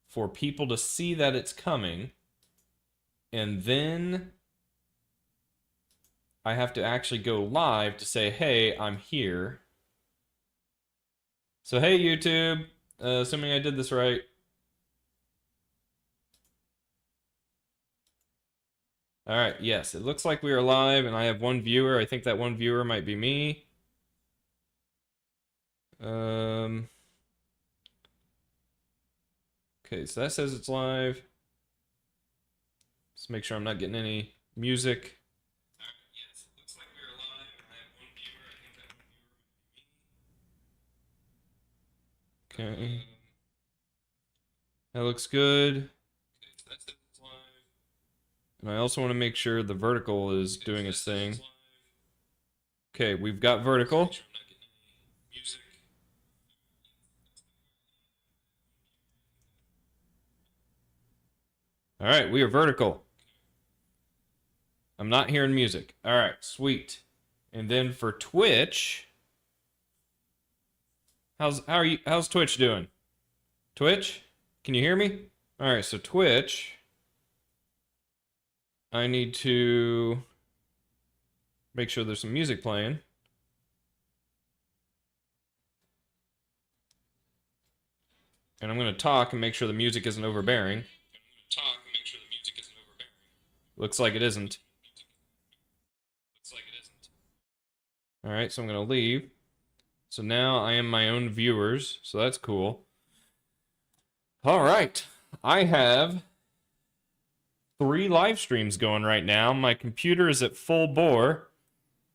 for people to see that it's coming. And then I have to actually go live to say, hey, I'm here. So, hey, YouTube, assuming I did this right. All right, yes, it looks like we are live, and I have one viewer. I think that one viewer might be me. Okay, so that says it's live. Just make sure I'm not getting any music. All right, yes, it looks like we are live, and I have one viewer. I think that one viewer might be me. Okay. That looks good. Okay, so that says it's live. And I also want to make sure the vertical is doing its thing. Okay, we've got vertical. All right, we are vertical. I'm not hearing music. All right, sweet. And then for Twitch, how's Twitch doing? Twitch, can you hear me? All right, so Twitch, I need to make sure there's some music playing. And I'm going to talk and make sure the music isn't overbearing. Looks like it isn't. All right, so I'm going to leave. So now I am my own viewers, so that's cool. All right, I have 3 live streams going right now. My computer is at full bore.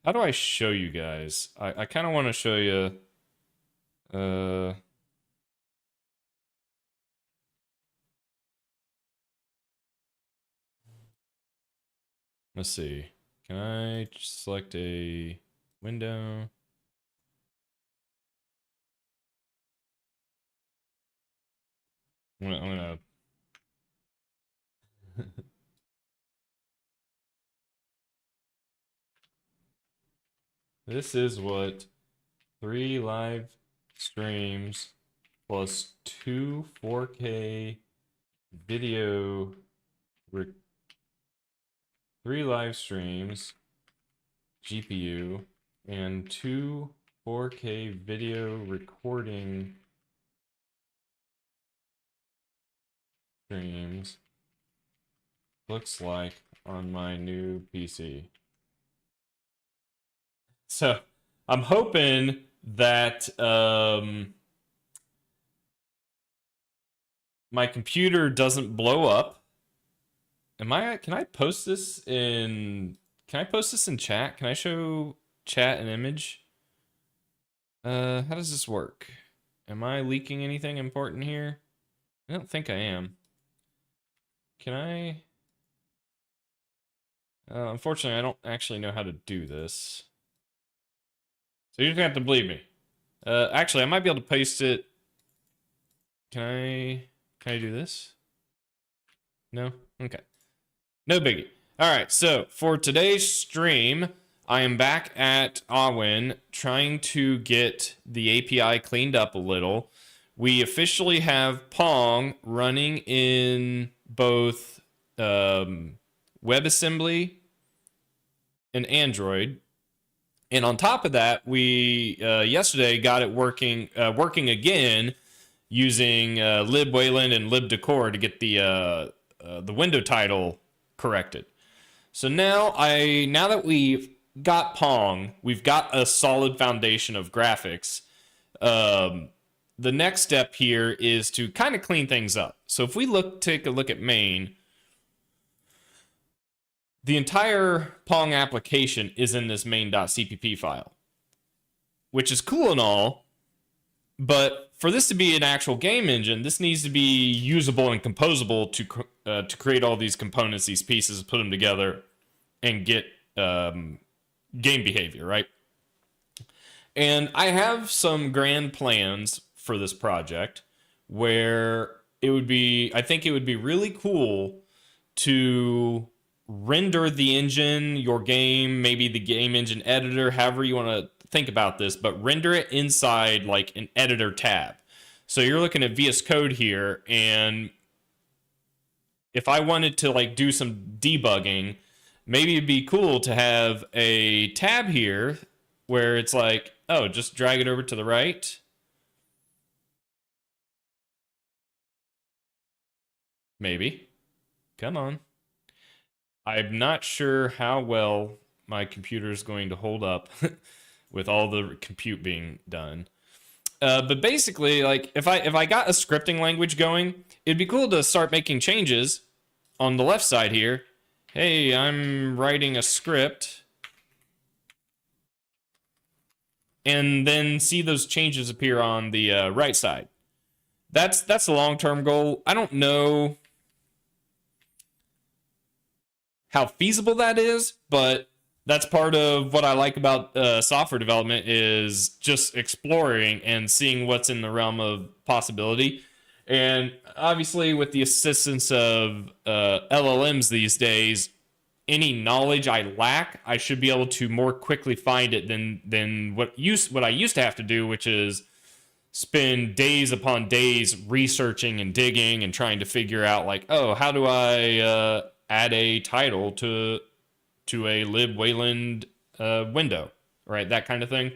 How do I show you guys? I kind of want to show you. Let's see. Can I select a window? I'm gonna This is what 3 live streams plus 2 4K video 3 live streams GPU and 2 4K video recording streams looks like on my new PC. So I'm hoping that my computer doesn't blow up. Can I post this in chat? Can I show chat an image? How does this work? Am I leaking anything important here? I don't think I am. Can I? Unfortunately, I don't actually know how to do this. So you're gonna have to believe me. Actually, I might be able to paste it. Can I do this? No? Okay. No biggie. All right, so for today's stream, I am back at Awen trying to get the API cleaned up a little. We officially have Pong running in both WebAssembly and Android. And on top of that, we yesterday got it working again using libwayland and libdecor to get the window title corrected. So now that we've got Pong, we've got a solid foundation of graphics. The next step here is to kind of clean things up. So if we take a look at main, the entire Pong application is in this main.cpp file, which is cool and all, but for this to be an actual game engine, this needs to be usable and composable to create all these components, these pieces, put them together, and get game behavior, right? And I have some grand plans for this project where I think it would be really cool to render the engine, your game, maybe the game engine editor, however you want to think about this, but render it inside like an editor tab. So you're looking at VS Code here, and if I wanted to like do some debugging, maybe it'd be cool to have a tab here where it's like, oh, just drag it over to the right. Maybe. Come on. I'm not sure how well my computer is going to hold up with all the compute being done. But basically, like if I got a scripting language going, it'd be cool to start making changes on the left side here. Hey, I'm writing a script, and then see those changes appear on the right side. That's the long-term goal. I don't know how feasible that is, but that's part of what I like about software development is just exploring and seeing what's in the realm of possibility. And obviously, with the assistance of LLMs these days, any knowledge I lack, I should be able to more quickly find it than what I used to have to do, which is spend days upon days researching and digging and trying to figure out like, oh, how do I add a title to a lib Wayland window, right? That kind of thing.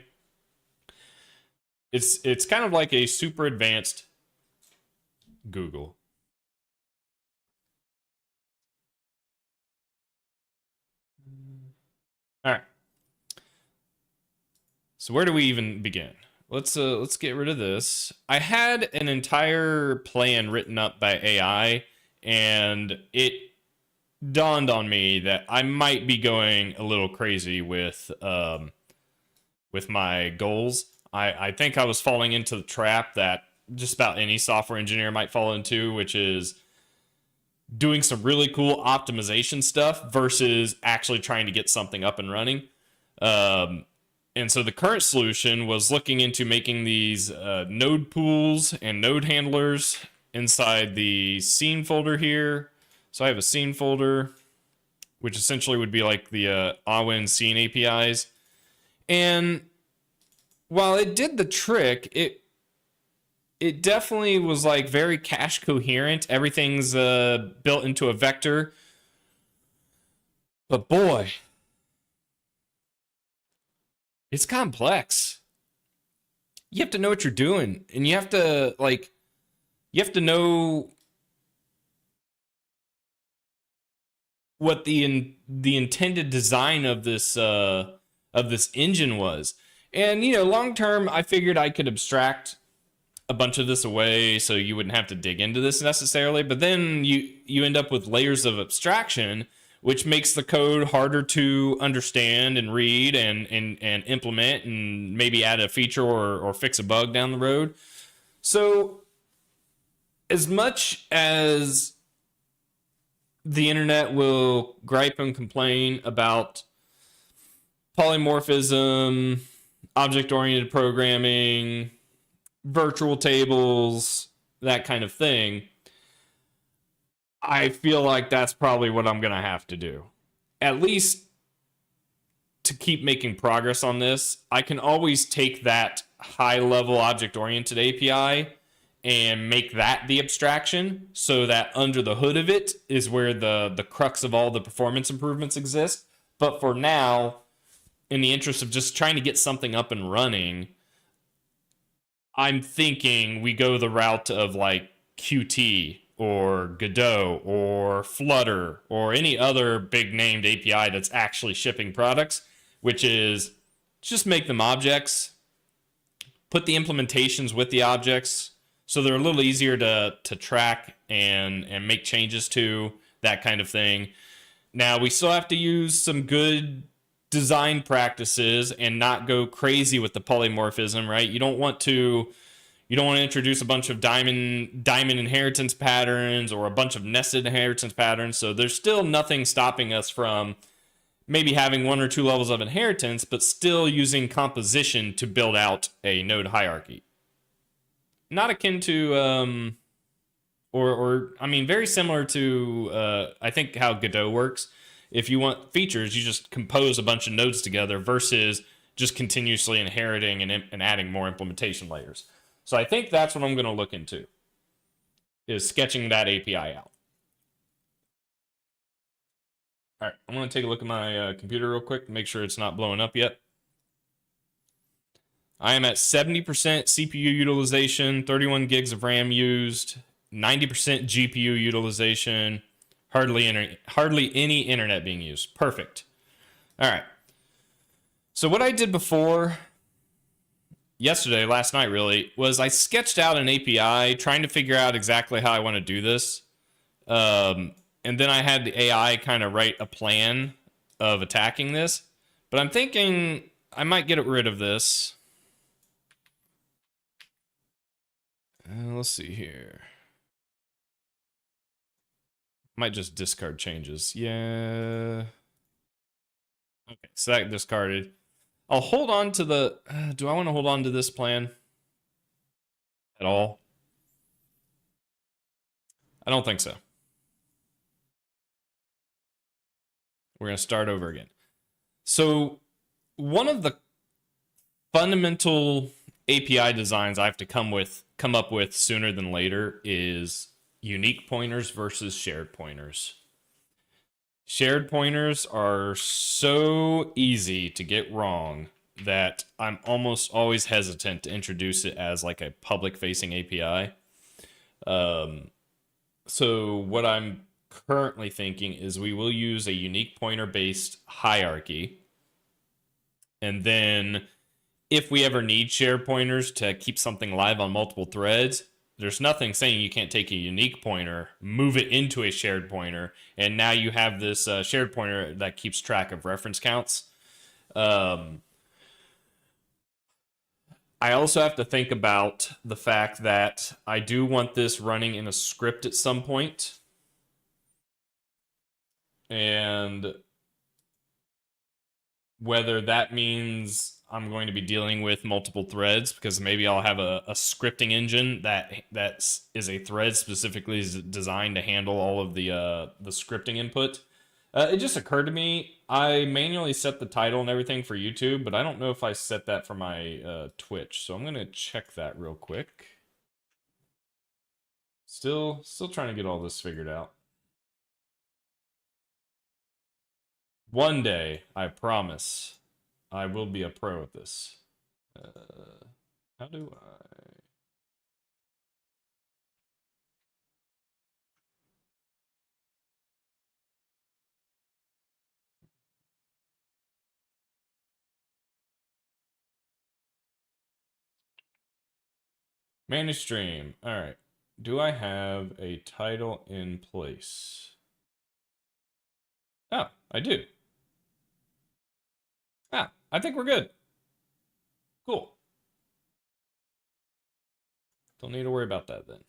It's kind of like a super advanced Google. All right. So where do we even begin? Let's get rid of this. I had an entire plan written up by AI, and it dawned on me that I might be going a little crazy with my goals. I think I was falling into the trap that just about any software engineer might fall into, which is doing some really cool optimization stuff versus actually trying to get something up and running. And so the current solution was looking into making these node pools and node handlers inside the scene folder here. So I have a scene folder, which essentially would be like the Awen scene APIs. And while it did the trick, it definitely was like very cache coherent. Everything's built into a vector. But boy, it's complex. You have to know what you're doing, and you have to know what the intended design of this engine was. And long term, I figured I could abstract a bunch of this away so you wouldn't have to dig into this necessarily. But then you end up with layers of abstraction, which makes the code harder to understand and read and implement and maybe add a feature or fix a bug down the road. So as much as the internet will gripe and complain about polymorphism, object-oriented programming, virtual tables, that kind of thing, I feel like that's probably what I'm going to have to do. At least to keep making progress on this. I can always take that high-level object-oriented API and make that the abstraction so that under the hood of it is where the crux of all the performance improvements exist. But for now, in the interest of just trying to get something up and running, I'm thinking we go the route of like Qt or Godot or Flutter or any other big named API that's actually shipping products, which is just make them objects, put the implementations with the objects so they're a little easier to track and make changes to, that kind of thing. Now, we still have to use some good design practices and not go crazy with the polymorphism, right? You don't want to introduce a bunch of diamond inheritance patterns or a bunch of nested inheritance patterns. So there's still nothing stopping us from maybe having one or two levels of inheritance, but still using composition to build out a node hierarchy. Not akin to, very similar to, I think how Godot works. If you want features, you just compose a bunch of nodes together versus just continuously inheriting and adding more implementation layers. So I think that's what I'm going to look into, is sketching that API out. All right, I'm going to take a look at my computer real quick to make sure it's not blowing up yet. I am at 70% CPU utilization, 31 gigs of RAM used, 90% GPU utilization, hardly any internet being used. Perfect. All right. So what I did before yesterday, last night really, was I sketched out an API trying to figure out exactly how I want to do this. And then I had the AI kind of write a plan of attacking this. But I'm thinking I might get rid of this. Let's see here. Might just discard changes. Yeah. Okay, so that discarded. I'll hold on to the... do I want to hold on to this plan at all? I don't think so. We're going to start over again. So one of the fundamental API designs I have to come up with sooner than later is unique pointers versus shared pointers. Shared pointers are so easy to get wrong that I'm almost always hesitant to introduce it as like a public-facing API. So what I'm currently thinking is we will use a unique pointer-based hierarchy. And then if we ever need shared pointers to keep something live on multiple threads, there's nothing saying you can't take a unique pointer, move it into a shared pointer, and now you have this shared pointer that keeps track of reference counts. I also have to think about the fact that I do want this running in a script at some point. And whether that means I'm going to be dealing with multiple threads, because maybe I'll have a scripting engine that is a thread specifically designed to handle all of the scripting input. It just occurred to me, I manually set the title and everything for YouTube, but I don't know if I set that for my Twitch, so I'm going to check that real quick. Still trying to get all this figured out. One day, I promise, I will be a pro at this. How do I... Manage stream. All right. Do I have a title in place? Oh, I do. Ah, I think we're good. Cool. Don't need to worry about that then.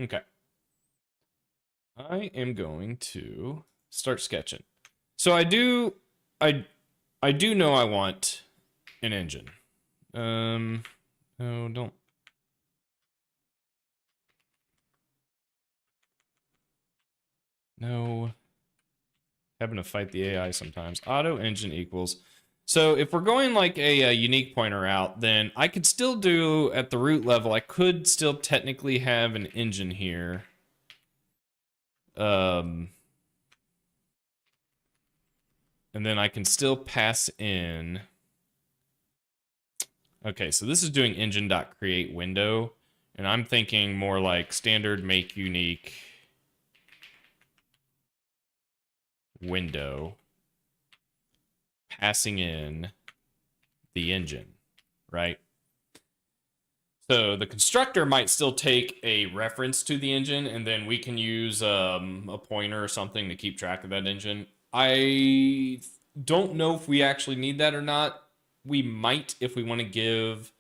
Okay. I am going to start sketching. So I do know I want an engine. No, don't. No. Having to fight the AI sometimes. Auto engine equals. So if we're going like a unique pointer out, then I could still do at the root level, I could still technically have an engine here. And then I can still pass in. Okay, so this is doing engine.create window, and I'm thinking more like standard make unique window, passing in the engine, right? So the constructor might still take a reference to the engine, and then we can use a pointer or something to keep track of that engine. I don't know if we actually need that or not. We might if we want to give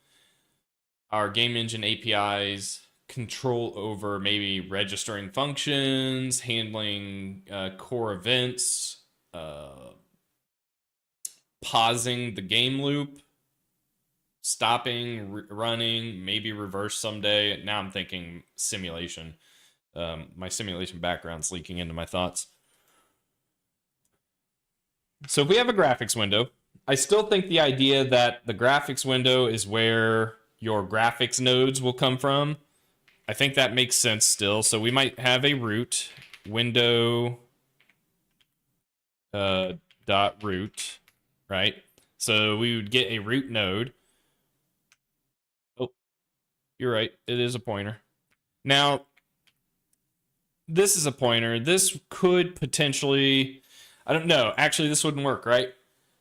our game engine APIs control over maybe registering functions, handling core events, pausing the game loop, stopping, running, maybe reverse someday. Now I'm thinking simulation. My simulation background's leaking into my thoughts. So if we have a graphics window, I still think the idea that the graphics window is where your graphics nodes will come from. I think that makes sense still. So we might have a root window dot root, right? So we would get a root node. Oh, you're right. It is a pointer. Now, this is a pointer. This could potentially, I don't know. Actually, this wouldn't work, right?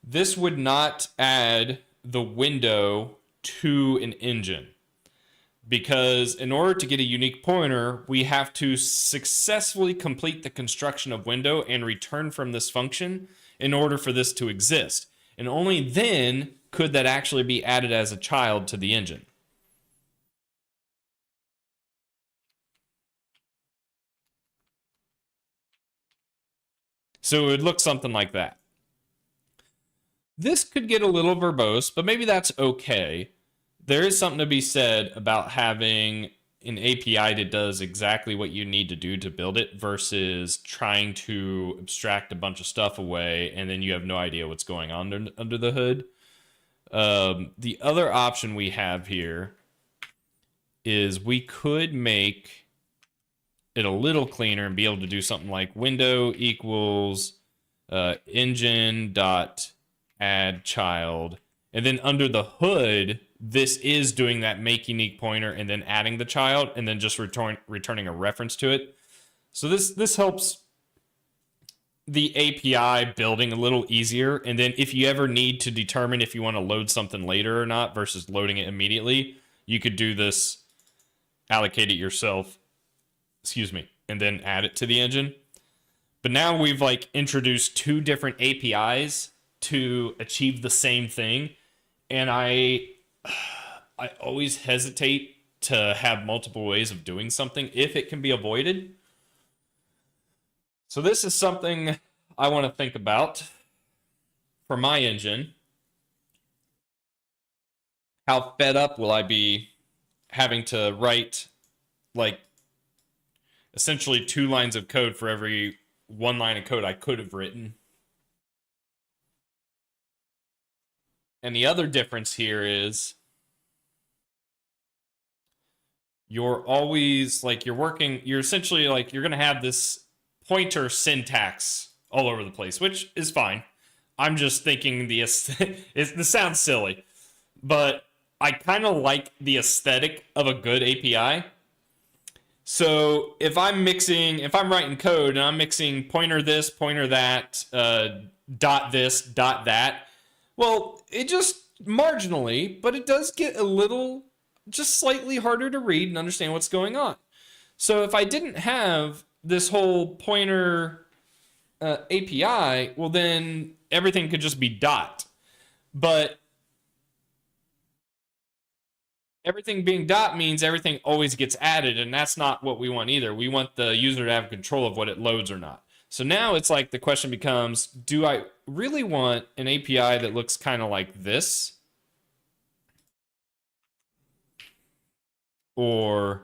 This would not add the window to an engine. Because in order to get a unique pointer, we have to successfully complete the construction of window and return from this function in order for this to exist. And only then could that actually be added as a child to the engine. So it would look something like that. This could get a little verbose, but maybe that's okay. There is something to be said about having an API that does exactly what you need to do to build it versus trying to abstract a bunch of stuff away and then you have no idea what's going on under the hood. The other option we have here is we could make it a little cleaner and be able to do something like window equals engine dot add child, and then under the hood this is doing that make unique pointer and then adding the child and then just returning a reference to it. So this helps the API building a little easier, and then if you ever need to determine if you want to load something later or not versus loading it immediately, you could do this, allocate it yourself, excuse me, and then add it to the engine. But now we've like introduced two different APIs to achieve the same thing, and I always hesitate to have multiple ways of doing something if it can be avoided. So this is something I want to think about for my engine. How fed up will I be having to write like essentially 2 lines of code for every 1 line of code I could have written? And the other difference here is you're always like you're essentially like you're going to have this pointer syntax all over the place, which is fine. I'm just thinking this sounds silly, but I kind of like the aesthetic of a good API. So if I'm writing code and I'm mixing pointer this, pointer that, dot this, dot that, well, it just marginally, but it does get a little, just slightly harder to read and understand what's going on. So if I didn't have this whole pointer API, well then everything could just be dot. But everything being dot means everything always gets added, and that's not what we want either. We want the user to have control of what it loads or not. So now it's like the question becomes, do I really want an API that looks kind of like this? Or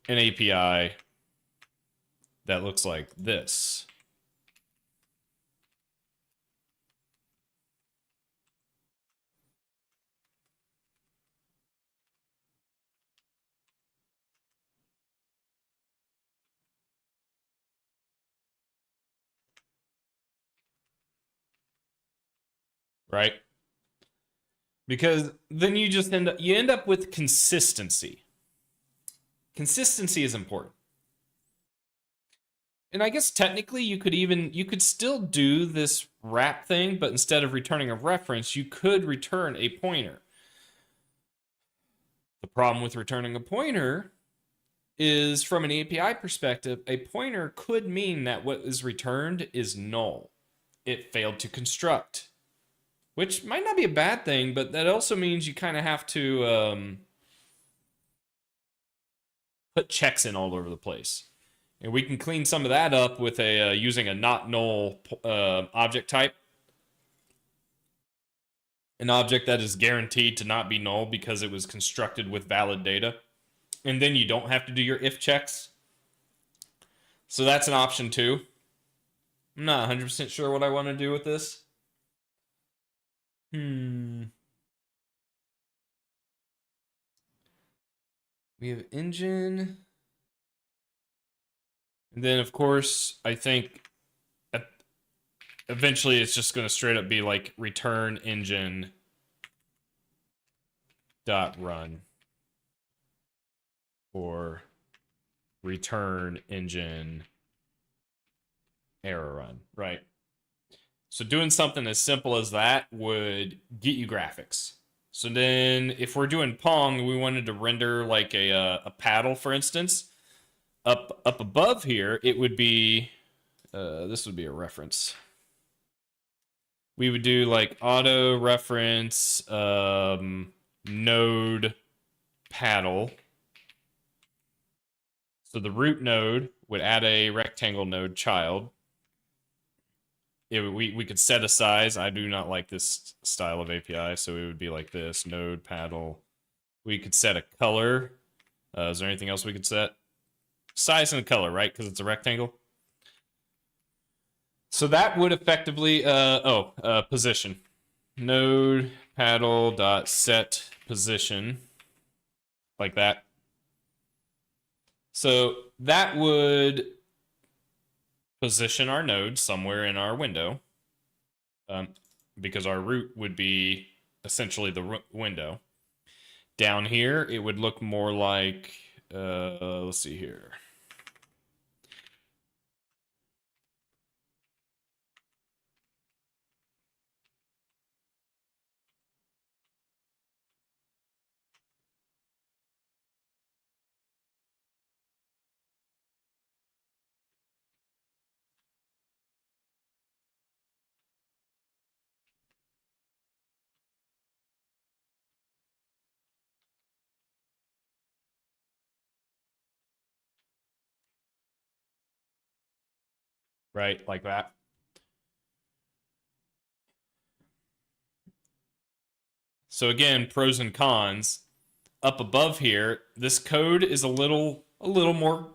an API that looks like this? Right? Because then you just end up with consistency. Consistency is important. And I guess technically you could still do this wrap thing, but instead of returning a reference, you could return a pointer. The problem with returning a pointer is from an API perspective, a pointer could mean that what is returned is null. It failed to construct, which might not be a bad thing, but that also means you kind of have to put checks in all over the place. And we can clean some of that up with using a not null object type. An object that is guaranteed to not be null because it was constructed with valid data. And then you don't have to do your if checks. So that's an option too. I'm not 100% sure what I want to do with this. We have engine. And then, of course, I think eventually it's just going to straight up be like return engine dot run or return engine error run, right? So doing something as simple as that would get you graphics. So then if we're doing Pong, we wanted to render like a paddle, for instance, up above here, it would be, this would be a reference. We would do like auto reference node paddle. So the root node would add a rectangle node child. We could set a size. I do not like this style of API, so it would be like this, node paddle. We could set a color. Is there anything else we could set? Size and color, right? Because it's a rectangle. So that would effectively, position. Node paddle dot set position, like that. So that would position our node somewhere in our window, because our root would be essentially the window. Down here, it would look more like, let's see here. Right, like that. So again, pros and cons. Up above here, this code is a little more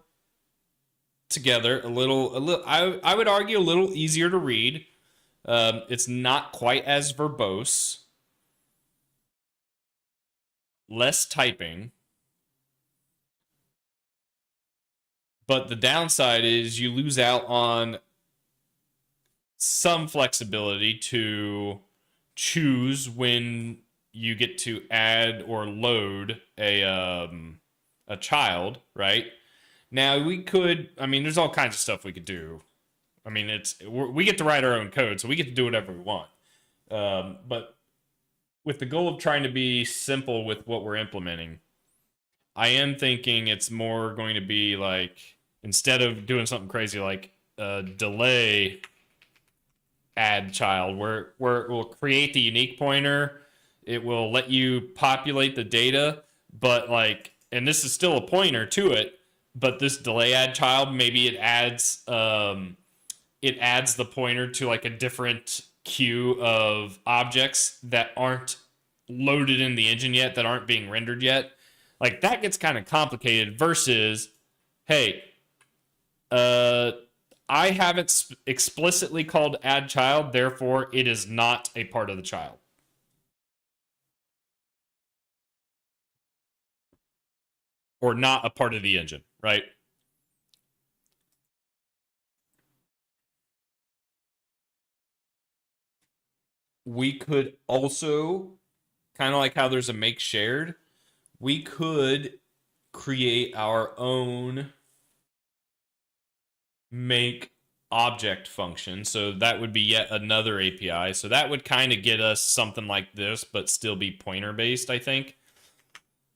together, a little. I would argue a little easier to read. It's not quite as verbose. Less typing. But the downside is you lose out on some flexibility to choose when you get to add or load a child, right? Now we could, I mean, there's all kinds of stuff we could do. I mean, we get to write our own code, so we get to do whatever we want. But with the goal of trying to be simple with what we're implementing, I am thinking it's more going to be like, instead of doing something crazy like delay add child, where it will create the unique pointer, it will let you populate the data, but like, and this is still a pointer to it, but this delay add child, maybe it adds the pointer to like a different queue of objects that aren't loaded in the engine yet, that aren't being rendered yet. Like that gets kind of complicated versus, hey, I haven't explicitly called add child, therefore it is not a part of the child. Or not a part of the engine, right? We could also, kind of like how there's a make shared, we could create our own make object function. So that would be yet another API. So that would kind of get us something like this, but still be pointer based, I think.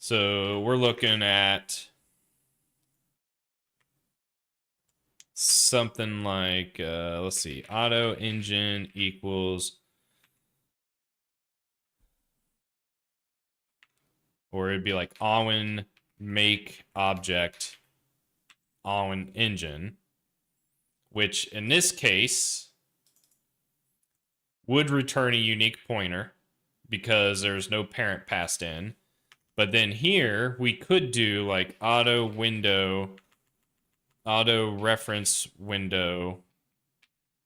So we're looking at something like, let's see, auto engine equals, or it'd be like Awen make object Awen engine, which in this case would return a unique pointer because there's no parent passed in. But then here we could do like auto reference window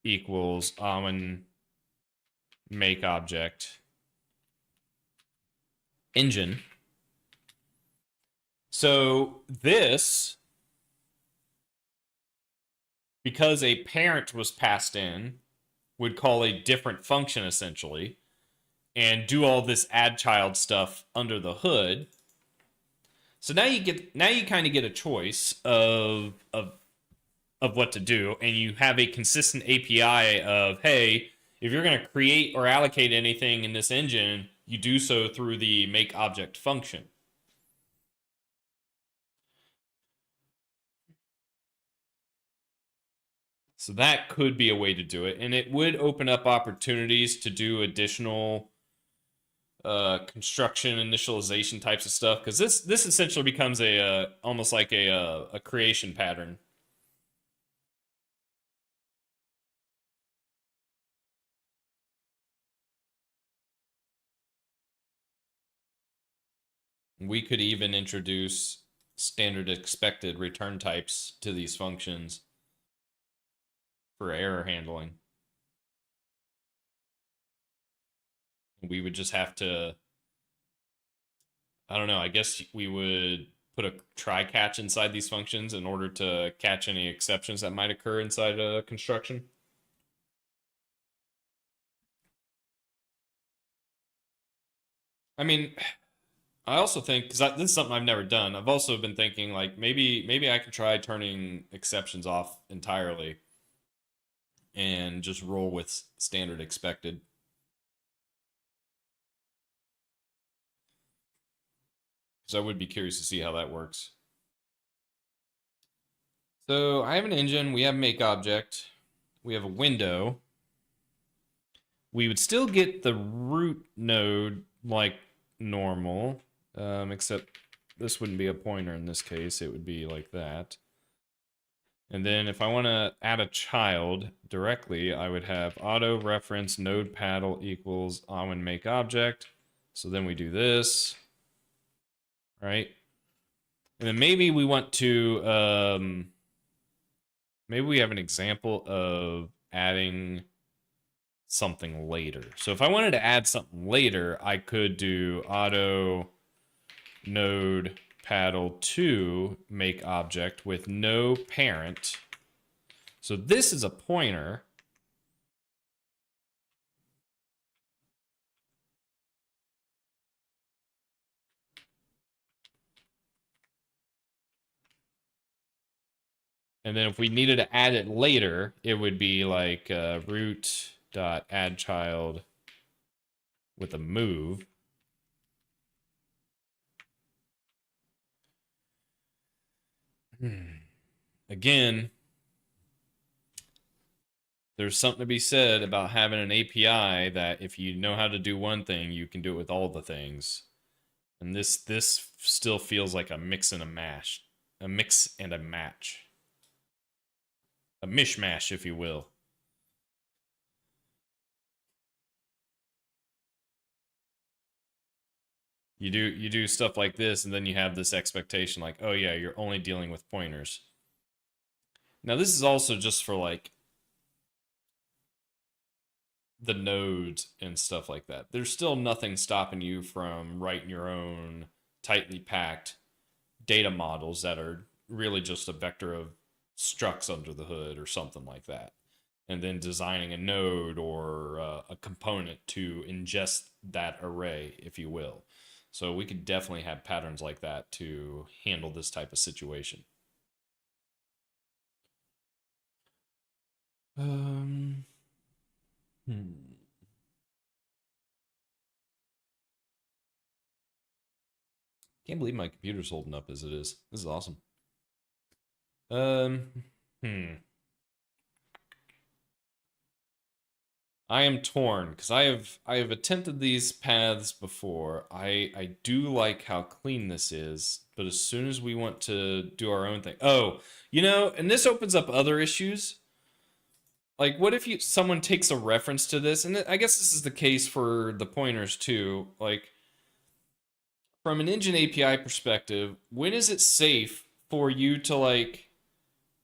equals Awen make object engine. So this, because a parent was passed in, would call a different function essentially and do all this add child stuff under the hood. So now you kind of get a choice of what to do, and you have a consistent API of, hey, if you're going to create or allocate anything in this engine, you do so through the make object function. So that could be a way to do it, and it would open up opportunities to do additional construction initialization types of stuff, because this essentially becomes a almost like a creation pattern. We could even introduce standard expected return types to these functions for error handling. We would just have to, I don't know, I guess we would put a try catch inside these functions in order to catch any exceptions that might occur inside a construction. I mean, I also think, because this is something I've never done, I've also been thinking like maybe I could try turning exceptions off entirely and just roll with standard expected. Because I would be curious to see how that works. So I have an engine, we have make object, we have a window. We would still get the root node like normal, except this wouldn't be a pointer in this case, it would be like that. And then if I want to add a child directly, I would have auto reference node paddle equals Awen make object. So then we do this, right? And then maybe we want to, maybe we have an example of adding something later. So if I wanted to add something later, I could do auto node paddle to make object with no parent. So this is a pointer. And then if we needed to add it later, it would be like root dot add child with a move. Again, there's something to be said about having an API that if you know how to do one thing, you can do it with all the things. And this still feels like a mix and a mash, a mix and a match, a mishmash, if you will. You do stuff like this, and then you have this expectation, like, oh yeah, you're only dealing with pointers. Now this is also just for like the nodes and stuff like that. There's still nothing stopping you from writing your own tightly packed data models that are really just a vector of structs under the hood or something like that. And then designing a node or a component to ingest that array, if you will. So we could definitely have patterns like that to handle this type of situation. Um, hmm. Can't believe my computer's holding up as it is. This is awesome. Um, hmm. I am torn because I have attempted these paths before. I do like how clean this is, but as soon as we want to do our own thing, oh, and this opens up other issues. Like, what if someone takes a reference to this, and I guess this is the case for the pointers too. Like, from an engine API perspective, when is it safe for you to like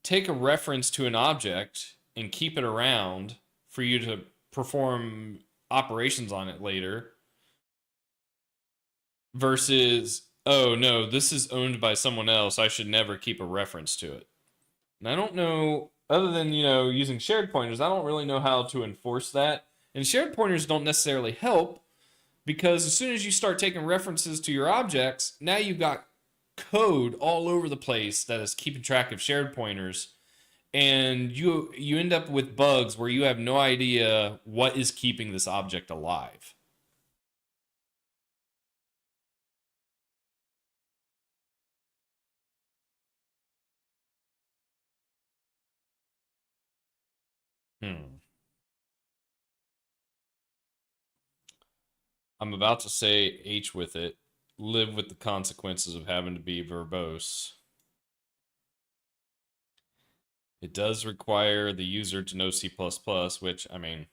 take a reference to an object and keep it around for you to perform operations on it later versus oh no, this is owned by someone else. I should never keep a reference to it. And I don't know, other than, using shared pointers, I don't really know how to enforce that. And shared pointers don't necessarily help because as soon as you start taking references to your objects, now you've got code all over the place that is keeping track of shared pointers. And you end up with bugs where you have no idea what is keeping this object alive. Hmm. I'm about to say H with it. Live with the consequences of having to be verbose. It does require the user to know C++, which, I mean,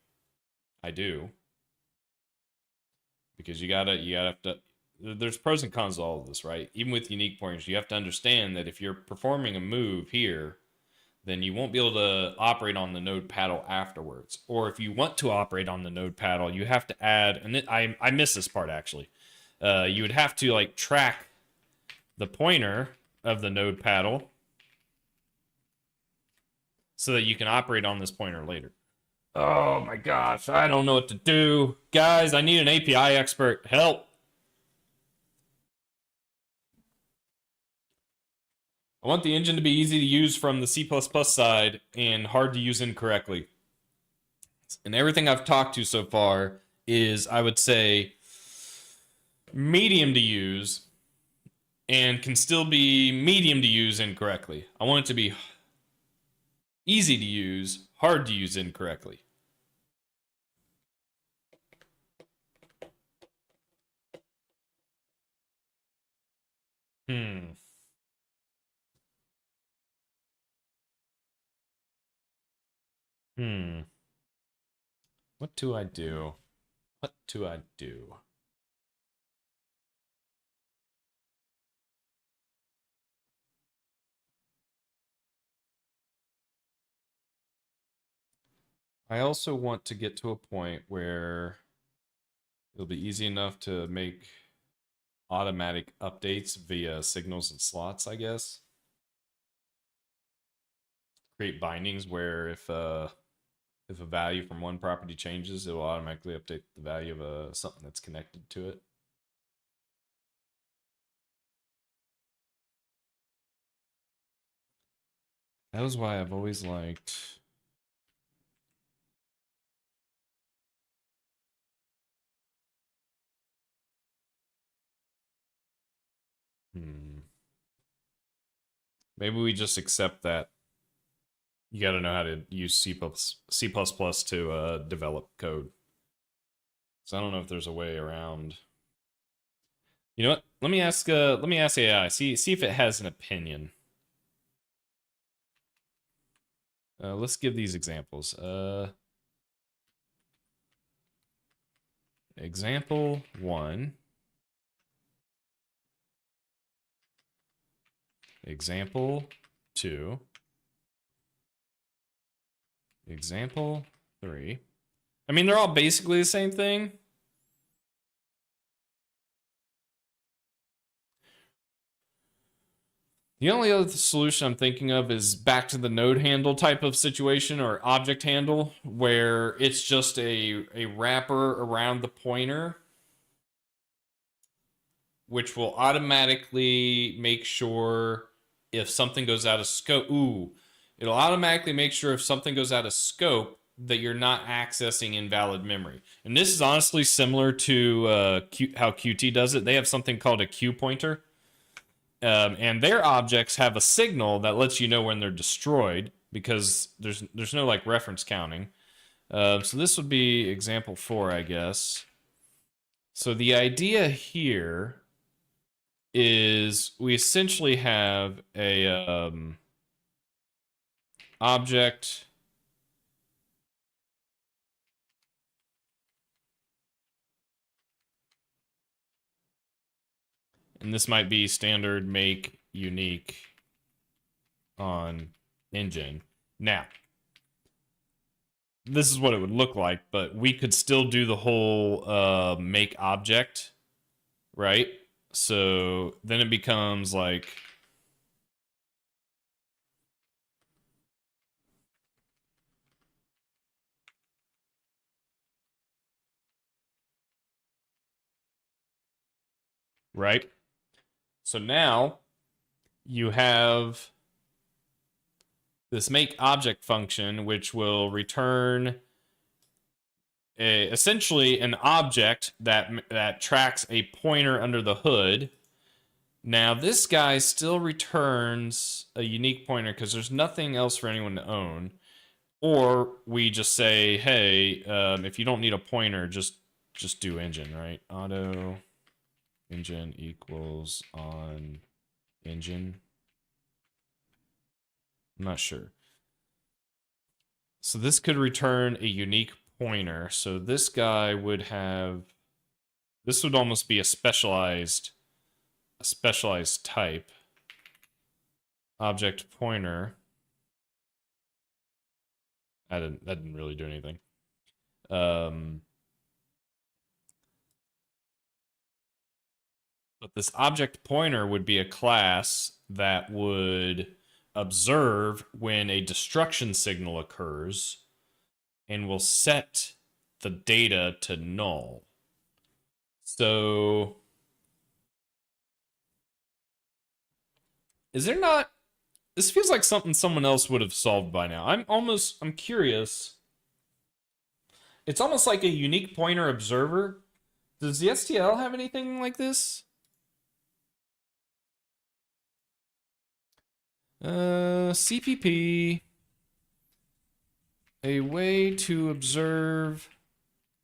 I do. Because you gotta have to, there's pros and cons to all of this, right? Even with unique pointers, you have to understand that if you're performing a move here, then you won't be able to operate on the node paddle afterwards. Or if you want to operate on the node paddle, you have to add, and I missed this part actually. You would have to like track the pointer of the node paddle so that you can operate on this pointer later. Oh my gosh, I don't know what to do. Guys, I need an API expert. Help. I want the engine to be easy to use from the C++ side and hard to use incorrectly. And everything I've talked to so far is, I would say, medium to use and can still be medium to use incorrectly. I want it to be easy to use, hard to use incorrectly. Hmm. Hmm. What do I do? What do I do? I also want to get to a point where it'll be easy enough to make automatic updates via signals and slots, I guess. Create bindings where if a value from one property changes, it will automatically update the value of something that's connected to it. That was why I've always liked. Maybe we just accept that you got to know how to use C++ to develop code. So I don't know if there's a way around. You know what? Let me ask AI. See if it has an opinion. Let's give these examples. Example 1. Example 2. Example 3. I mean, they're all basically the same thing. The only other solution I'm thinking of is back to the node handle type of situation or object handle where it's just a wrapper around the pointer which will automatically make sure if something goes out of scope. It'll automatically make sure if something goes out of scope that you're not accessing invalid memory. And this is honestly similar to how Qt does it. They have something called a Q pointer. And their objects have a signal that lets you know when they're destroyed because there's no like reference counting. So this would be example 4, I guess. So the idea here is we essentially have a object and this might be standard make unique on engine. Now, this is what it would look like, but we could still do the whole make object, right? So then it becomes like, right? So now you have this make object function, which will return essentially an object that tracks a pointer under the hood. Now this guy still returns a unique pointer because there's nothing else for anyone to own. Or we just say, hey, if you don't need a pointer, just do engine, right? Auto engine equals on engine. I'm not sure. So this could return a unique pointer. So this guy would have, this would almost be a specialized type. Object pointer. That didn't really do anything. But this object pointer would be a class that would observe when a destruction signal occurs and will set the data to null. So is there not, this feels like something someone else would have solved by now. I'm curious. It's almost like a unique pointer observer. Does the STL have anything like this? CPP, a way to observe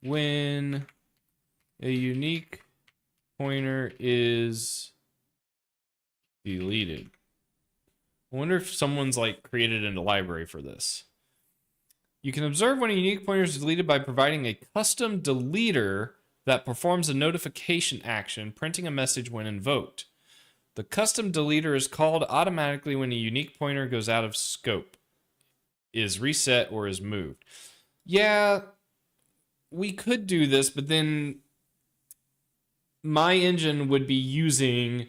when a unique pointer is deleted. I wonder if someone's like created a library for this. You can observe when a unique pointer is deleted by providing a custom deleter that performs a notification action, printing a message when invoked. The custom deleter is called automatically when a unique pointer goes out of scope, is reset, or is moved. Yeah, we could do this, but then my engine would be using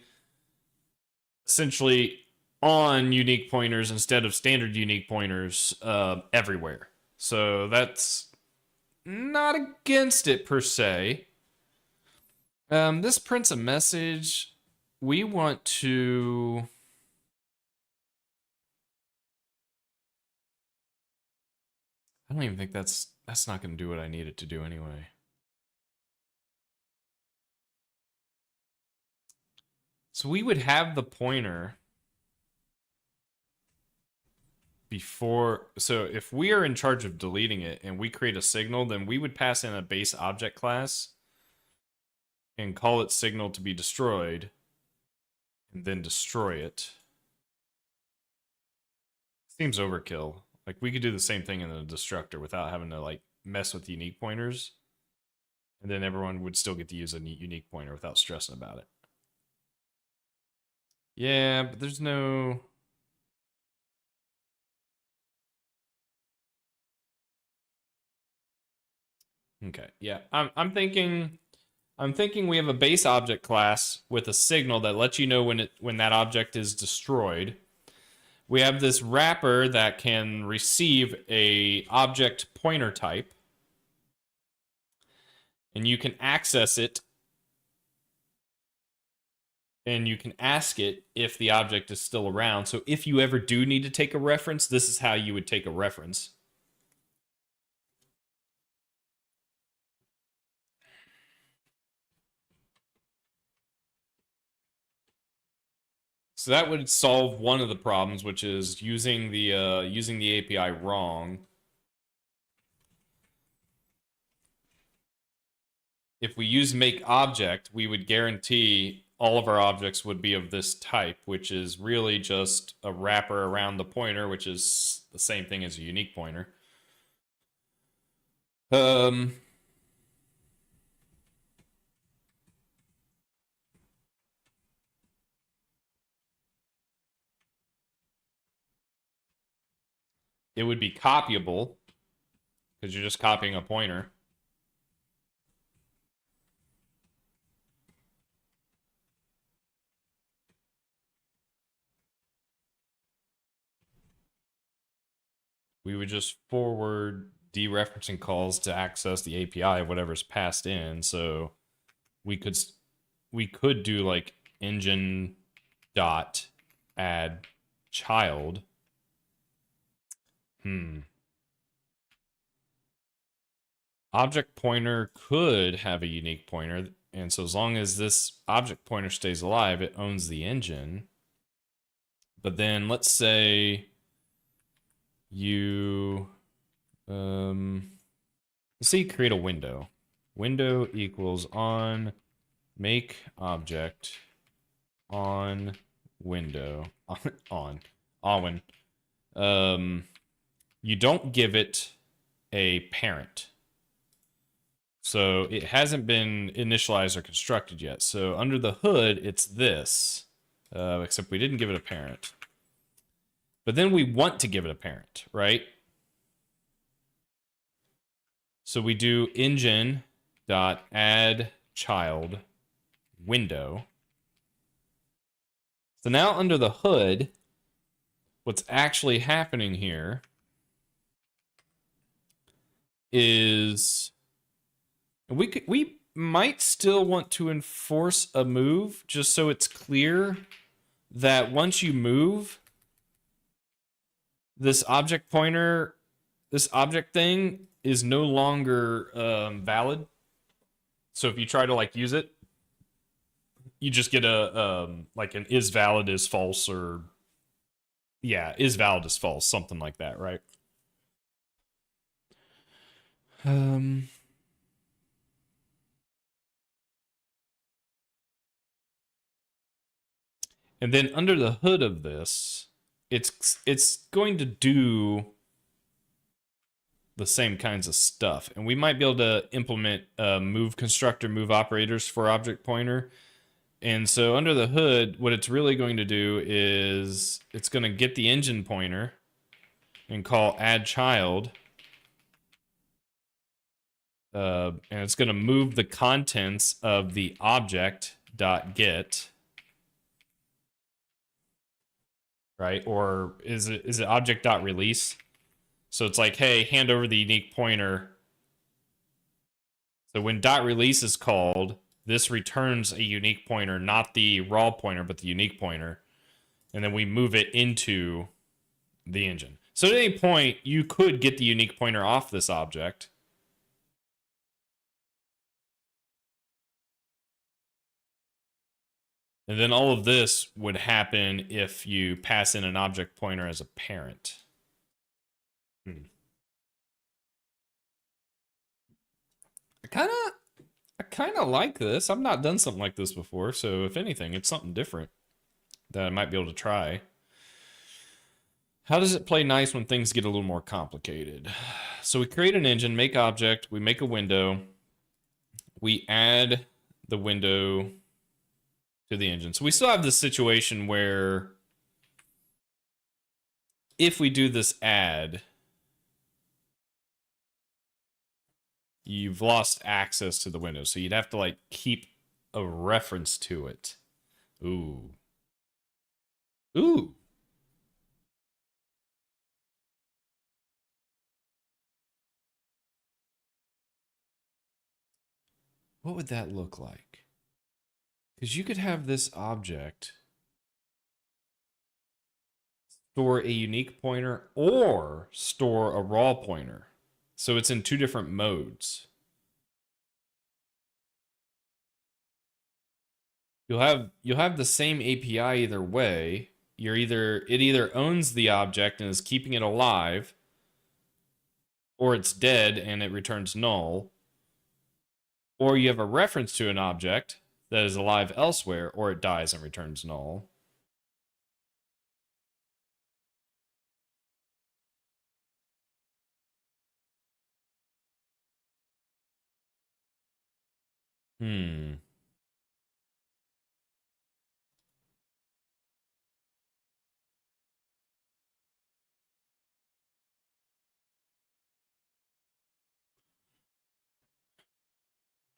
essentially on unique pointers instead of standard unique pointers everywhere. So that's not against it per se. This prints a message. We want to... I don't even think that's not going to do what I need it to do anyway. So we would have the pointer before, so if we are in charge of deleting it and we create a signal, then we would pass in a base object class and call it signal to be destroyed and then destroy it. Seems overkill. Like we could do the same thing in the destructor without having to like mess with unique pointers. And then everyone would still get to use a unique pointer without stressing about it. Yeah, but there's no... Okay, yeah. I'm thinking we have a base object class with a signal that lets you know when that object is destroyed. We have this wrapper that can receive a object pointer type, and you can access it, and you can ask it if the object is still around. So if you ever do need to take a reference, this is how you would take a reference. So that would solve one of the problems, which is using the API wrong. If we use make object, we would guarantee all of our objects would be of this type, which is really just a wrapper around the pointer, which is the same thing as a unique pointer. It would be copyable because you're just copying a pointer. we would just forward dereferencing calls to access the API of whatever's passed in. So we could do like engine dot add child. Object pointer could have a unique pointer, and so as long as this object pointer stays alive, it owns the engine. But then let's say you let's say you create a window. Window equals on make object on window on Awen. You don't give it a parent. So it hasn't been initialized or constructed yet. So under the hood, it's this, except we didn't give it a parent. But then we want to give it a parent, right? So we do engine dot add child window. So now under the hood, what's actually happening here is we might still want to enforce a move just so it's clear that once you move, this object pointer, this object thing is no longer valid. So if you try to like use it, you just get a like an is valid is false, or yeah, is valid is false, something like that, right? And then under the hood of this, it's going to do the same kinds of stuff. And we might be able to implement move constructor, move operators for object pointer. And so under the hood, what it's really going to do is it's going to get the engine pointer and call add child. And it's going to move the contents of the object.get. Right? Or is it object.release? So it's like, hey, hand over the unique pointer. So when .release is called, this returns a unique pointer, not the raw pointer, but the unique pointer. And then we move it into the engine. So at any point, you could get the unique pointer off this object. And then all of this would happen if you pass in an object pointer as a parent. I kind of like this. I've not done something like this before, so if anything, it's something different that I might be able to try. How does it play nice when things get a little more complicated? So we create an engine, make object, we make a window, we add the window to the engine. So we still have this situation where if we do this add, you've lost access to the window. So you'd have to like keep a reference to it. Ooh. Ooh. What would that look like? Because you could have this object store a unique pointer or store a raw pointer. So it's in two different modes. You'll have the same API either way. It either owns the object and is keeping it alive, or it's dead and it returns null. Or you have a reference to an object that is alive elsewhere, or it dies and returns null.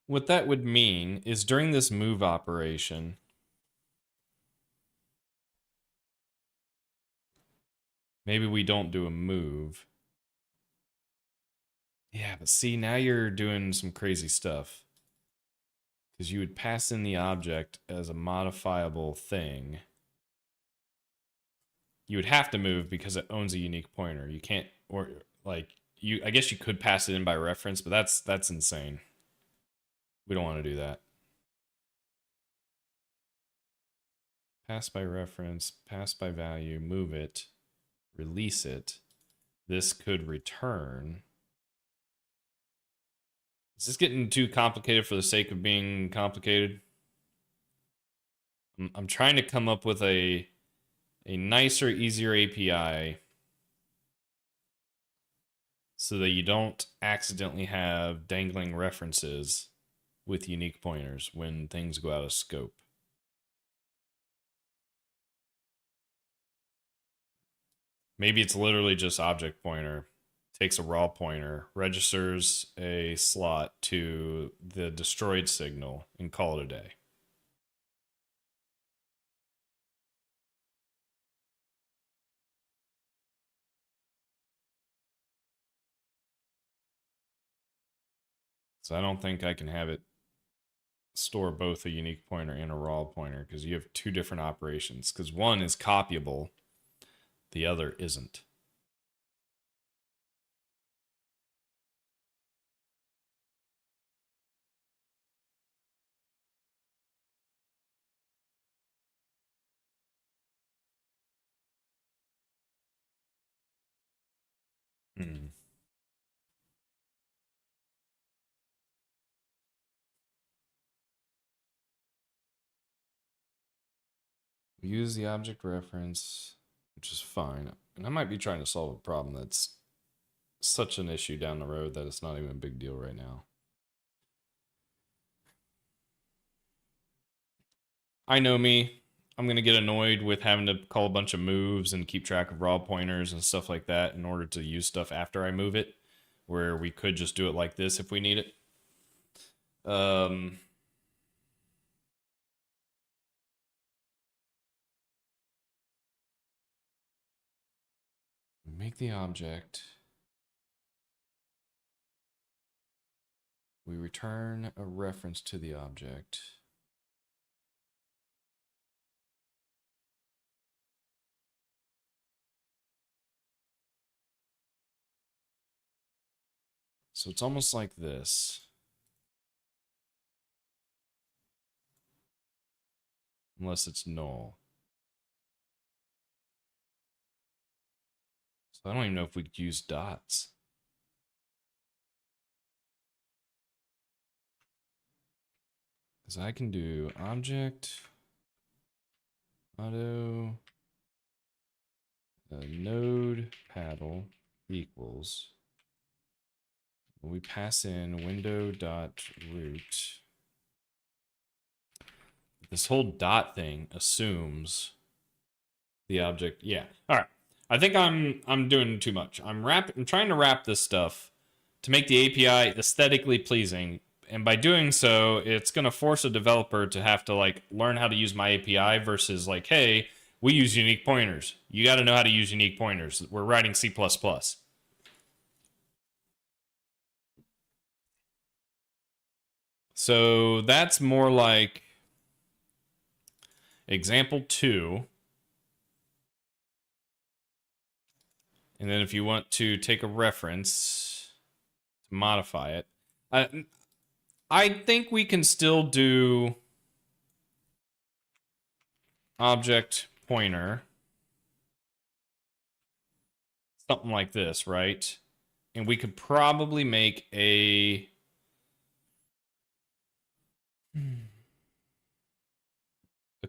What that would mean is during this move operation, maybe we don't do a move. Yeah, but see, now you're doing some crazy stuff. Because you would pass in the object as a modifiable thing. You would have to move because it owns a unique pointer. You can't, or like, I guess you could pass it in by reference, but that's insane. We don't want to do that. Pass by reference, pass by value, move it, release it. This could return. Is this getting too complicated for the sake of being complicated? I'm trying to come up with a nicer, easier API so that you don't accidentally have dangling references with unique pointers when things go out of scope. Maybe it's literally just object pointer, takes a raw pointer, registers a slot to the destroyed signal, and call it a day. So I don't think I can have it store both a unique pointer and a raw pointer because you have two different operations. Because one is copyable, the other isn't. Hmm. Use the object reference, which is fine. And I might be trying to solve a problem that's such an issue down the road that it's not even a big deal right now. I know me. I'm going to get annoyed with having to call a bunch of moves and keep track of raw pointers and stuff like that in order to use stuff after I move it, where we could just do it like this if we need it. Make the object. We return a reference to the object. So it's almost like this. Unless it's null. So I don't even know if we could use dots. Because I can do object, auto, node paddle equals. We pass in window.root. This whole dot thing assumes the object. Yeah. All right. I think I'm doing too much. I'm trying to wrap this stuff to make the API aesthetically pleasing, and by doing so, it's going to force a developer to have to like learn how to use my API versus like, hey, we use unique pointers. You got to know how to use unique pointers. We're writing C++. So that's more like example 2. And then if you want to take a reference to modify it, I think we can still do object pointer, something like this, right? And we could probably make a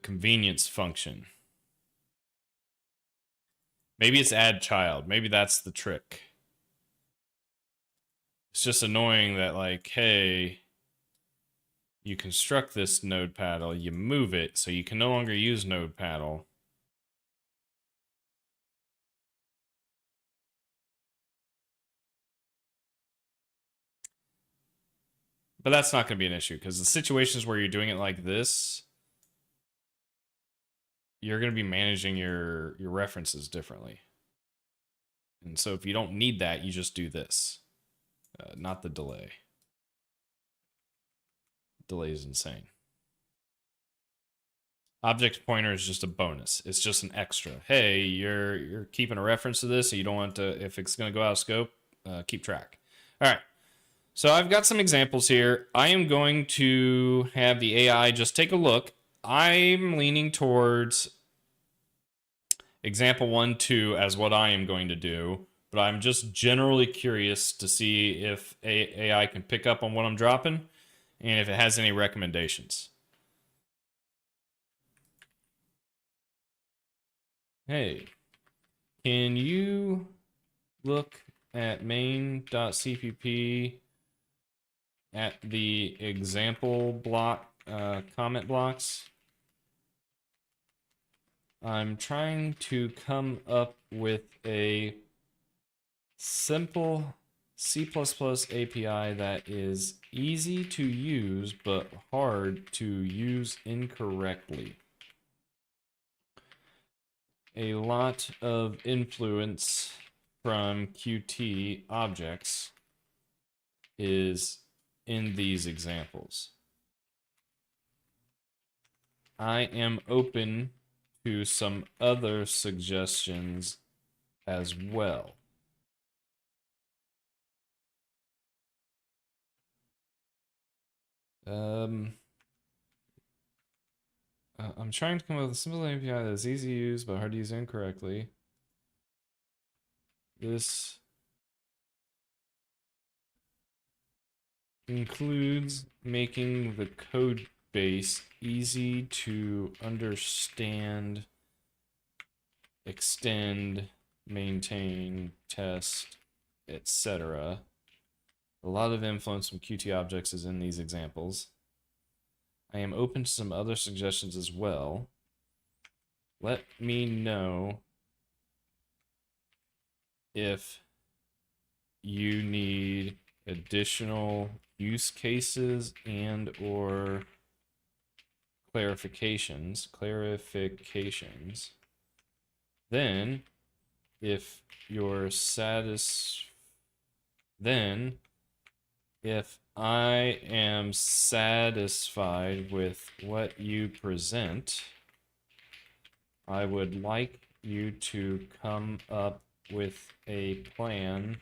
convenience function. Maybe it's add child. Maybe that's the trick. It's just annoying that like, hey, you construct this node paddle, you move it, so you can no longer use node paddle. But that's not going to be an issue because the situations where you're doing it like this, you're going to be managing your references differently. And so if you don't need that, you just do this. Not the delay. Delay is insane. Object pointer is just a bonus. It's just an extra. Hey, you're keeping a reference to this, so you don't want to, if it's going to go out of scope, keep track. All right. So I've got some examples here. I am going to have the AI just take a look. I'm leaning towards example 1, 2 as what I am going to do, but I'm just generally curious to see if AI can pick up on what I'm dropping and if it has any recommendations. Hey, can you look at main.cpp at the example block, comment blocks? I'm trying to come up with a simple C++ API that is easy to use but hard to use incorrectly. A lot of influence from Qt objects is in these examples. I am open to some other suggestions as well. I'm trying to come up with a simple API that is easy to use but hard to use incorrectly. This includes making the code base easy to understand, extend, maintain, test, etc. A lot of influence from Qt objects is in these examples. I am open to some other suggestions as well. Let me know if you need additional use cases and or clarifications. Then, if you're if I am satisfied with what you present, I would like you to come up with a plan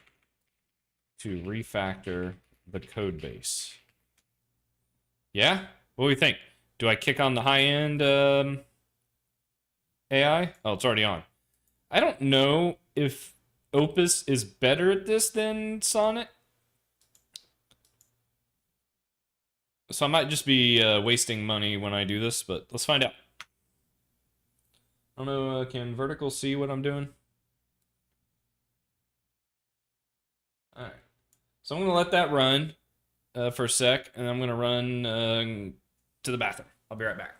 to refactor the code base. Yeah? What do you think? Do I kick on the high-end AI? Oh, it's already on. I don't know if Opus is better at this than Sonnet. So I might just be wasting money when I do this, but let's find out. I don't know, can Vertical see what I'm doing? Alright. So I'm going to let that run for a sec, and I'm going to run to the bathroom. I'll be right back.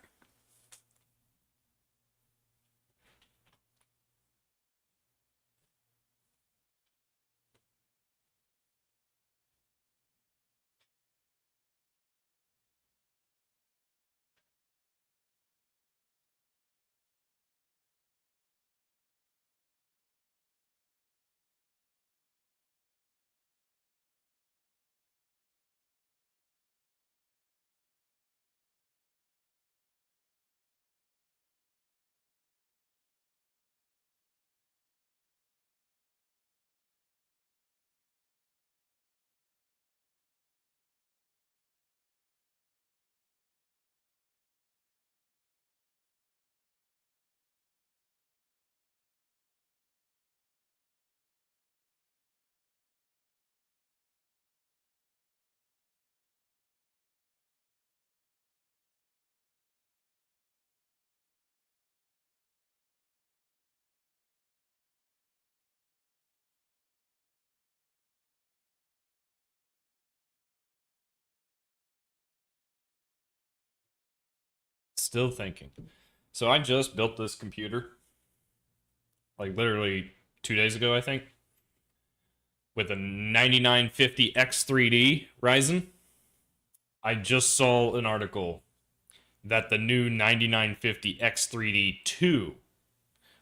Still thinking. So I just built this computer, like literally 2 days ago, I think, with a 9950 X3D Ryzen. I just saw an article that the new 9950 X3D 2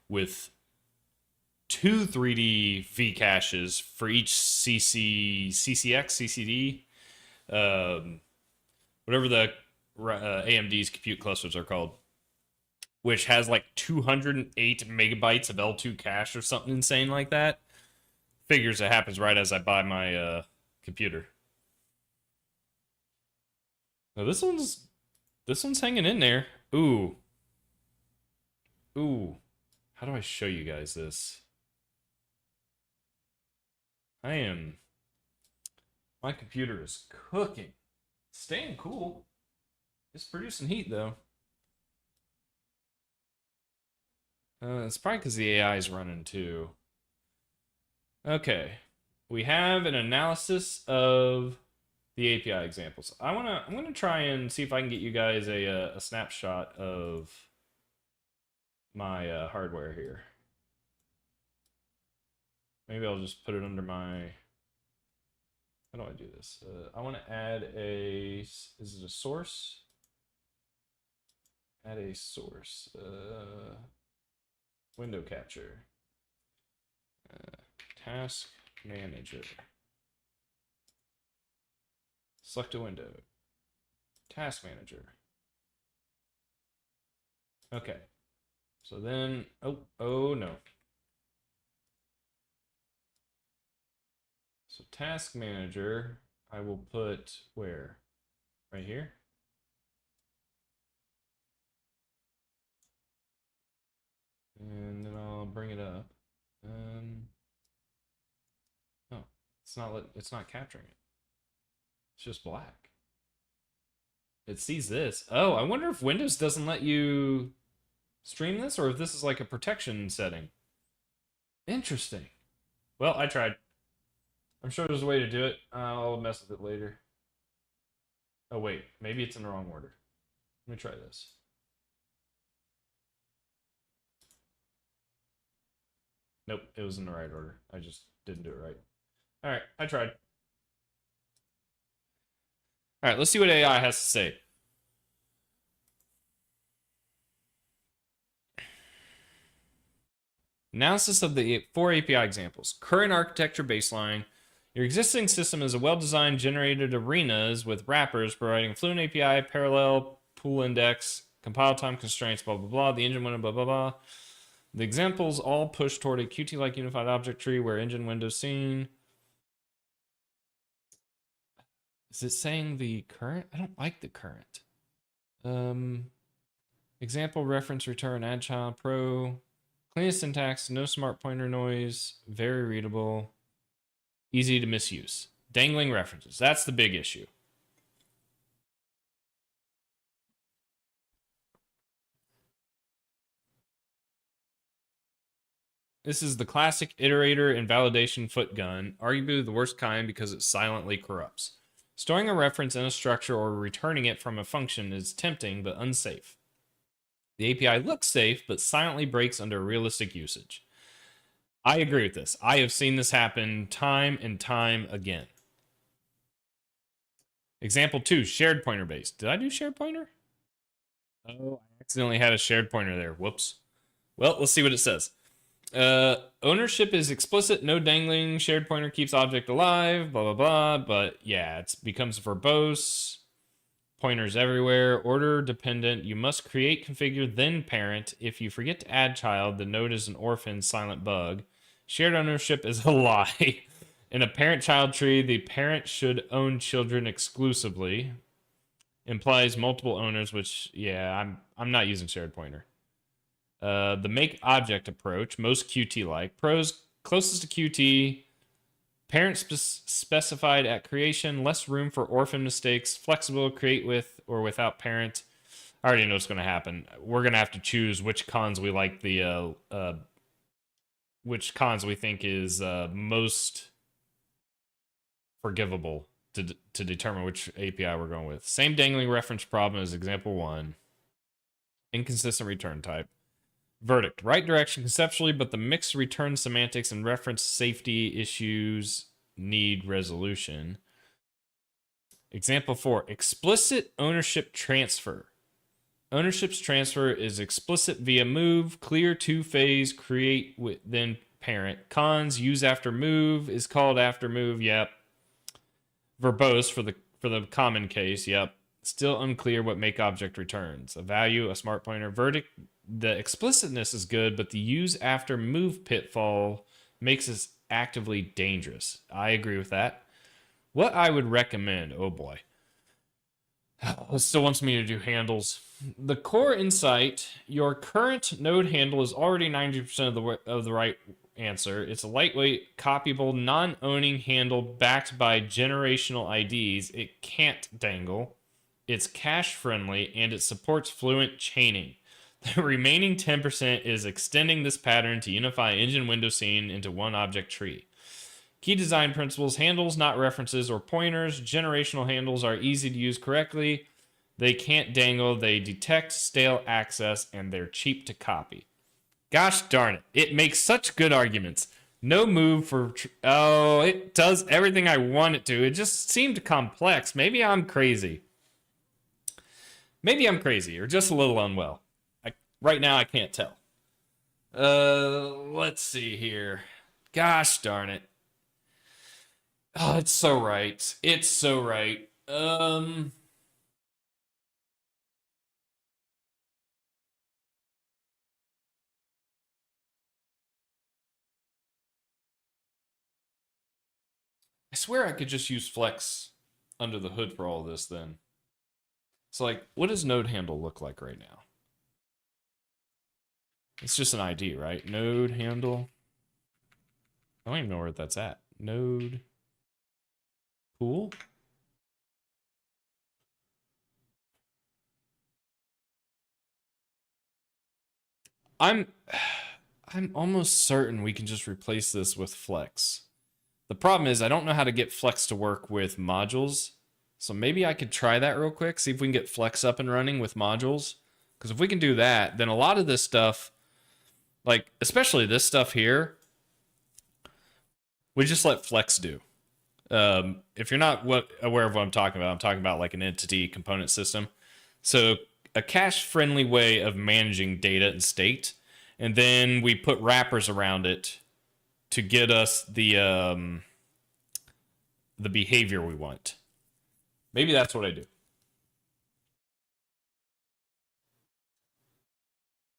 with 2 3D V caches for each CCX, CCD, whatever the AMD's compute clusters are called, which has like 208 megabytes of L2 cache or something insane like that. Figures it happens right as I buy my computer. Now this one's hanging in there. Ooh. How do I show you guys this? My computer is cooking. Staying cool. It's producing heat though. It's probably because the AI is running too. Okay. We have an analysis of the API examples. I'm gonna try and see if I can get you guys a snapshot of my hardware here. Maybe I'll just put it under my. How do I do this? I want to add a. Is it a source? Add a source. Window capture. Task manager. Select a window. Task manager. Okay. So then, oh no. So task manager, I will put where? Right here? And then I'll bring it up. Oh, it's not capturing it. It's just black. It sees this. Oh, I wonder if Windows doesn't let you stream this, or if this is like a protection setting. Interesting. Well, I tried. I'm sure there's a way to do it. I'll mess with it later. Oh wait, maybe it's in the wrong order. Let me try this. Nope, it was in the right order. I just didn't do it right. All right, I tried. All right, let's see what AI has to say. Analysis of the 4 API examples. Current architecture baseline. Your existing system is a well-designed generated arenas with wrappers providing fluent API, parallel, pool index, compile time constraints, blah, blah, blah. The engine window, blah, blah, blah. The examples all push toward a Qt-like unified object tree where engine window scene. Is it saying the current? I don't like the current. Example reference return agile pro. Cleanest syntax, no smart pointer noise, very readable, easy to misuse. Dangling references. That's the big issue. This is the classic iterator invalidation foot gun, arguably the worst kind because it silently corrupts. Storing a reference in a structure or returning it from a function is tempting but unsafe. The API looks safe, but silently breaks under realistic usage. I agree with this. I have seen this happen time and time again. Example 2, shared pointer base. Did I do shared pointer? Oh, I accidentally had a shared pointer there. Whoops. Well, let's see what it says. Ownership is explicit, no dangling, shared pointer keeps object alive, blah, blah, blah. But yeah, it becomes verbose. Pointers everywhere, order dependent. You must create, configure, then parent. If you forget to add child, the node is an orphan, silent bug. Shared ownership is a lie. In a parent-child tree, the parent should own children exclusively. Implies multiple owners, which, yeah, I'm not using shared pointer. The make object approach, most Qt-like. Pros, closest to Qt. Parent specified at creation, less room for orphan mistakes, flexible, create with or without parent. I already know what's going to happen. We're going to have to choose which cons we like which cons we think is most forgivable to determine which API we're going with. Same dangling reference problem as example 1. Inconsistent return type. Verdict. Right direction conceptually, but the mixed return semantics and reference safety issues need resolution. Example 4. Explicit ownership transfer. Ownership's transfer is explicit via move, clear two-phase, create, then parent. Cons, use after move is called after move. Yep. Verbose for the common case. Yep. Still unclear what make object returns. A value, a smart pointer. Verdict, the explicitness is good, but the use after move pitfall makes us actively dangerous. I agree with that. What I would recommend, oh boy. It still wants me to do handles. The core insight, your current node handle is already 90% of the right answer. It's a lightweight, copyable, non-owning handle backed by generational IDs. It can't dangle. It's cache friendly and it supports fluent chaining. The remaining 10% is extending this pattern to unify engine window scene into one object tree. Key design principles, handles, not references or pointers. Generational handles are easy to use correctly. They can't dangle, they detect stale access, and they're cheap to copy. Gosh darn it. It makes such good arguments. No move for... Oh, it does everything I want it to. It just seemed complex. Maybe I'm crazy. Maybe I'm crazy or just a little unwell. Right now, I can't tell. Let's see here. Gosh darn it. Oh, it's so right. It's so right. I swear I could just use flex under the hood for all of this then. So like, what does node handle look like right now? It's just an ID, right? Node handle. I don't even know where that's at. Node pool? I'm I'm almost certain we can just replace this with flex. The problem is I don't know how to get flex to work with modules. So maybe I could try that real quick, see if we can get flex up and running with modules. Because if we can do that, then a lot of this stuff, like especially this stuff here, we just let flex do. If you're not aware of what I'm talking about like an entity component system. So a cache-friendly way of managing data and state, and then we put wrappers around it to get us the behavior we want. Maybe that's what I do.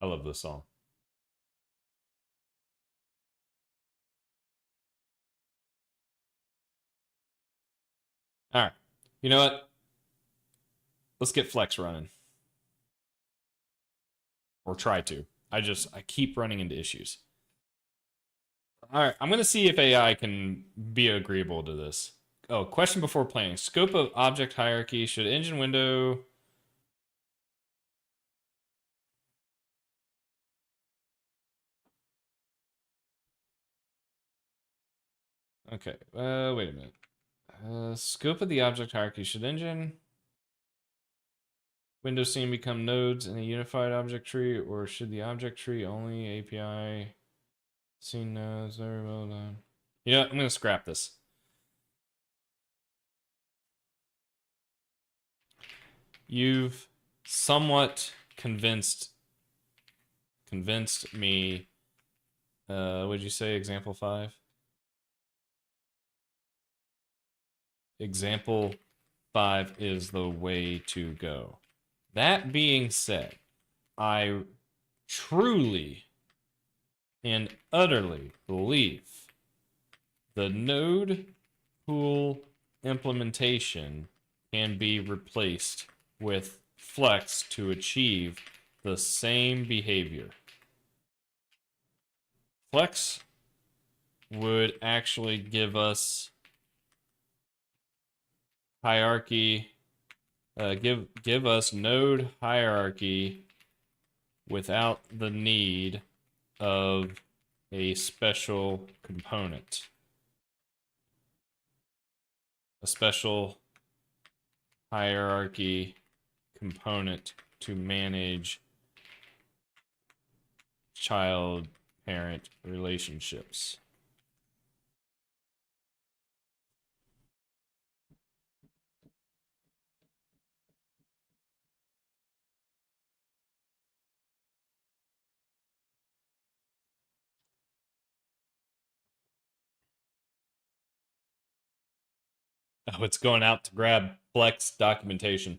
I love this song. All right. You know what? Let's get Flex running. Or try to. I keep running into issues. All right. I'm going to see if AI can be agreeable to this. Oh, question before playing. Scope of object hierarchy. Should engine window... Okay. Wait a minute. Scope of the object hierarchy. Should engine window scene become nodes in a unified object tree, or should the object tree only API scene nodes? Very well done. You know what? I'm going to scrap this. You've somewhat convinced me. Would you say example 5? Example 5 is the way to go. That being said, I truly and utterly believe the node pool implementation can be replaced with Flex to achieve the same behavior. Flex would actually give us hierarchy, give us node hierarchy without the need of a special component. A special hierarchy component to manage child-parent relationships. Oh, it's going out to grab Flex documentation.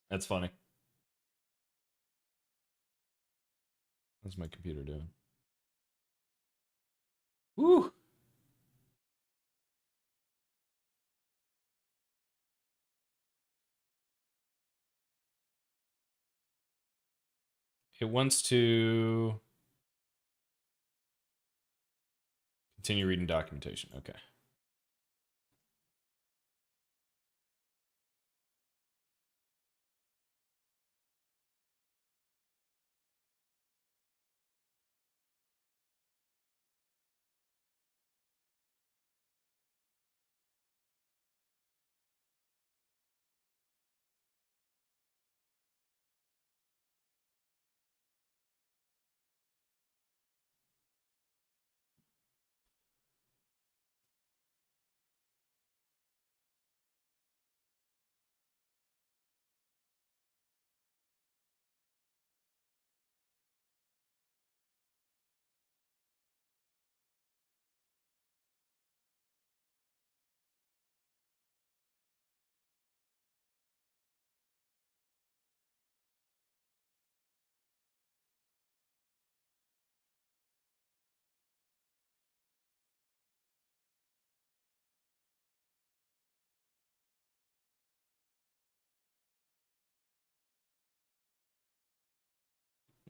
That's funny. What's my computer doing? Woo! It wants to continue reading documentation. Okay.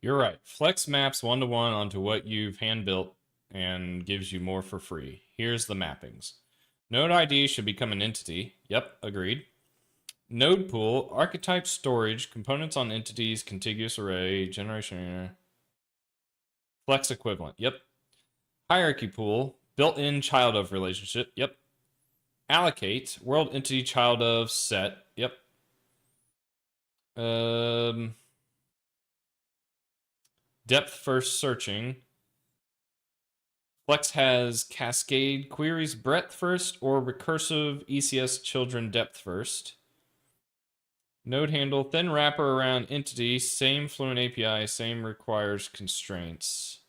You're right. Flex maps one to one onto what you've hand built and gives you more for free. Here's the mappings. Node ID should become an entity. Yep, agreed. Node pool, archetype storage, components on entities, contiguous array, generation. Flex equivalent. Yep. Hierarchy pool, built-in child of relationship. Yep. Allocate, world entity child of set. Yep. Um, depth first searching. Flex has cascade queries breadth first or recursive ECS children depth first. Node handle, thin wrapper around entity, same Fluent API, same requires constraints.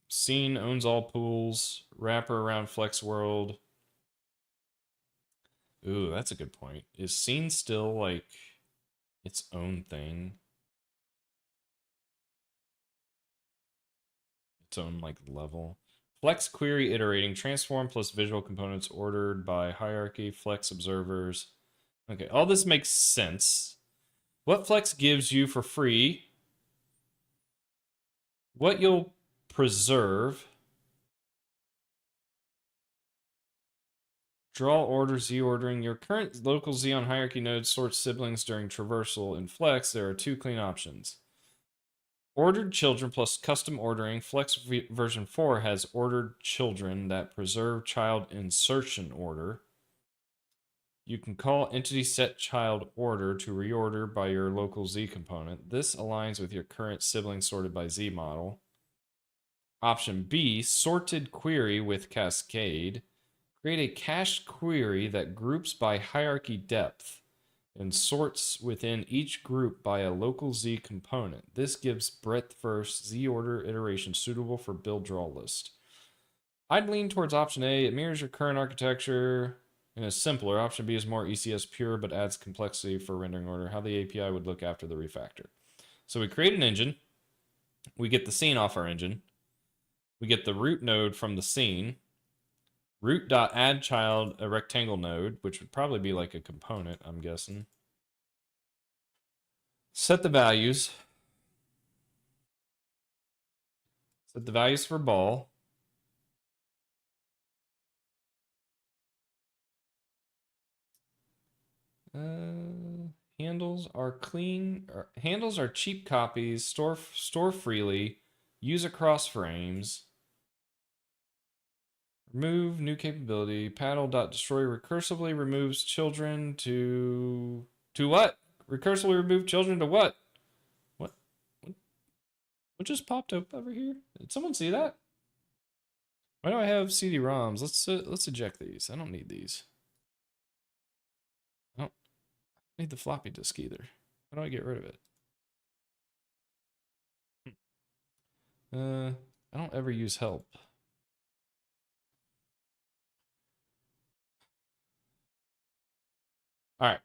Scene owns all pools, wrapper around Flex World. Ooh, that's a good point. Is Scene still like its own thing? Its own like level? Flex query iterating, transform plus visual components ordered by hierarchy, Flex observers. Okay, all this makes sense. What Flex gives you for free, what you'll preserve, draw order Z ordering. Your current local Z on hierarchy node sorts siblings during traversal. In Flex, there are two clean options. Ordered children plus custom ordering. Flex version 4 has ordered children that preserve child insertion order. You can call entity set child order to reorder by your local Z component. This aligns with your current sibling sorted by Z model. Option B, sorted query with cascade. Create a cached query that groups by hierarchy depth and sorts within each group by a local Z component. This gives breadth first Z order iteration suitable for build draw list. I'd lean towards option A. It mirrors your current architecture and is simpler. Option B is more ECS pure but adds complexity for rendering order. How the API would look after the refactor. So we create an engine. We get the scene off our engine. We get the root node from the scene. Root.addChild, a rectangle node, which would probably be like a component, I'm guessing. Set the values. Set the values for ball. Handles are clean. Handles are cheap copies. Store freely. Use across frames. Remove new capability. Paddle.destroy recursively removes children to what? Recursively remove children to what? What? What just popped up over here? Did someone see that? Why do I have CD-ROMs? Let's eject these. I don't need these. I don't need the floppy disk either. How do I get rid of it? I don't ever use help. All right.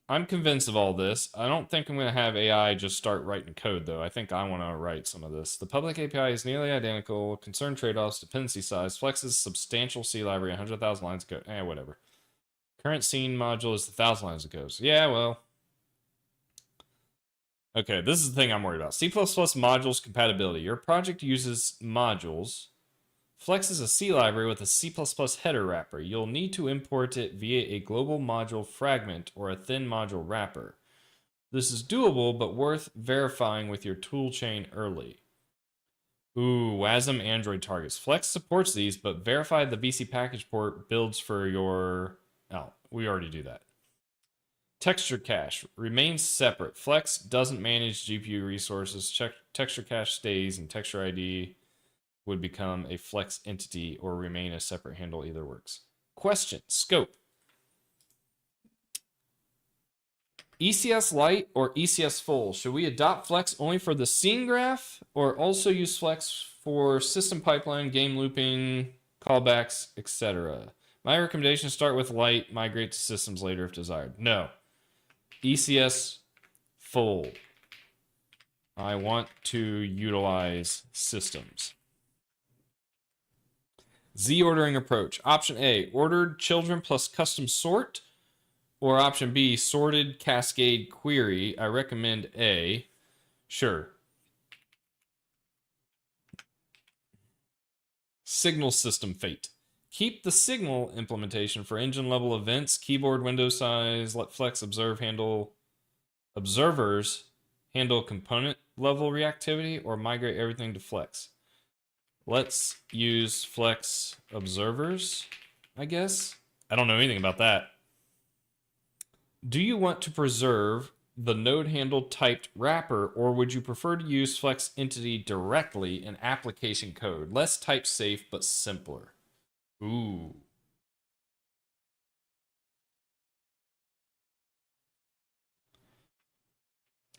I'm convinced of all this. I don't think I'm going to have AI just start writing code, though. I think I want to write some of this. The public API is nearly identical. Concern trade-offs, dependency size, flexes substantial C library, 100,000 lines of code. Whatever. Current scene module is 1,000 lines of code. Yeah, well. Okay, this is the thing I'm worried about. C++ modules compatibility. Your project uses modules. Flex is a C library with a C++ header wrapper. You'll need to import it via a global module fragment or a thin module wrapper. This is doable, but worth verifying with your toolchain early. Ooh, WASM Android targets. Flex supports these, but verify the BC package port builds for your... Oh, we already do that. Texture cache remains separate. Flex doesn't manage GPU resources. Texture cache stays, and texture ID would become a Flex entity or remain a separate handle. Either works. Question. Scope. ECS Lite or ECS Full? Should we adopt Flex only for the scene graph or also use Flex for system pipeline, game looping, callbacks, etc.? My recommendation is start with Lite, migrate to systems later if desired. No. ECS Full. I want to utilize systems. Z ordering approach. Option A, ordered children plus custom sort. Or option B, sorted cascade query. I recommend A. Sure. Signal system fate. Keep the signal implementation for engine level events, keyboard window size, let Flex observers handle component level reactivity, or migrate everything to Flex. Let's use Flex observers, I guess. I don't know anything about that. Do you want to preserve the node handle typed wrapper, or would you prefer to use Flex entity directly in application code? Less type safe, but simpler. Ooh.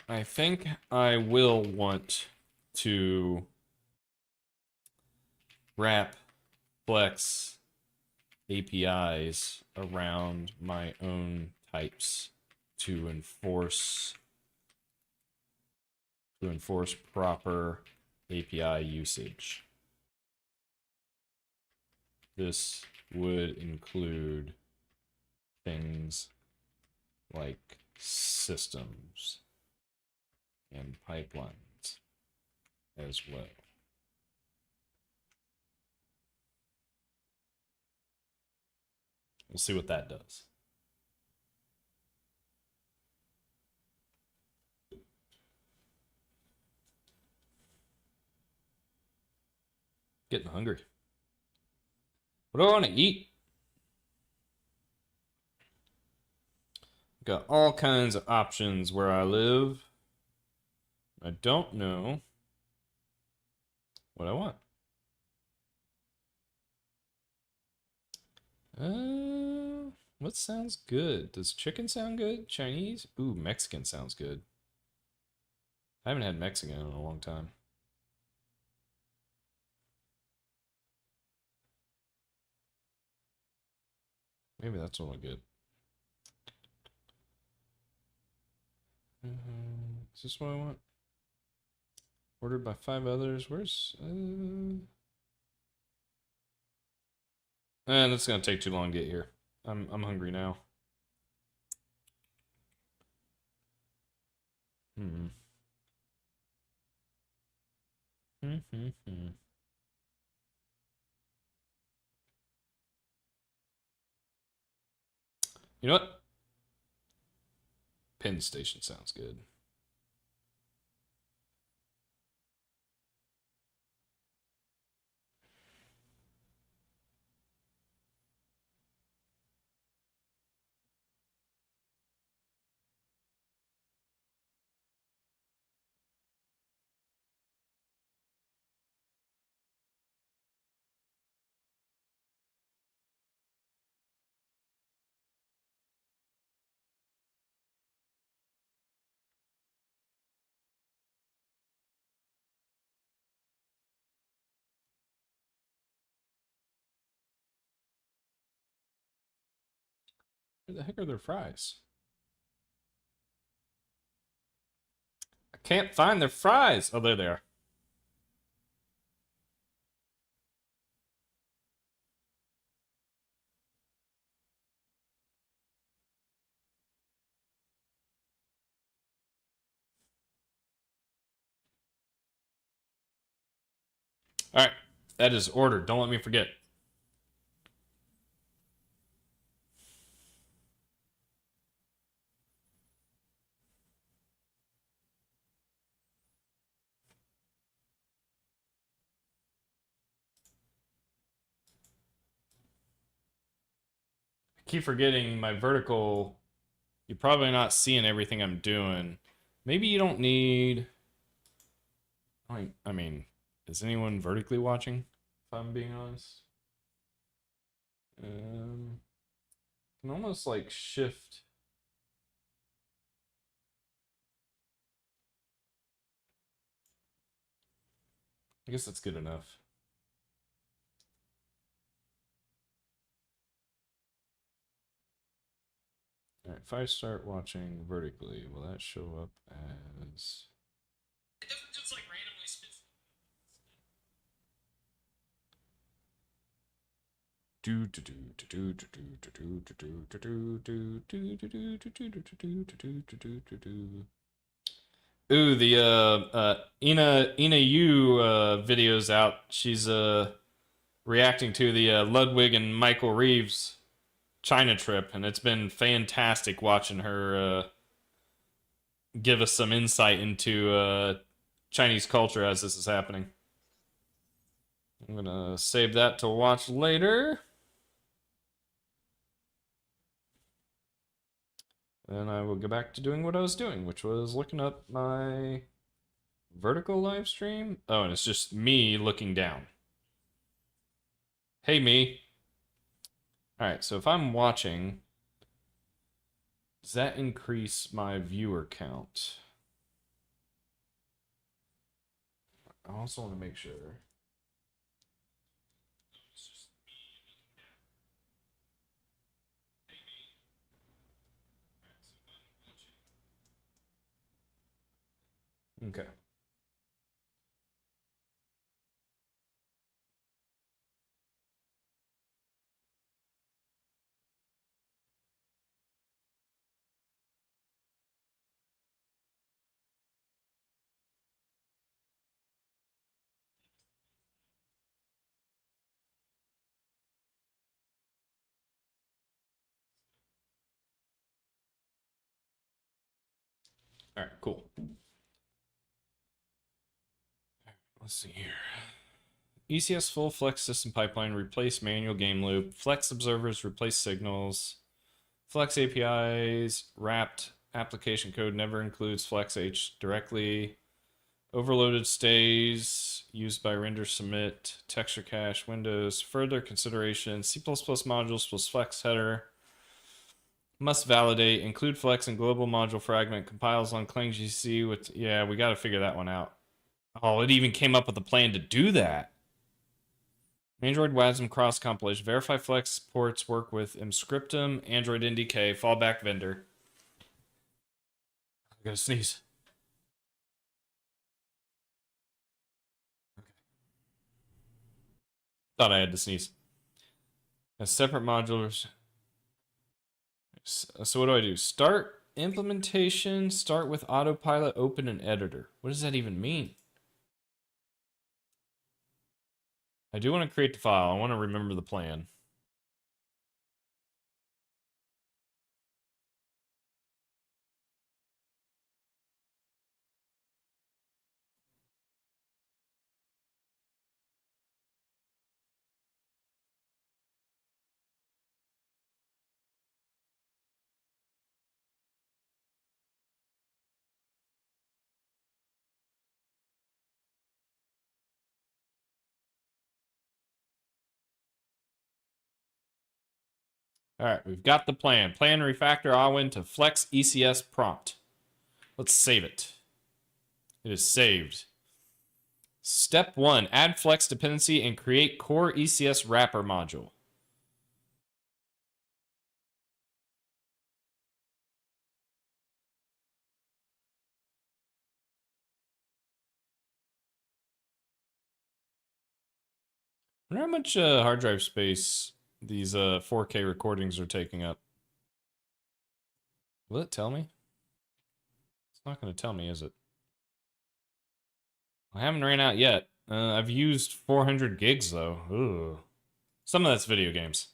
I think I will want to wrap Flex APIs around my own types to enforce proper API usage. This would include things like systems and pipelines as well. We'll see what that does. Getting hungry. What do I want to eat? Got all kinds of options where I live. I don't know what I want. What sounds good? Does chicken sound good? Chinese? Ooh, Mexican sounds good. I haven't had Mexican in a long time. Maybe that's what I'll get. Is this what I want? Ordered by 5 others. Where's... that's gonna take too long to get here. I'm hungry now. Hmm. You know what? Penn Station sounds good. Where the heck are their fries? I can't find their fries. Oh, there they are. All right. That is ordered. Don't let me forget. I keep forgetting my vertical. You're probably not seeing everything I'm doing. Maybe you don't need. I mean, is anyone vertically watching? If I'm being honest, can almost like shift. I guess that's good enough. All right, if I start watching vertically, will that show up as? It doesn't just like randomly spit. Ooh, the Ina Yu video's out. She's reacting to the Ludwig and Michael Reeves China trip, and it's been fantastic watching her give us some insight into Chinese culture as this is happening. I'm gonna save that to watch later. Then I will go back to doing what I was doing, which was looking up my vertical live stream. Oh, and it's just me looking down. Hey, me. All right, so if I'm watching, does that increase my viewer count? I also want to make sure. Okay. All right, cool. Let's see here. ECS full flex system pipeline, replace manual game loop, flex observers, replace signals, flex APIs, wrapped application code never includes flex H directly, overloaded stays used by render submit, texture cache, Windows, further consideration, C++ modules plus flex header, must validate, include flex and global module fragment, compiles on Clang GC with, yeah, we got to figure that one out. Oh, it even came up with a plan to do that. Android WASM cross compilation. Verify Flex ports work with Emscriptum, Android NDK, fallback vendor. I gotta sneeze. Okay. Thought I had to sneeze. As separate modulars. So what do I do? Start implementation. Start with autopilot. Open an editor. What does that even mean? I do want to create the file. I want to remember the plan. All right, we've got the plan. Plan refactor Awen to Flex ECS prompt. Let's save it. It is saved. Step 1, add Flex dependency and create core ECS wrapper module. I wonder how much hard drive space these 4K recordings are taking up. Will it tell me? It's not going to tell me, is it? I haven't ran out yet. I've used 400 gigs though. Ooh. Some of that's video games.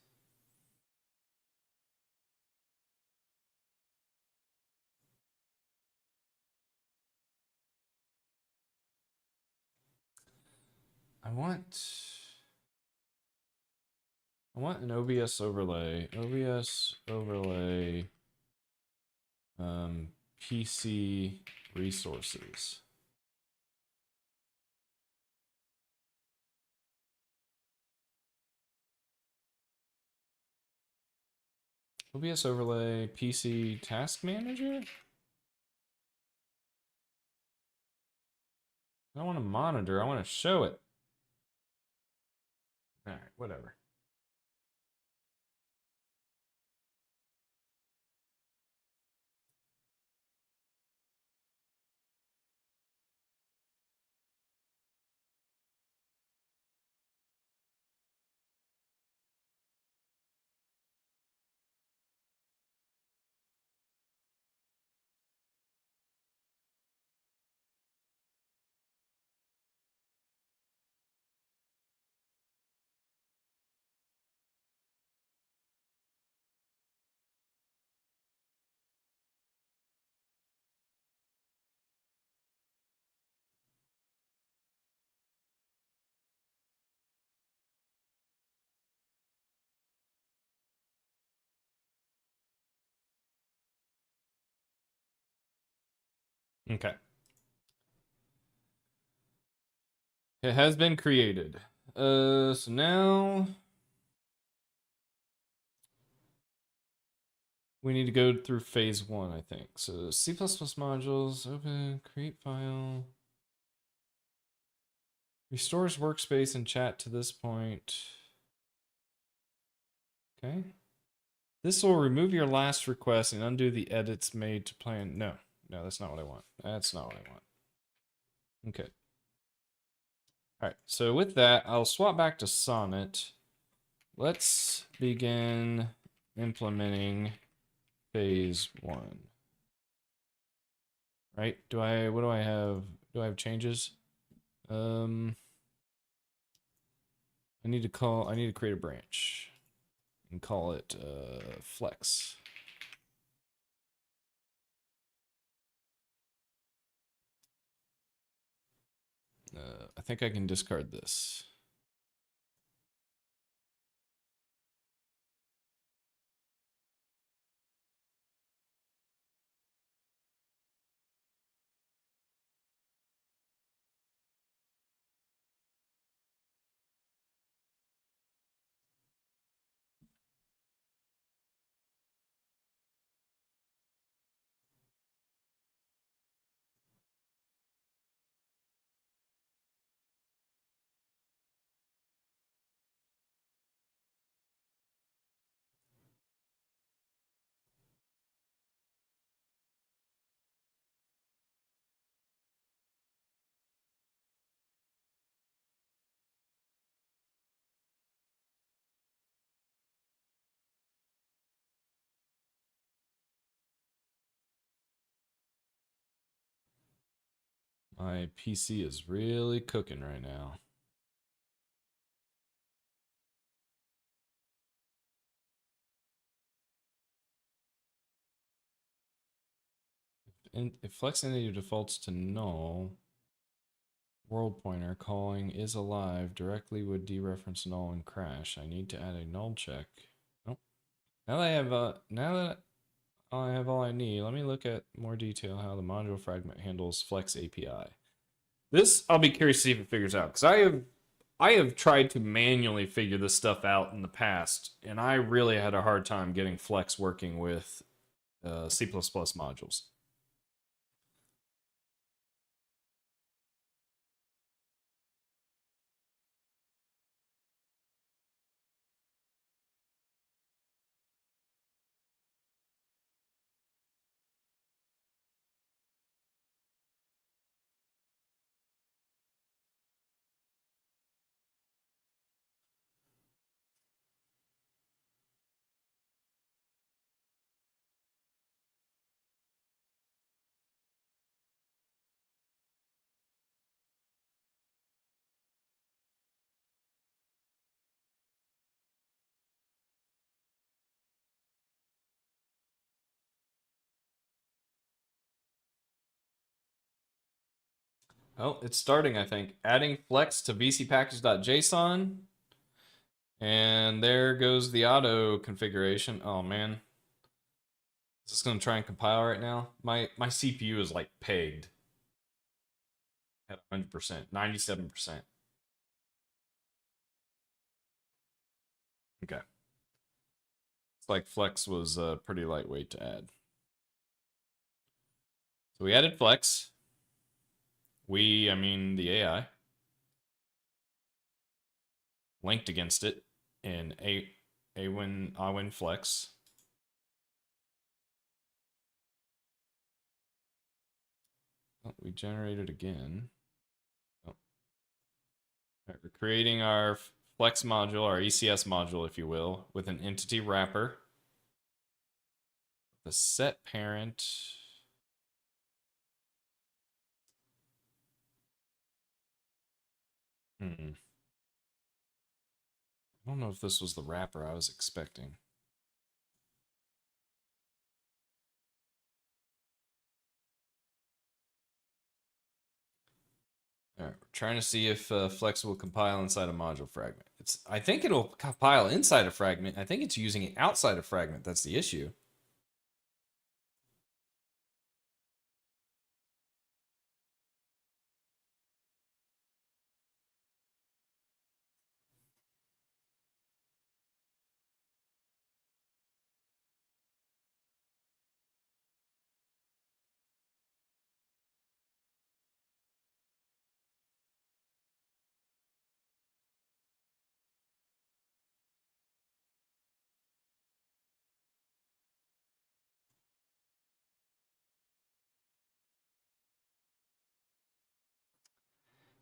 I want an OBS overlay. OBS overlay PC resources. OBS overlay PC task manager? I don't want to monitor, I want to show it. Alright, whatever. Okay. It has been created. So now we need to go through phase 1, I think. So C++ modules, open, create file. Restores workspace and chat to this point. Okay. This will remove your last request and undo the edits made to plan. No, that's not what I want. That's not what I want. Okay. All right, so with that, I'll swap back to Sonnet. Let's begin implementing phase 1. Right? What do I have? Do I have changes? I need to create a branch and call it flex. I think I can discard this. My PC is really cooking right now. And if flex entity defaults to null, world pointer calling is alive directly would dereference null and crash. I need to add a null check. Oh, now that I have all I need, let me look at more detail how the module fragment handles flex API. This I'll be curious to see if it figures out, because I have tried to manually figure this stuff out in the past, and I really had a hard time getting flex working with C++ modules. Oh, it's starting, I think. Adding flex to vcpackage.json. And there goes the auto configuration. Oh man. Is this gonna try and compile right now? My CPU is like pegged at 100%, 97%. Okay. It's like flex was pretty lightweight to add. So we added flex. I mean the AI, linked against it in Awen flex. Oh, we generated again. Oh. Right, we're creating our flex module, our ECS module, if you will, with an entity wrapper. The set parent. I don't know if this was the wrapper I was expecting. All right, we're trying to see if Flex will compile inside a module fragment. I think it'll compile inside a fragment. I think it's using it outside a fragment. That's the issue.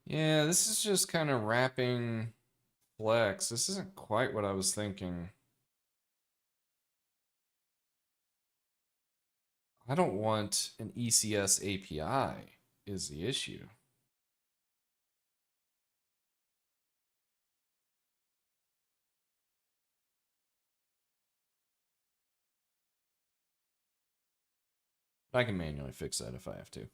Yeah, this is just kind of wrapping Flex. This isn't quite what I was thinking. I don't want an ECS API is the issue. I can manually fix that if I have to.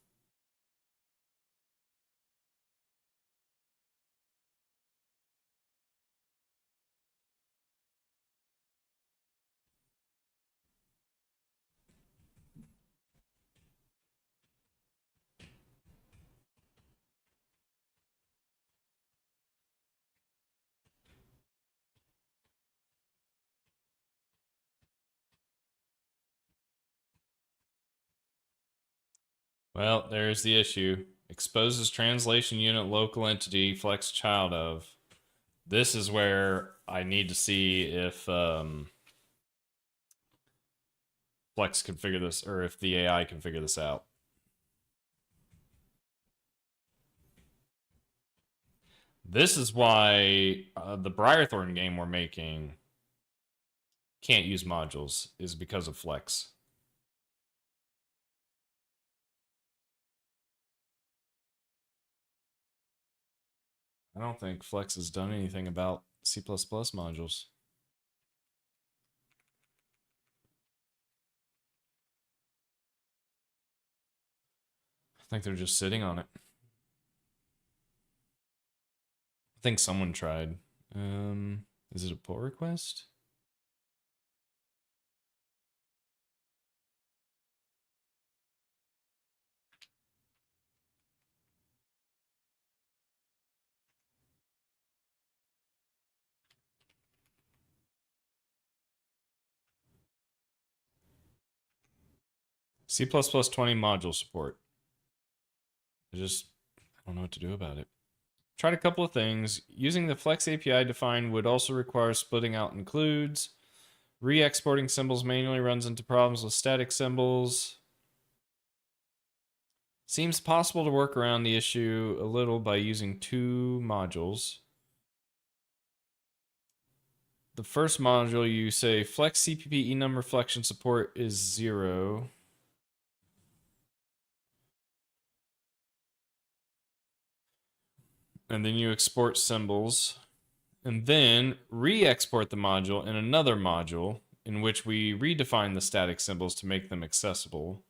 Well, there's the issue. Exposes translation unit local entity flex child of. This is where I need to see if Flex can figure this, or if the AI can figure this out. This is why the Briarthorn game we're making can't use modules, is because of Flex. I don't think Flex has done anything about C++ modules. I think they're just sitting on it. I think someone tried. Is it a pull request? C++ 20 module support. I don't know what to do about it. Tried a couple of things. Using the Flex API defined would also require splitting out includes. Re-exporting symbols manually runs into problems with static symbols. Seems possible to work around the issue a little by using two modules. The first module, you say flex CPP enum reflection support is 0. And then you export symbols. And then re-export the module in another module in which we redefine the static symbols to make them accessible.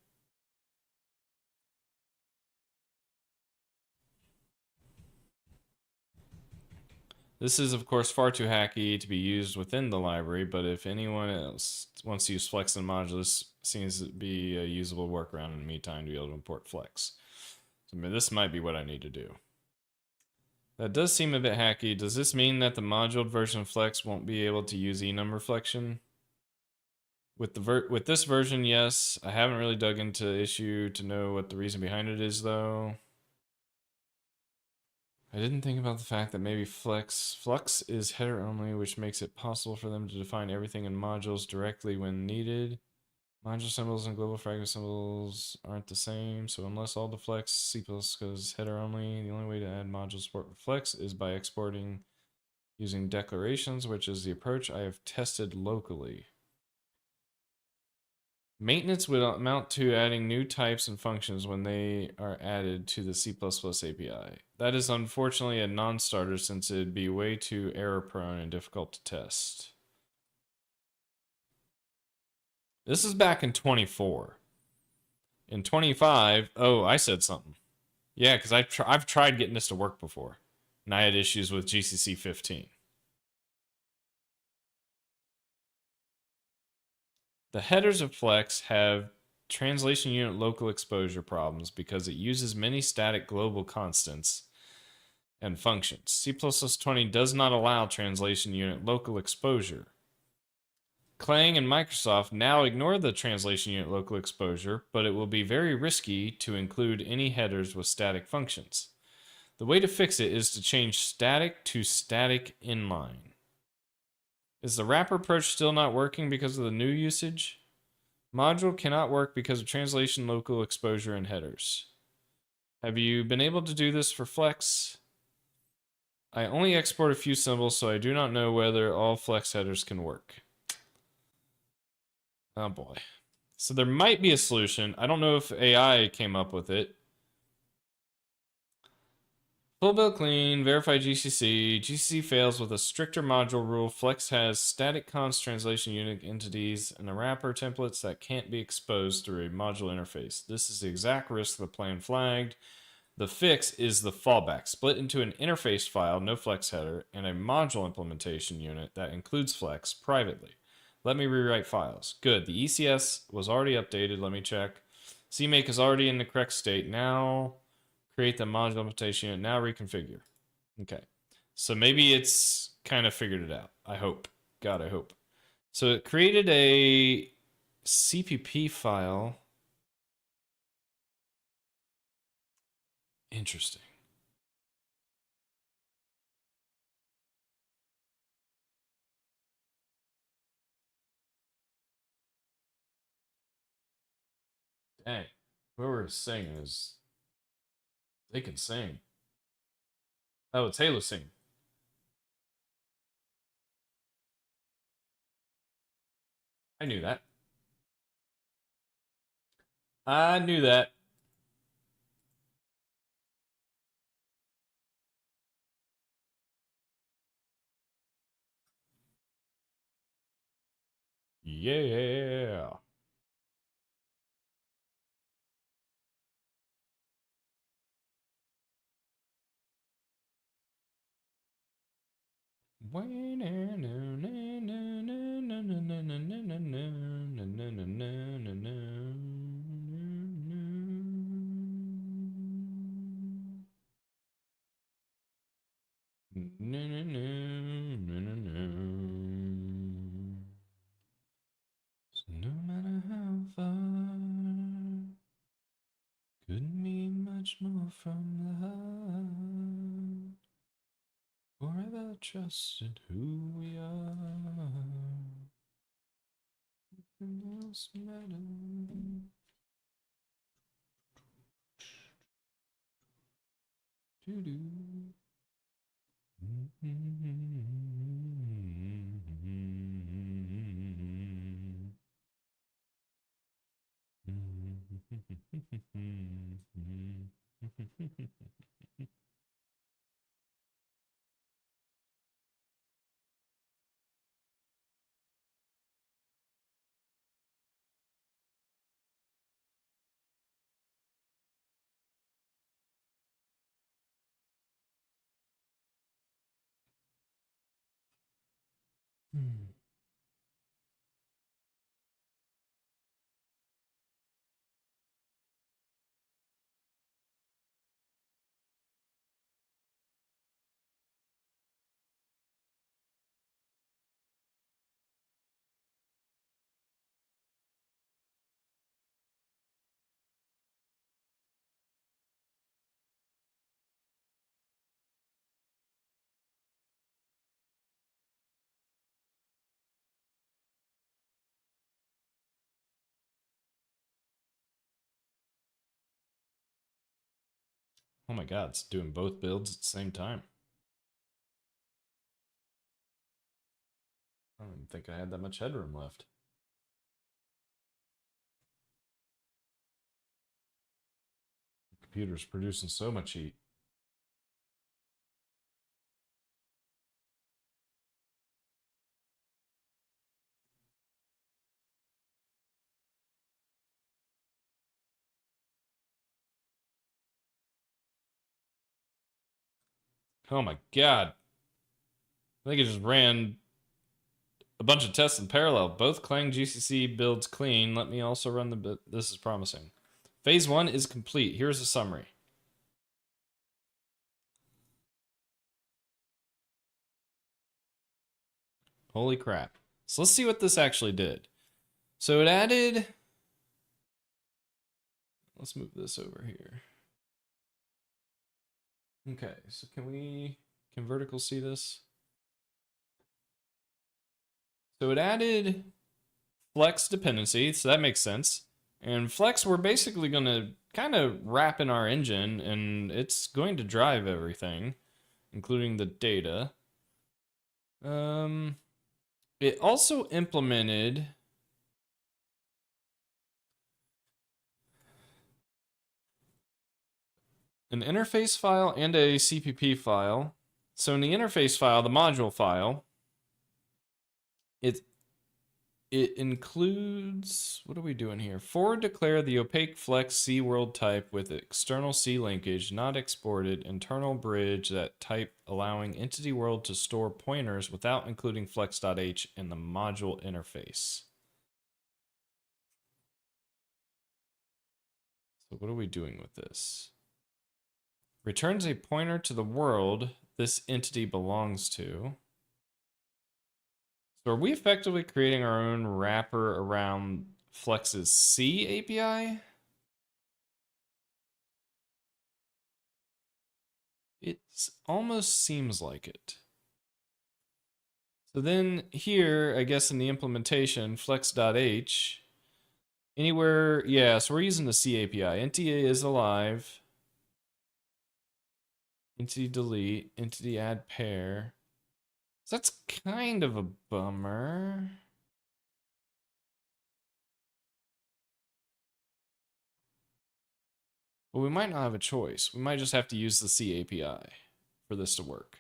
This is, of course, far too hacky to be used within the library, but if anyone else wants to use Flex in module, this seems to be a usable workaround in the meantime to be able to import Flex. So this might be what I need to do. That does seem a bit hacky. Does this mean that the moduled version of Flex won't be able to use enum reflection? With this version, yes. I haven't really dug into the issue to know what the reason behind it is, though. I didn't think about the fact that maybe Flux is header only, which makes it possible for them to define everything in modules directly when needed. Module symbols and global fragment symbols aren't the same, so unless all the Flex C++ is header only, the only way to add module support for Flex is by exporting using declarations, which is the approach I have tested locally. Maintenance would amount to adding new types and functions when they are added to the C++ API. That is unfortunately a non-starter since it'd be way too error-prone and difficult to test. This is back in 24. In 25, oh, I said something. Yeah, because I've tried getting this to work before, and I had issues with GCC 15. The headers of Flex have translation unit local exposure problems because it uses many static global constants and functions. C++20 does not allow translation unit local exposure. Clang and Microsoft now ignore the translation unit local exposure, but it will be very risky to include any headers with static functions. The way to fix it is to change static to static inline. Is the wrapper approach still not working because of the new usage? Module cannot work because of translation local exposure and headers. Have you been able to do this for Flex? I only export a few symbols, so I do not know whether all Flex headers can work. Oh boy. So there might be a solution. I don't know if AI came up with it. Full build clean, verify GCC. GCC fails with a stricter module rule. Flex has static const translation unit entities and a wrapper templates that can't be exposed through a module interface. This is the exact risk the plan flagged. The fix is the fallback. Split into an interface file, no Flex header, and a module implementation unit that includes Flex privately. Let me rewrite files. Good. The ECS was already updated. Let me check. CMake is already in the correct state. Now create the module implementation unit. Now reconfigure. Okay. So maybe it's kind of figured it out. I hope. God, I hope. So it created a CPP file. Interesting. Dang. Whoever is singing is... They can sing. Oh, it's Halo sing. I knew that. I knew that. Yeah. No matter how far, couldn't be much more from the heart. Forever trusted who we are. Nothing else matters. Doo-doo. Oh my god, it's doing both builds at the same time. I don't even think I had that much headroom left. The computer's producing so much heat. Oh my god. I think it just ran a bunch of tests in parallel. Both Clang GCC builds clean. Let me also run the... This is promising. Phase 1 is complete. Here's a summary. Holy crap. So let's see what this actually did. So it added... Let's move this over here. Okay, so can vertical see this? So it added flex dependency, so that makes sense. And flex, we're basically going to kind of wrap in our engine, and it's going to drive everything, including the data. It also implemented an interface file and a CPP file. So in the interface file, the module file, it includes, what are we doing here? Forward declare the opaque flex C world type with external C linkage, not exported, internal bridge that type allowing entity world to store pointers without including flex.h in the module interface. So what are we doing with this? Returns a pointer to the world this entity belongs to. So are we effectively creating our own wrapper around Flex's C API? It almost seems like it. So then here, I guess in the implementation, flex.h, anywhere, yeah, so we're using the C API. Entity is alive. Entity delete, entity add pair. So that's kind of a bummer. But we might not have a choice. We might just have to use the C API for this to work.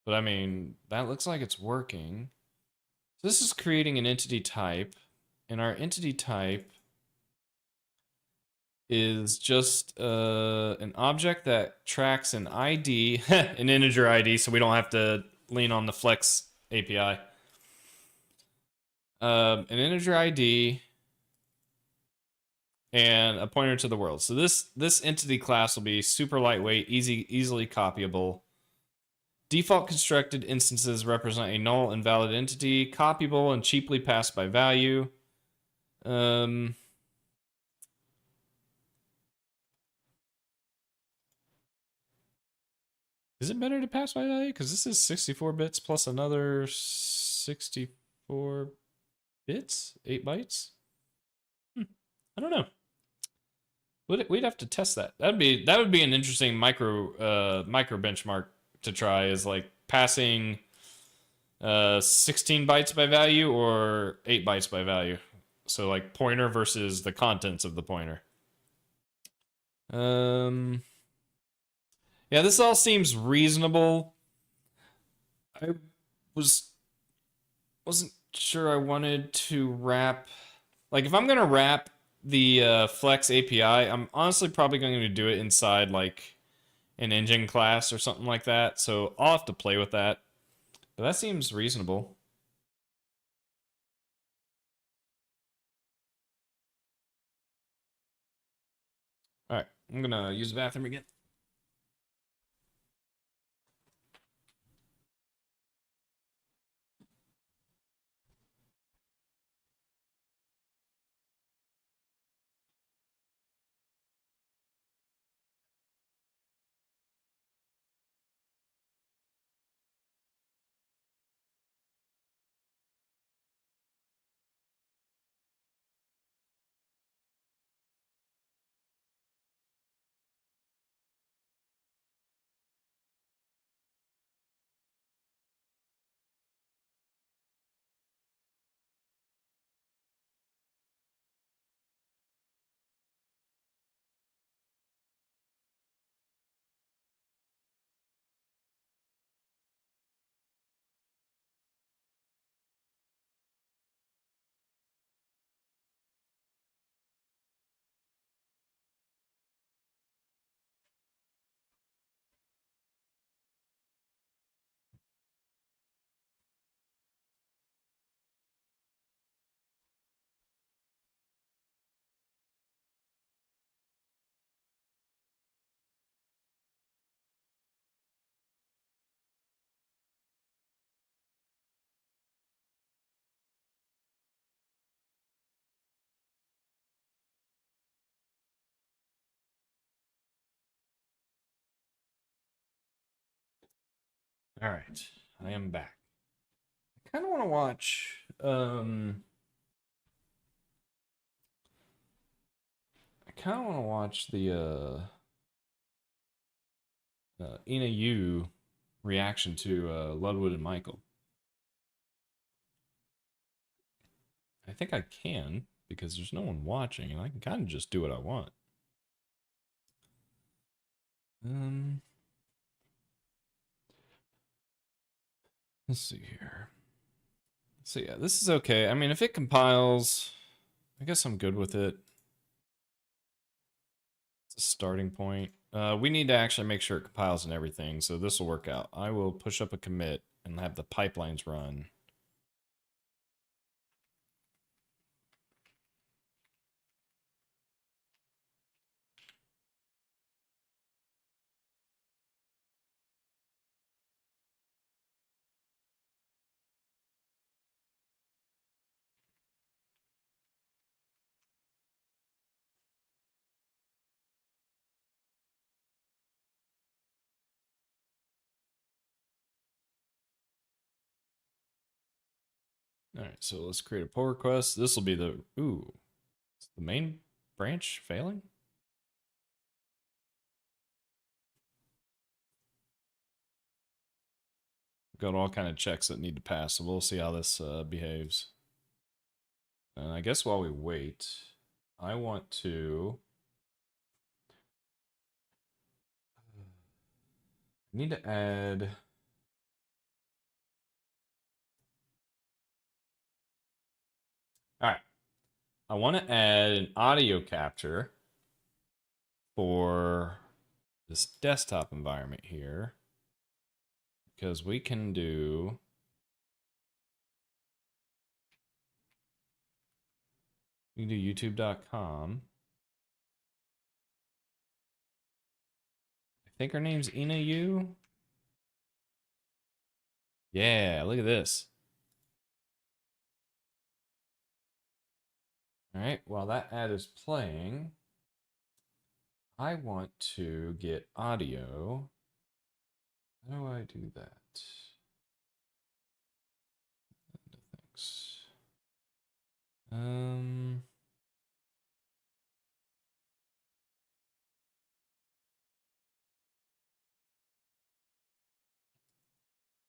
But I mean, that looks like it's working. So this is creating an entity type, and our entity type is just an object that tracks an ID, an integer ID, so we don't have to lean on the Flex API. An integer ID and a pointer to the world. So this entity class will be super lightweight, easily copyable. Default constructed instances represent a null invalid entity, copyable and cheaply passed by value. Is it better to pass by value? Because this is 64 bits plus another 64 bits, 8 bytes. I don't know. We'd have to test that. That would be an interesting micro benchmark to try, is like passing 16 bytes by value or 8 bytes by value. So like pointer versus the contents of the pointer. Yeah, this all seems reasonable. I wasn't sure I wanted to wrap, like if I'm gonna wrap the Flex API, I'm honestly probably going to do it inside like an engine class or something like that. So I'll have to play with that. But that seems reasonable. All right, I'm gonna use the bathroom again. All right, I am back. I kind of want to watch. I kind of want to watch the Ina Yu reaction to Ludwig and Michael. I think I can because there's no one watching, and I can kind of just do what I want. Um, let's see here. So yeah, this is okay. I mean, if it compiles, I guess I'm good with it. It's a starting point. We need to actually make sure it compiles and everything, so this will work out. I will push up a commit and have the pipelines run. All right, so let's create a pull request. This will be the, ooh, is the main branch failing? Got all kind of checks that need to pass, so we'll see how this behaves. And I guess while we wait, I want to need to add. All right, I want to add an audio capture for this desktop environment here because we can do youtube.com. I think her name's Ina Yu. Yeah, look at this. All right, while that ad is playing, I want to get audio. How do I do that? Thanks. Um,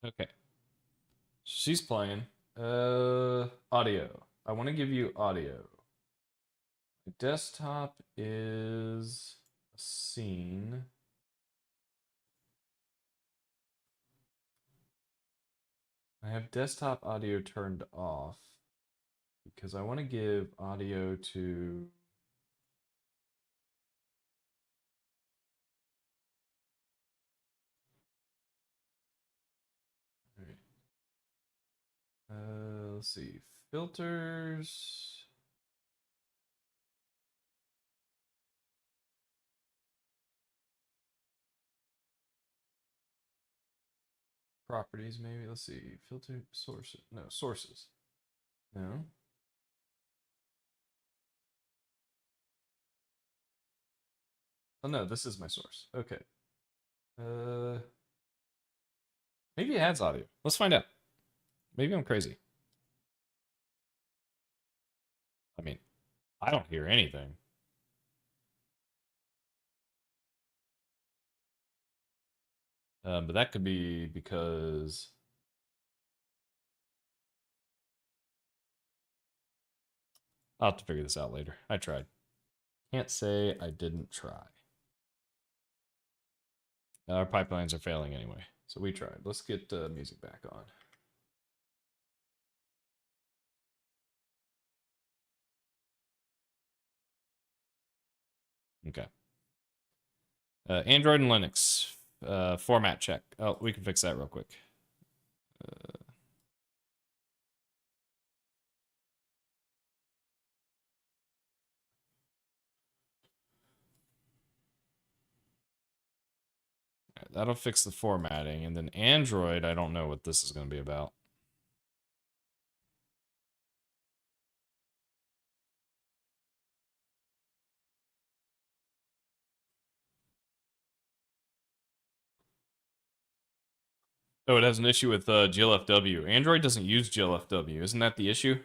okay. She's playing. Audio. I want to give you audio. My desktop is a scene. I have desktop audio turned off because I want to give audio to Let's see. Filters. Properties, maybe. Let's see. Filter sources. No, sources. No. Oh no, this is my source. Okay. Maybe it adds audio. Let's find out. Maybe I'm crazy. I mean, I don't hear anything. But that could be because I'll have to figure this out later. I tried. Can't say I didn't try. Our pipelines are failing anyway, so we tried. Let's get music back on. Okay. Android and Linux format check. Oh, we can fix that real quick. That'll fix the formatting. And then Android, I don't know what this is going to be about. Oh, it has an issue with GLFW. Android doesn't use GLFW. Isn't that the issue?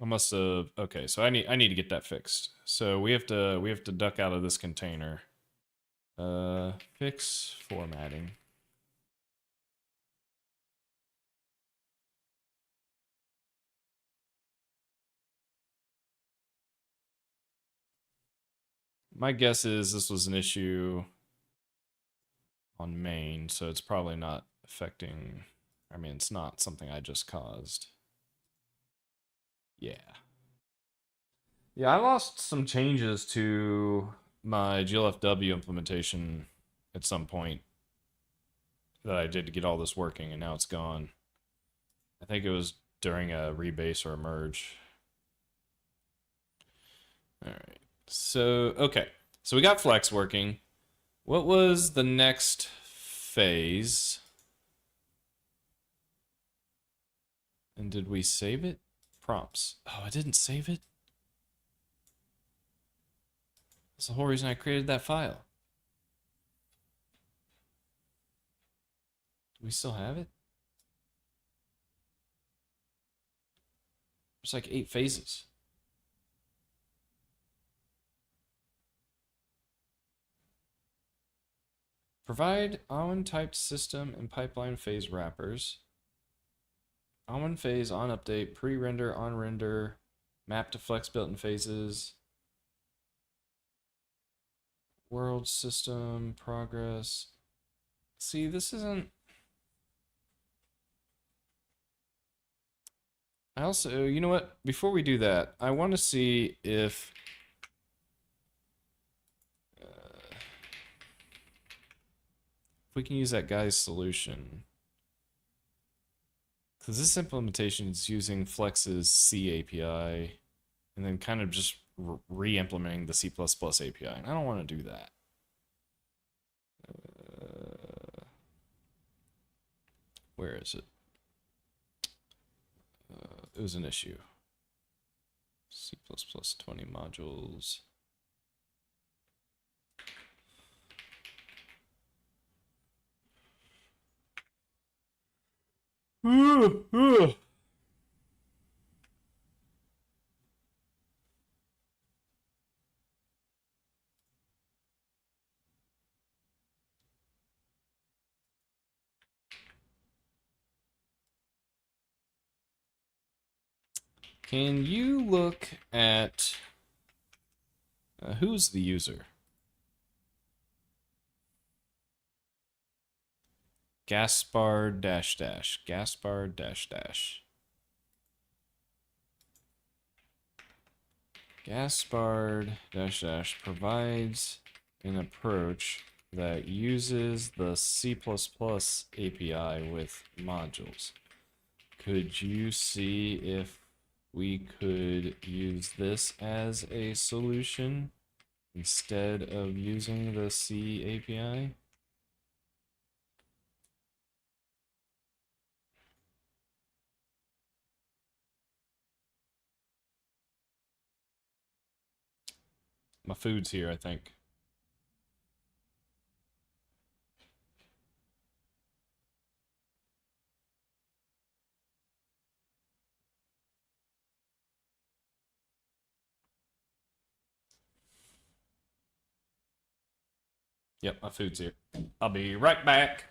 I must have. Okay, so I need to get that fixed. So we have to duck out of this container. Fix formatting. My guess is this was an issue on main, so it's probably not affecting. I mean, it's not something I just caused. Yeah. Yeah, I lost some changes to my GLFW implementation at some point that I did to get all this working, and now it's gone. I think it was during a rebase or a merge. All right. So, okay. So we got Flex working. What was the next phase? And did we save it? Prompts. Oh, I didn't save it? That's the whole reason I created that file. Do we still have it? There's like 8 phases. Provide Awen typed system and pipeline phase wrappers. Awen phase on update, pre-render, on render, map to flex built-in phases. World system progress. See, this isn't. I also, you know what? Before we do that, I want to see if we can use that guy's solution. Because this implementation is using Flex's C API and then kind of just re-implementing the C++ API. And I don't want to do that. Where is it? It was an issue. C++ 20 modules. Can you look at who's the user? Gaspard dash dash. Gaspard dash dash. Gaspard dash dash provides an approach that uses the C++ API with modules. Could you see if we could use this as a solution instead of using the C API? My food's here, I think. Yep, my food's here. I'll be right back.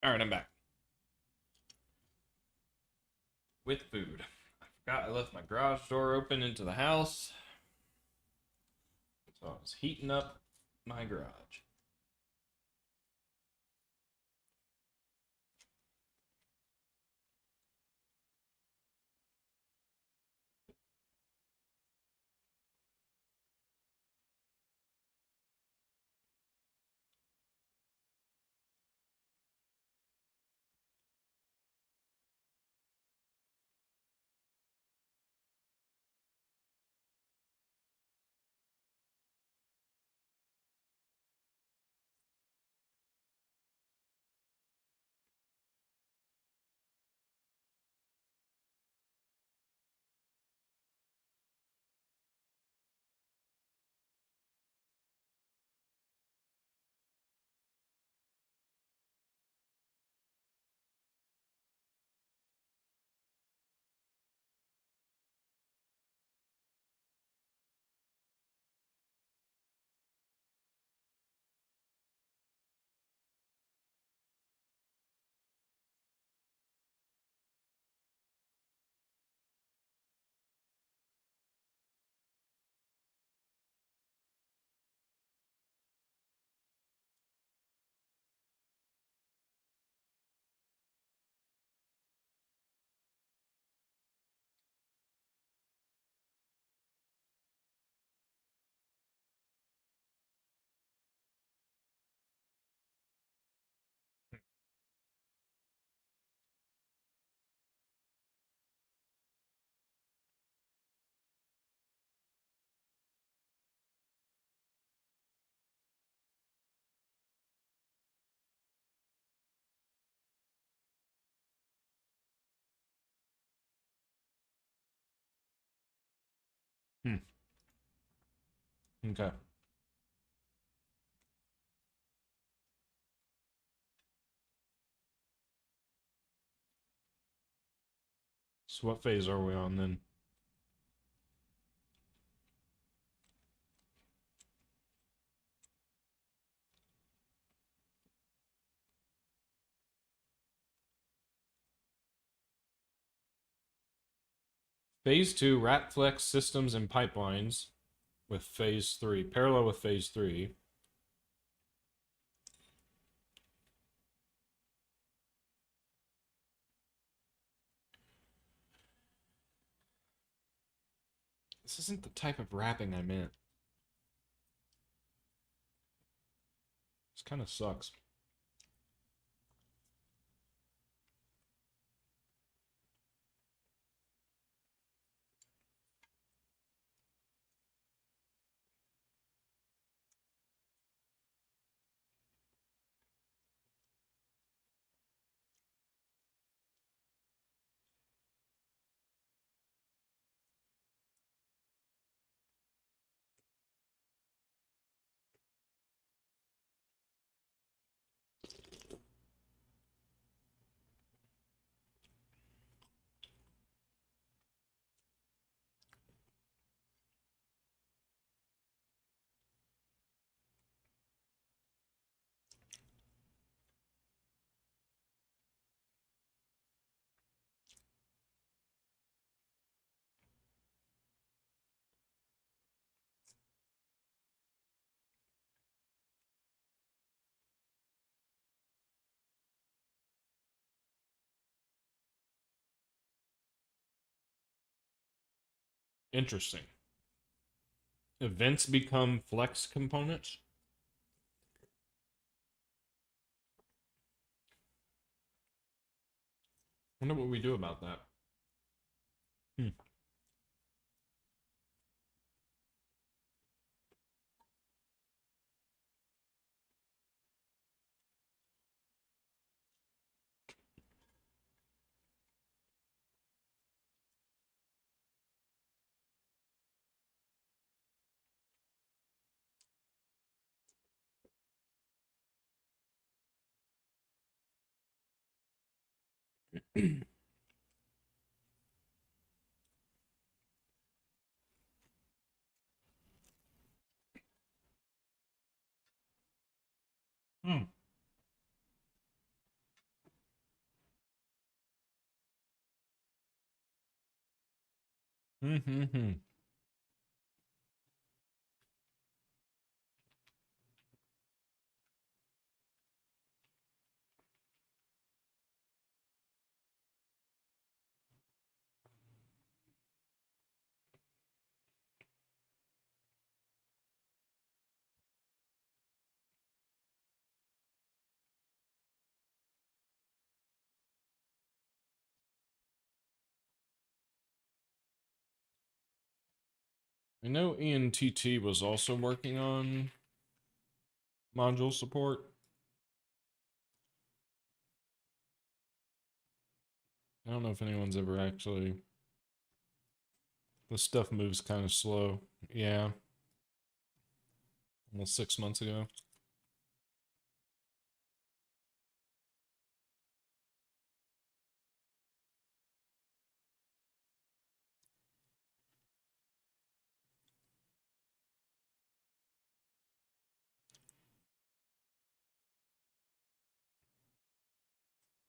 All right, I'm back with food. I forgot I left my garage door open into the house, so I was heating up my garage. Hmm. Okay. So what phase are we on then? Phase 2, rat flex systems and pipelines with phase 3, parallel with phase 3. This isn't the type of wrapping I meant. This kind of sucks. Interesting. Events become flex components? Wonder what we do about that. Hmm. Hmm. Mm-hmm. I know ENTT was also working on module support. I don't know if anyone's ever actually. The stuff moves kind of slow. Yeah, almost 6 months ago.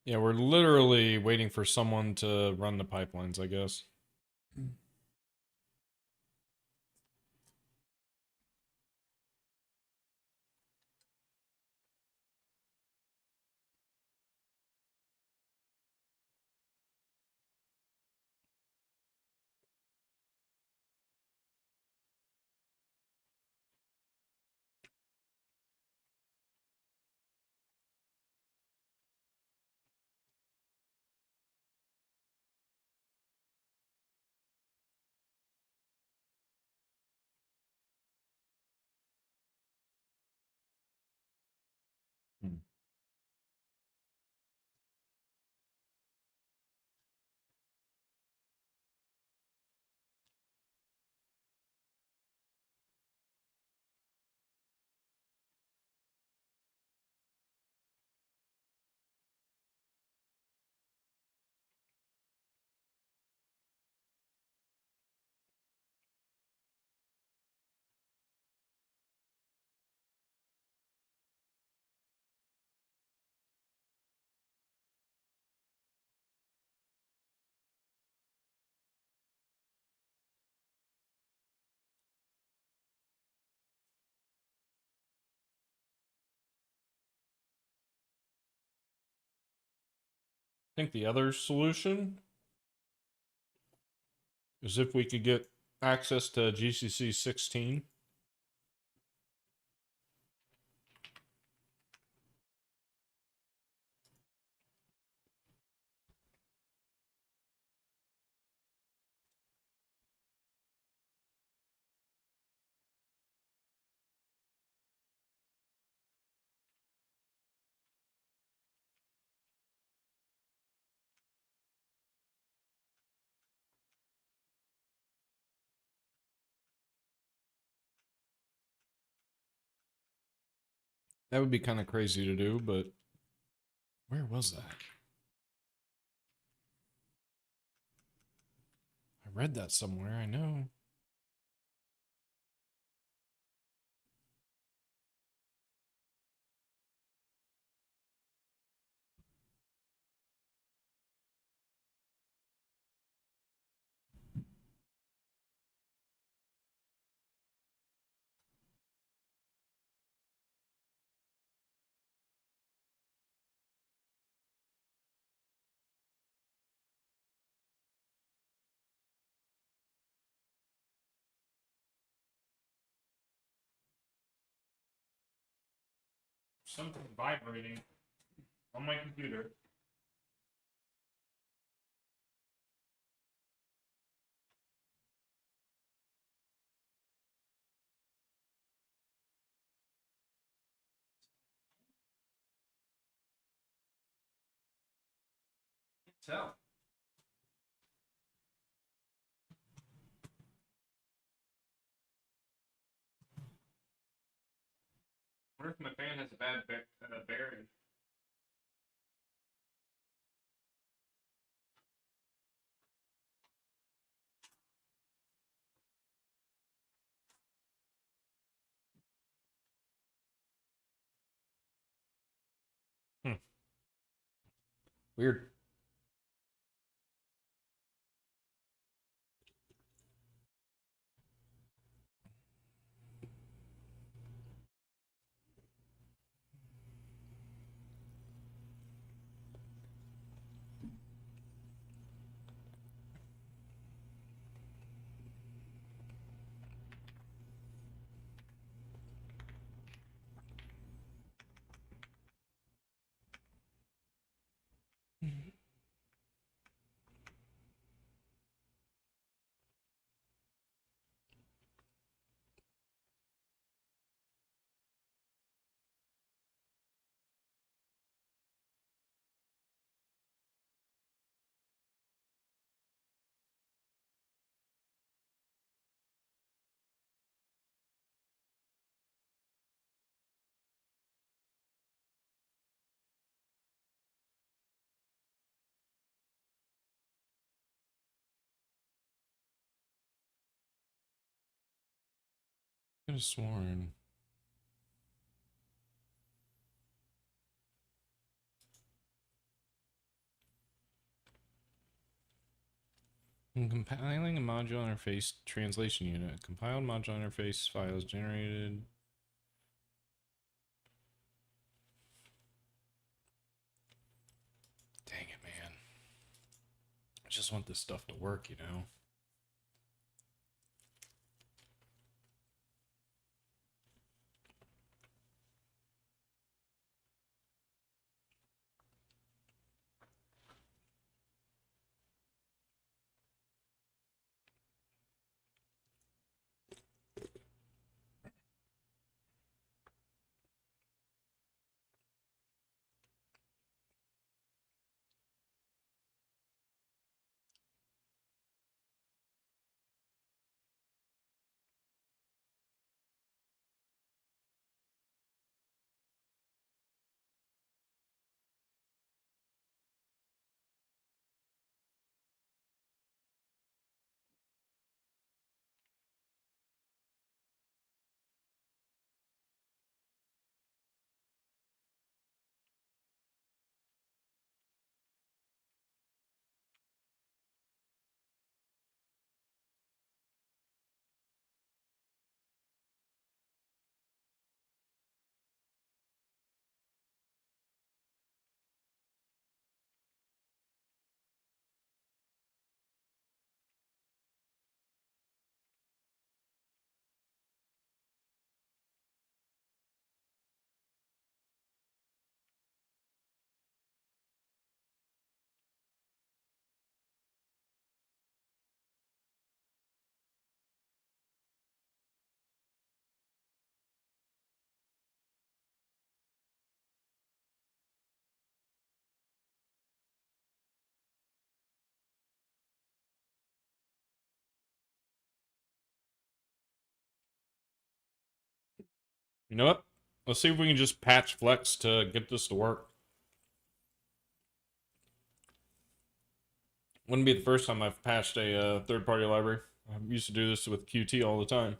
Yeah, we're literally waiting for someone to run the pipelines, I guess. I think the other solution is if we could get access to GCC 16. That would be kind of crazy to do, but where was that? I read that somewhere, I know. Something vibrating on my computer. Tell. I wonder if my fan has a bad bearing. Weird. I could have sworn. In compiling a module interface translation unit, compiled module interface files generated. Dang it, man. I just want this stuff to work, you know? You know what? Let's see if we can just patch flex to get this to work. Wouldn't be the first time I've patched a third-party library. I used to do this with Qt all the time.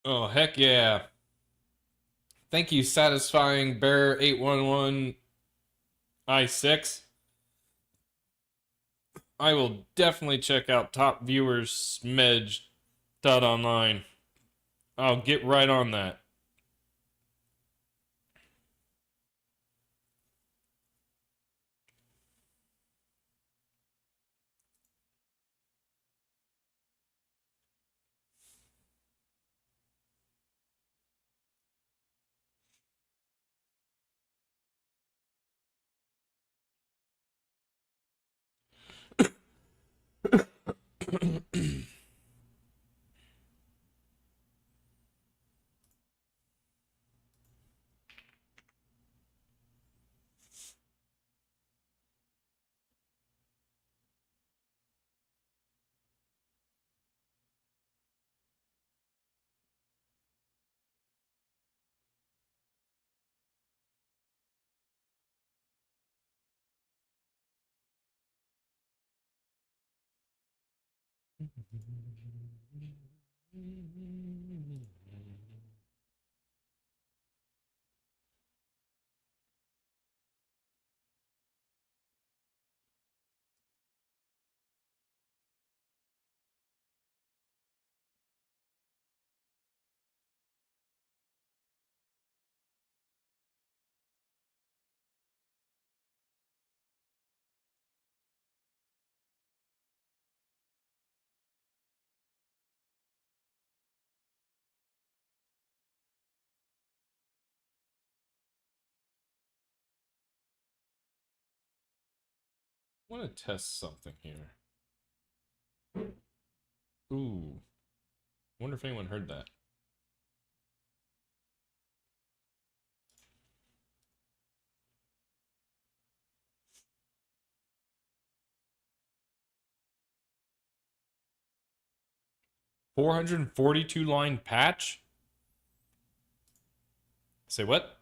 Oh, heck yeah. Thank you, Satisfying Bear 811 I6. I will definitely check out Top Viewers Smedge Online. I'll get right on that. I want to test something here. Ooh. Wonder if anyone heard that. 442 line patch? Say what?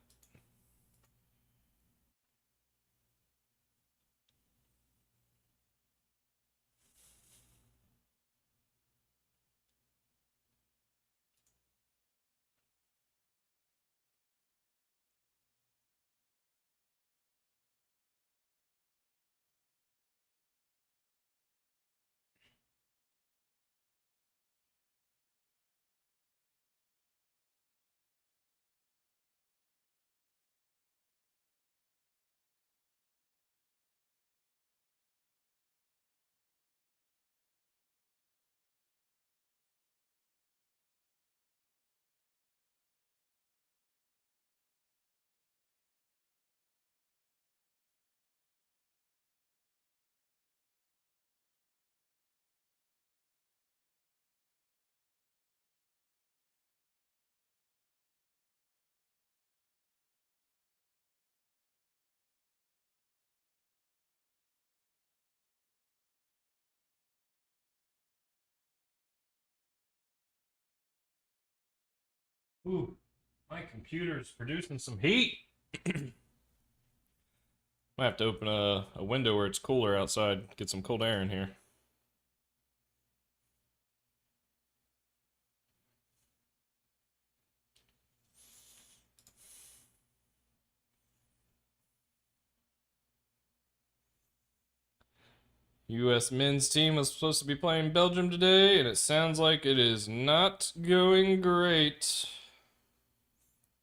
Ooh, my computer's producing some heat. Might have to open a window where it's cooler outside, get some cold air in here. U.S. men's team was supposed to be playing Belgium today, and it sounds like it is not going great.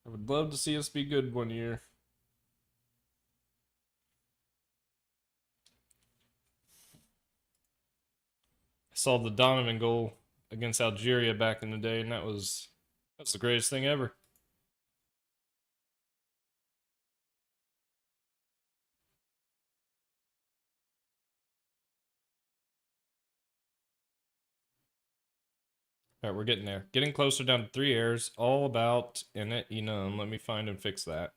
I would love to see us be good one year. I saw the Donovan goal against Algeria back in the day, and that's the greatest thing ever. All right, we're getting there. Getting closer down to 3 errors. All about in it, Let me find and fix that.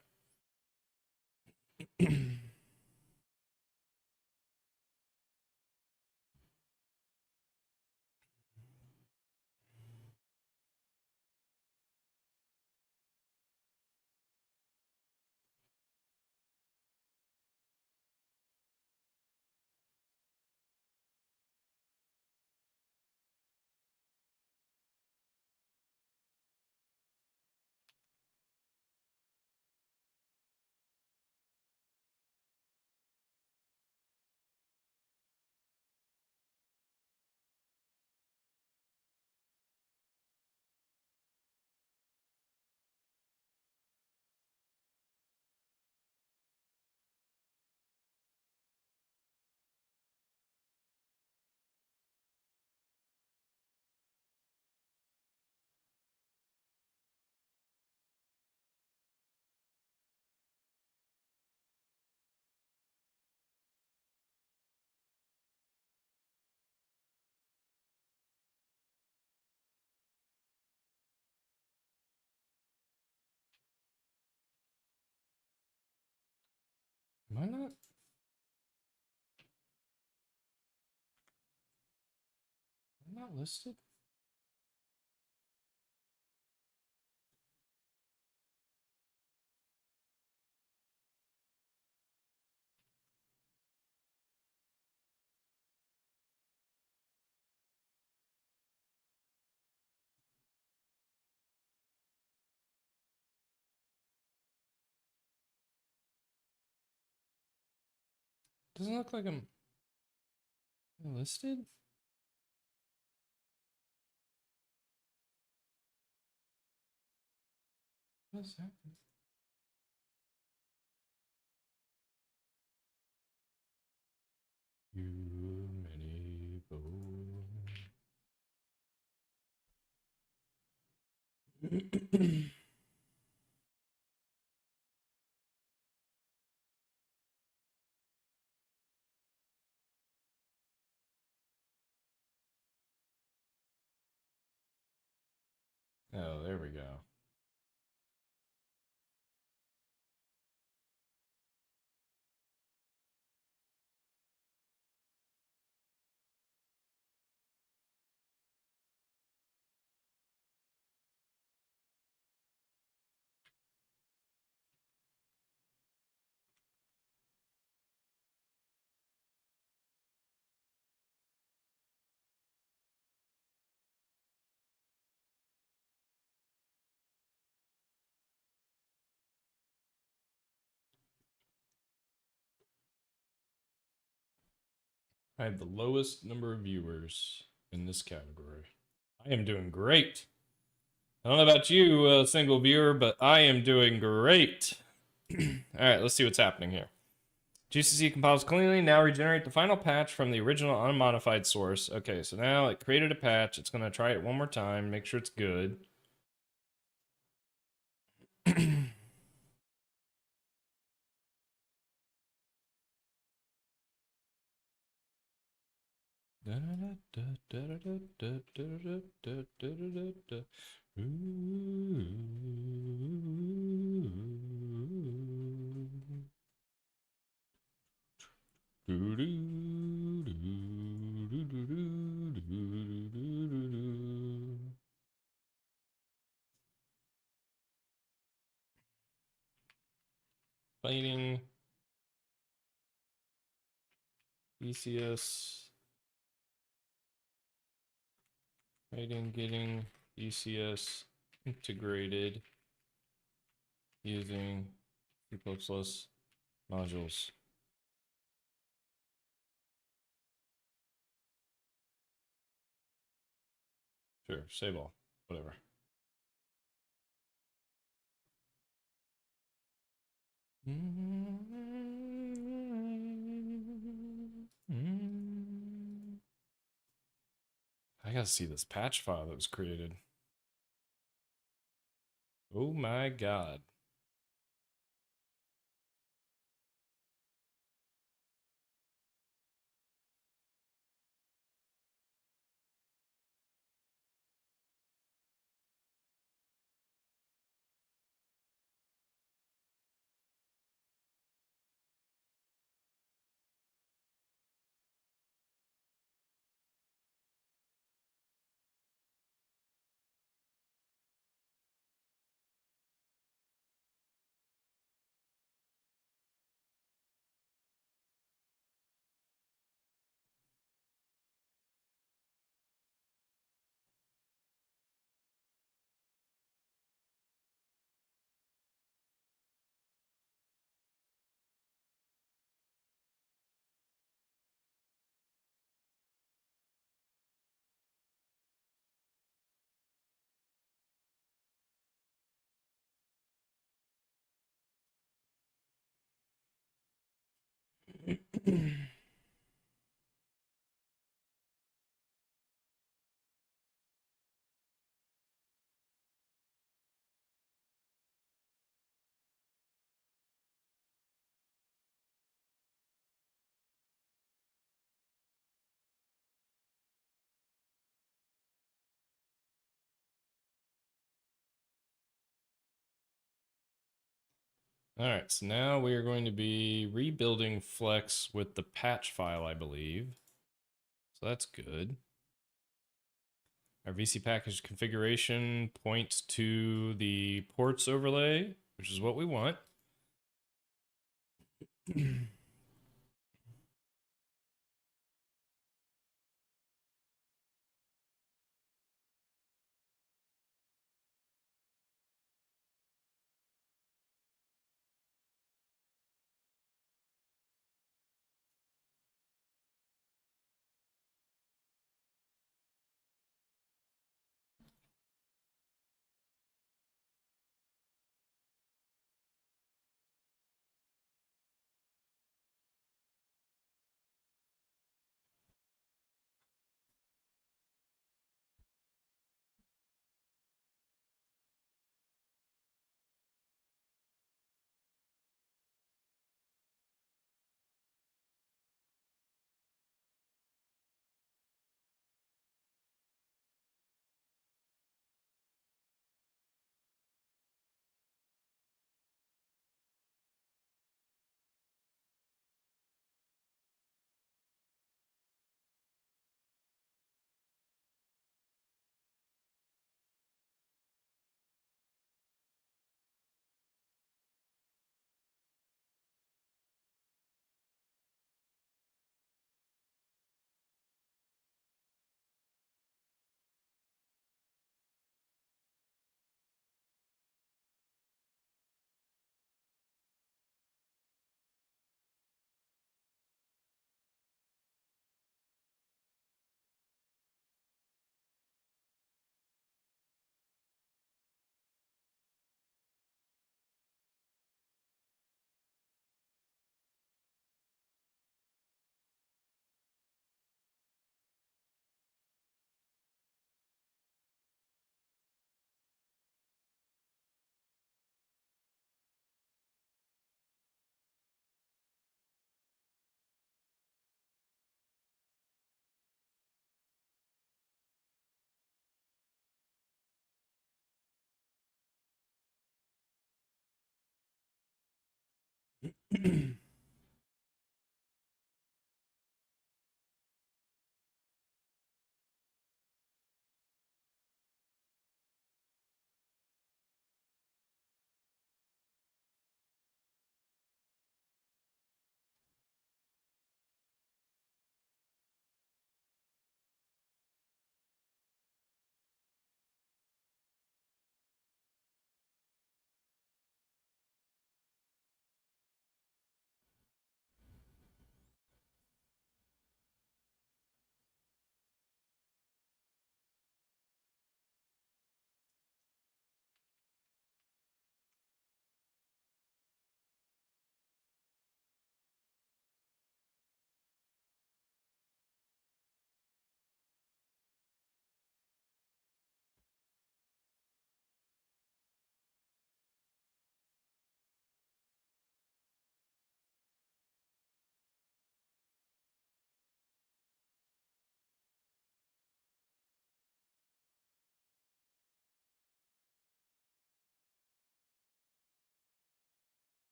Am I not? Am I not listed? Doesn't look like I'm listed. What's happening? You many Oh, there we go. I have the lowest number of viewers in this category. I am doing great. I don't know about you, single viewer, but I am doing great. All right, let's see what's happening here. GCC compiles cleanly. Now regenerate the final patch from the original unmodified source. Okay, so now it created a patch. It's going to try it one more time, make sure it's good. Fighting ECS. Fighting getting ECS integrated using C++ modules. Sure, save all, whatever. I gotta see this patch file that was created. Oh my god. All right, so now we are going to be rebuilding Flex with the patch file, I believe. So that's good. Our VC package configuration points to the ports overlay, which is what we want.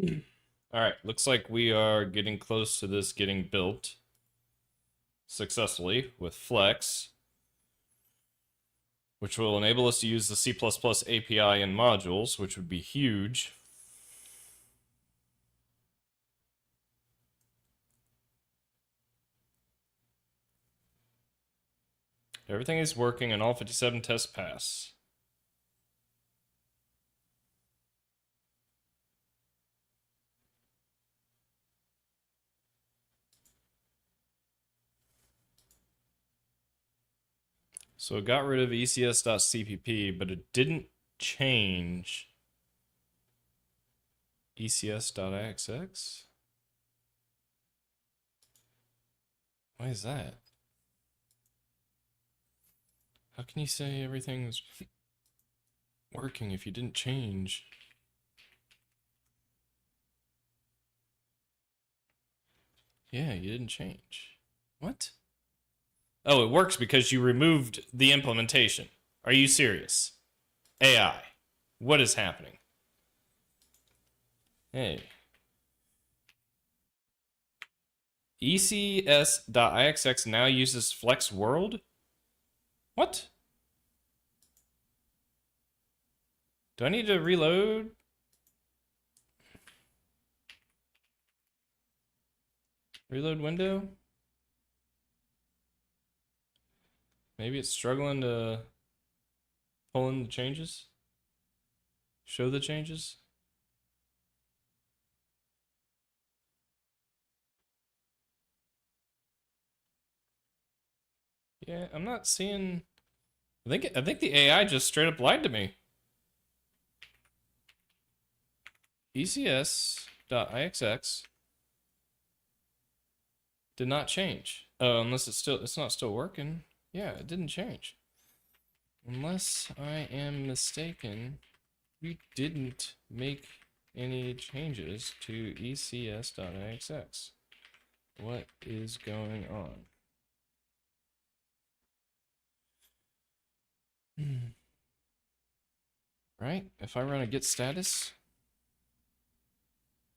All right, looks like we are getting close to this getting built successfully with Flex, which will enable us to use the C++ API and modules, which would be huge. Everything is working and all 57 tests pass. So it got rid of ecs.cpp, but it didn't change ecs.axx? Why is that? How can you say everything's working if you didn't change? Yeah, you didn't change. What? Oh, it works because you removed the implementation. Are you serious? AI. What is happening? Hey. ECS.ixx now uses Flex World? What? Do I need to reload? Reload window? Maybe it's struggling to pull in the changes? Show the changes? Yeah, I'm not seeing. I think the AI just straight up lied to me. ECS.ixx did not change. Oh, unless it's not still working. Yeah, it didn't change. Unless I am mistaken, we didn't make any changes to ECS.ixx. What is going on? Right? If I run a get status,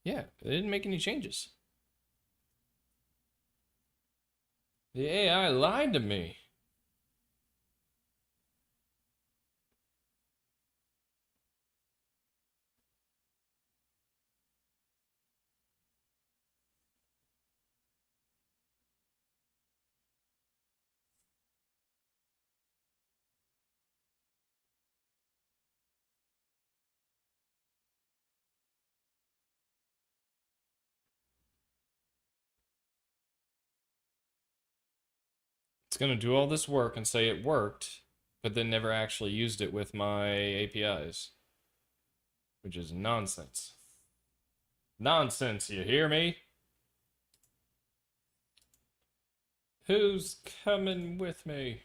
yeah, they didn't make any changes. The AI lied to me. It's going to do all this work and say it worked, but then never actually used it with my APIs, which is nonsense. Nonsense, you hear me? Who's coming with me?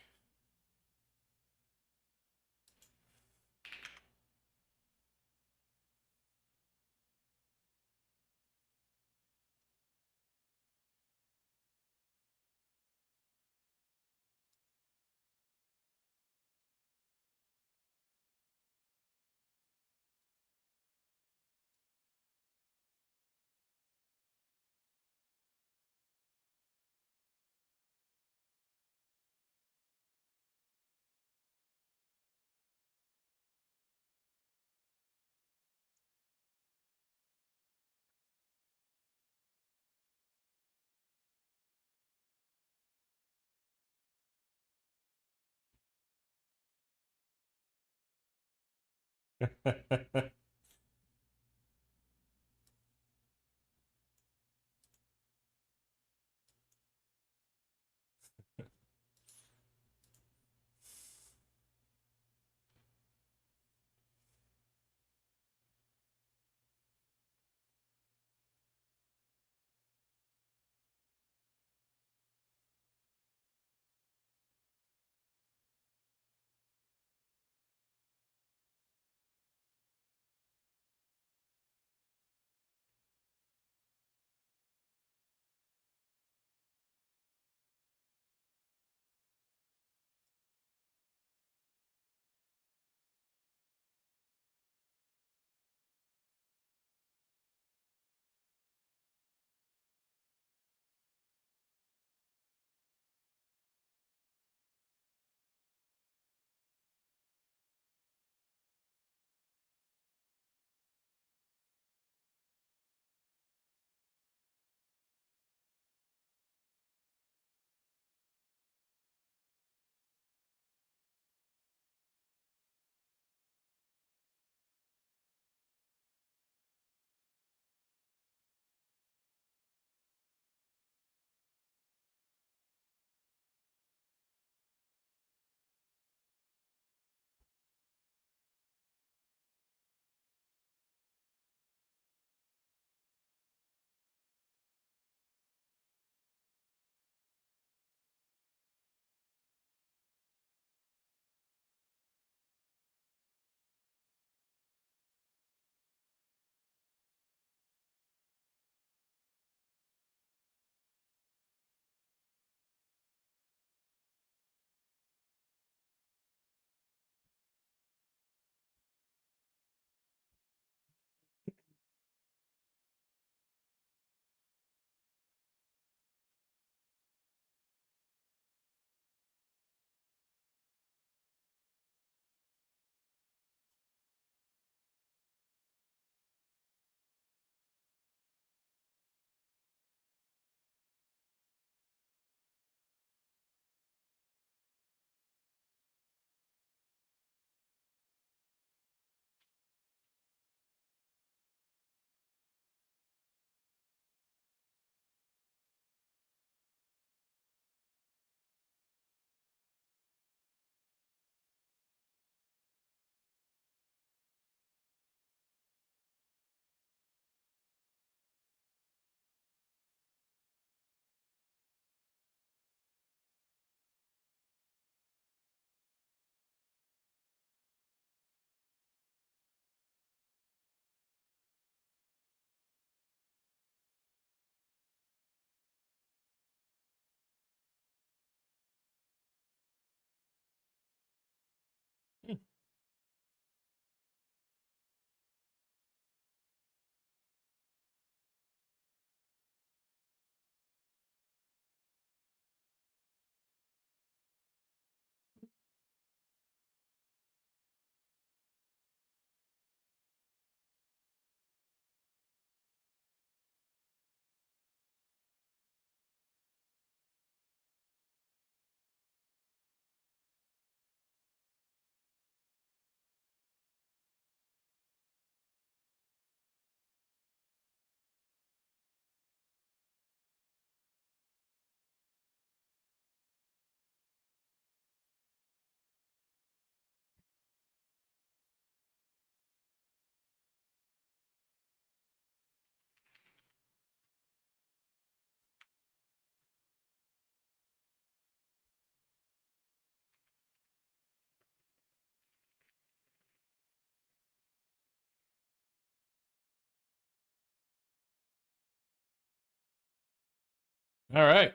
All right.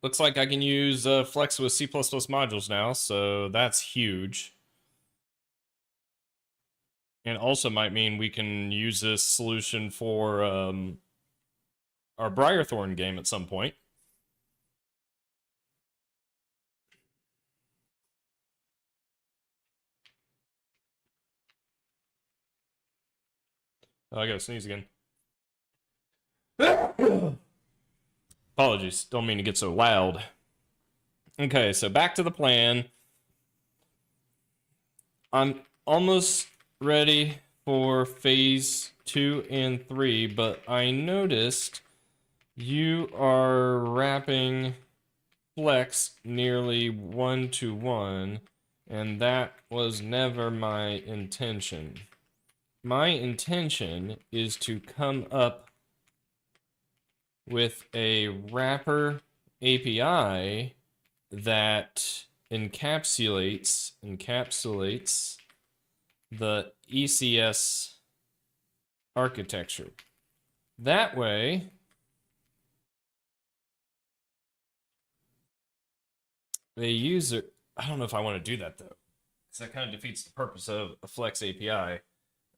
Looks like I can use Flex with C++ modules now, so that's huge. And also might mean we can use this solution for our Briarthorn game at some point. Oh, I gotta sneeze again. Apologies, don't mean to get so loud. Okay, so back to the plan. I'm almost ready for phase 2 and 3, but I noticed you are wrapping Flex nearly 1-to-1, and that was never my intention. My intention is to come up with a wrapper API that encapsulates the ECS architecture. That way, the user, I don't know if I want to do that though, because that kind of defeats the purpose of a Flex API,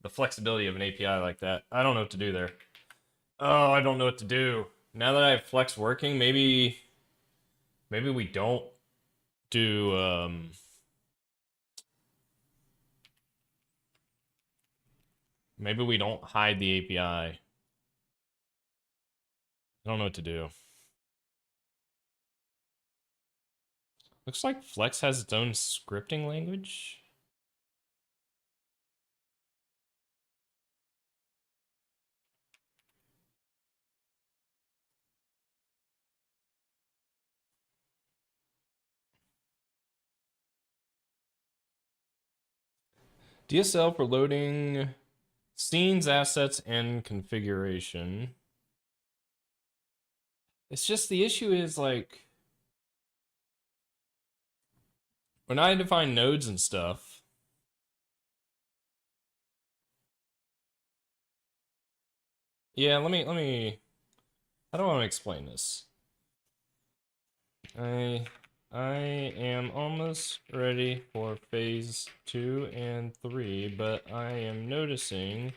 the flexibility of an API like that. I don't know what to do there. Oh, I don't know what to do. Now that I have Flex working, maybe we don't do maybe we don't hide the API. I don't know what to do. Looks like Flex has its own scripting language. DSL for loading scenes, assets, and configuration. It's just the issue is like when I define nodes and stuff. Yeah, let me how do I want to explain this? I am almost ready for phase 2 and 3, but I am noticing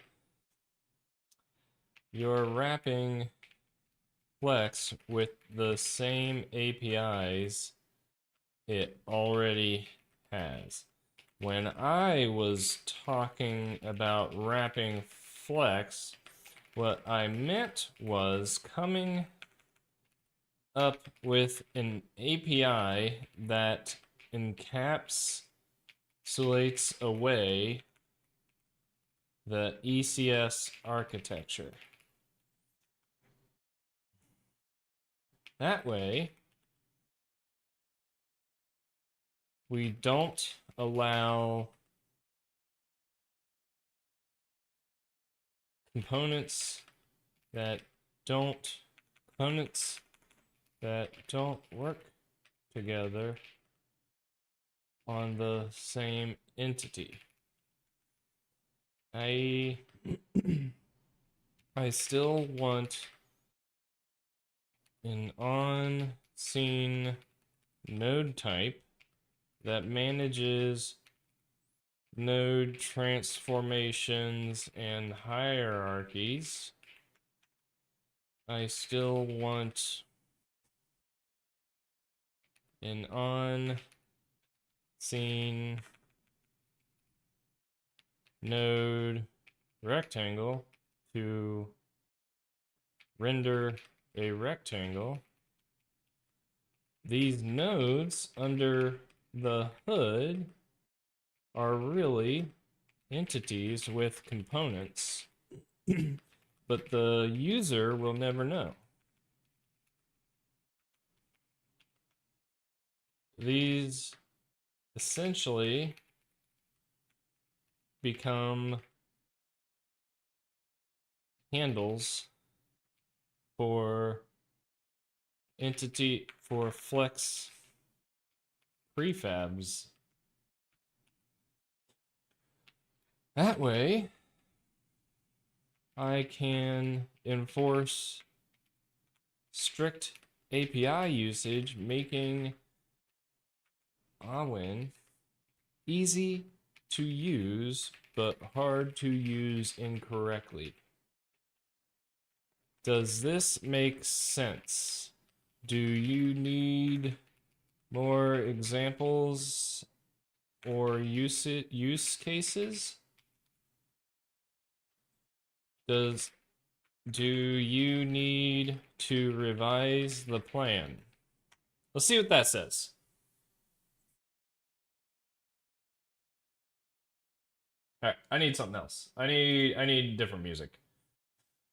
you're wrapping Flex with the same APIs it already has. When I was talking about wrapping Flex, what I meant was coming up with an API that encapsulates away the ECS architecture. That way, we don't allow components that don't work together on the same entity. I still want an on-scene node type that manages node transformations and hierarchies. I still want an on-scene node rectangle to render a rectangle. These nodes under the hood are really entities with components, but the user will never know. These essentially become handles for Flex prefabs. That way, I can enforce strict API usage, making Awen easy to use, but hard to use incorrectly. Does this make sense? Do you need more examples or use cases? Do you need to revise the plan? Let's see what that says. All right, I need something else. I need different music.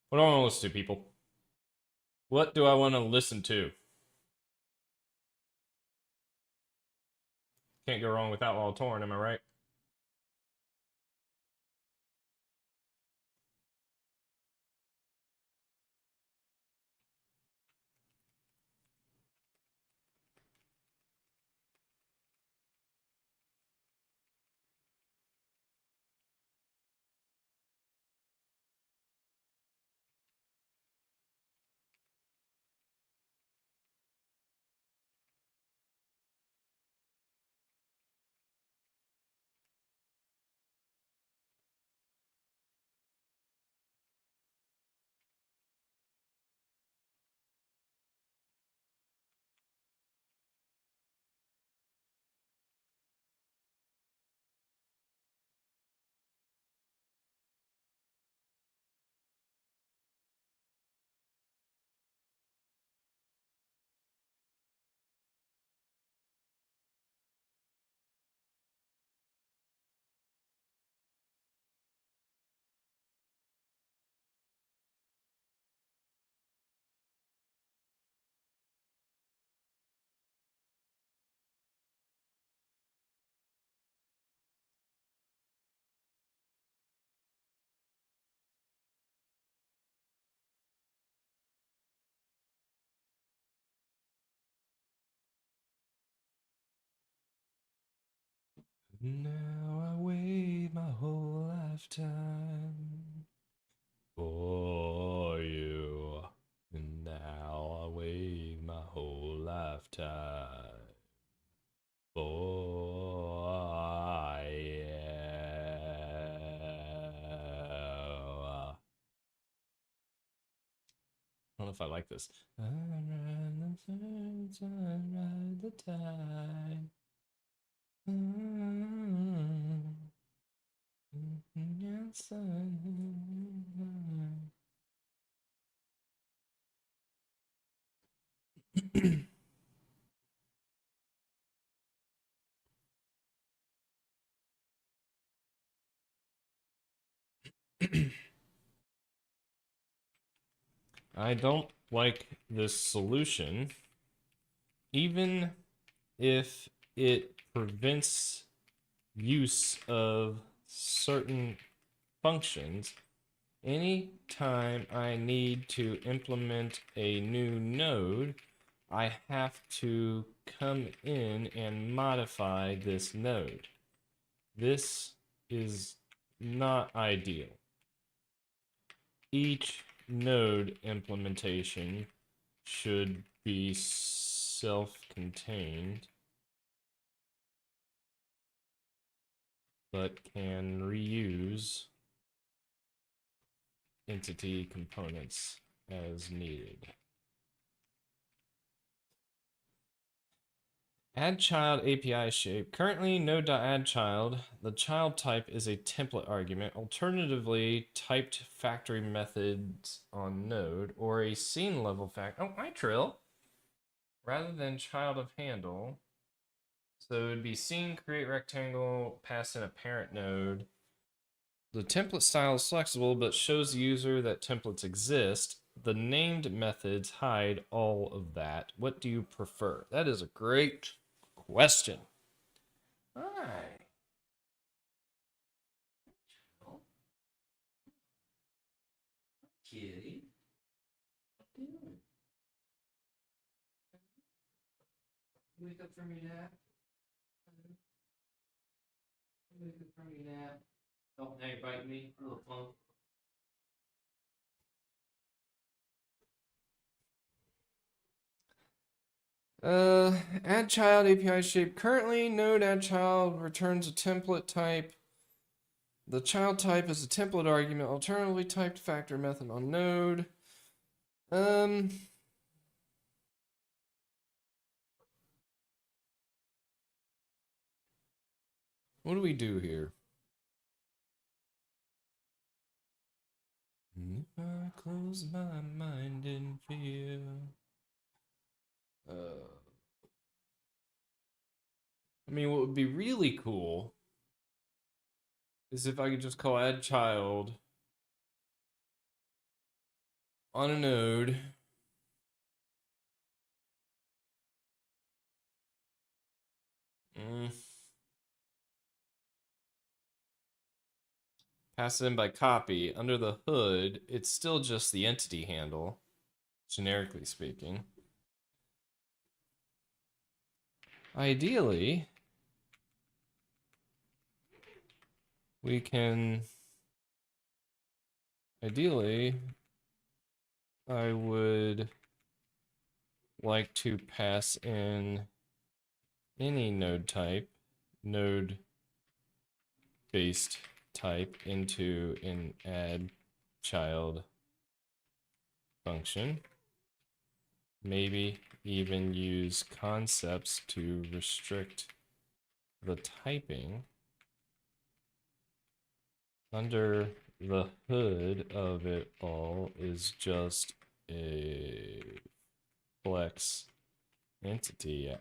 What do I want to listen to, people? What do I want to listen to? Can't go wrong with Outlaw Torn, am I right? Now I wait my whole lifetime for you. And now I wait my whole lifetime for you. I don't know if I like this. I ride the tide. I don't like this solution, even if it prevents use of certain functions. Anytime I need to implement a new node, I have to come in and modify this node. This is not ideal. Each node implementation should be self-contained, but can reuse entity components as needed. Add child API shape. Currently, node.addChild. The child type is a template argument. Alternatively, typed factory methods on node or a scene level Oh, hi Trill. Rather than child of handle. So it would be scene, create rectangle, pass in a parent node. The template style is flexible, but shows the user that templates exist. The named methods hide all of that. What do you prefer? That is a great question. Hi. Kitty. What are you doing? Wake up from your nap. Wake up from your nap. Oh, now you're biting me, little punk. Add child API shape. Currently, node add child returns a template type. The child type is a template argument, alternatively typed factor method on node. What do we do here? If I close my mind in fear. I mean, what would be really cool is if I could just call add child on a node. Pass it in by copy. Under the hood, it's still just the entity handle, generically speaking. Ideally, we can. Ideally, I would like to pass in any node type, node based type into an add child function. Maybe even use concepts to restrict the typing. Under the hood of it all is just a flex entity.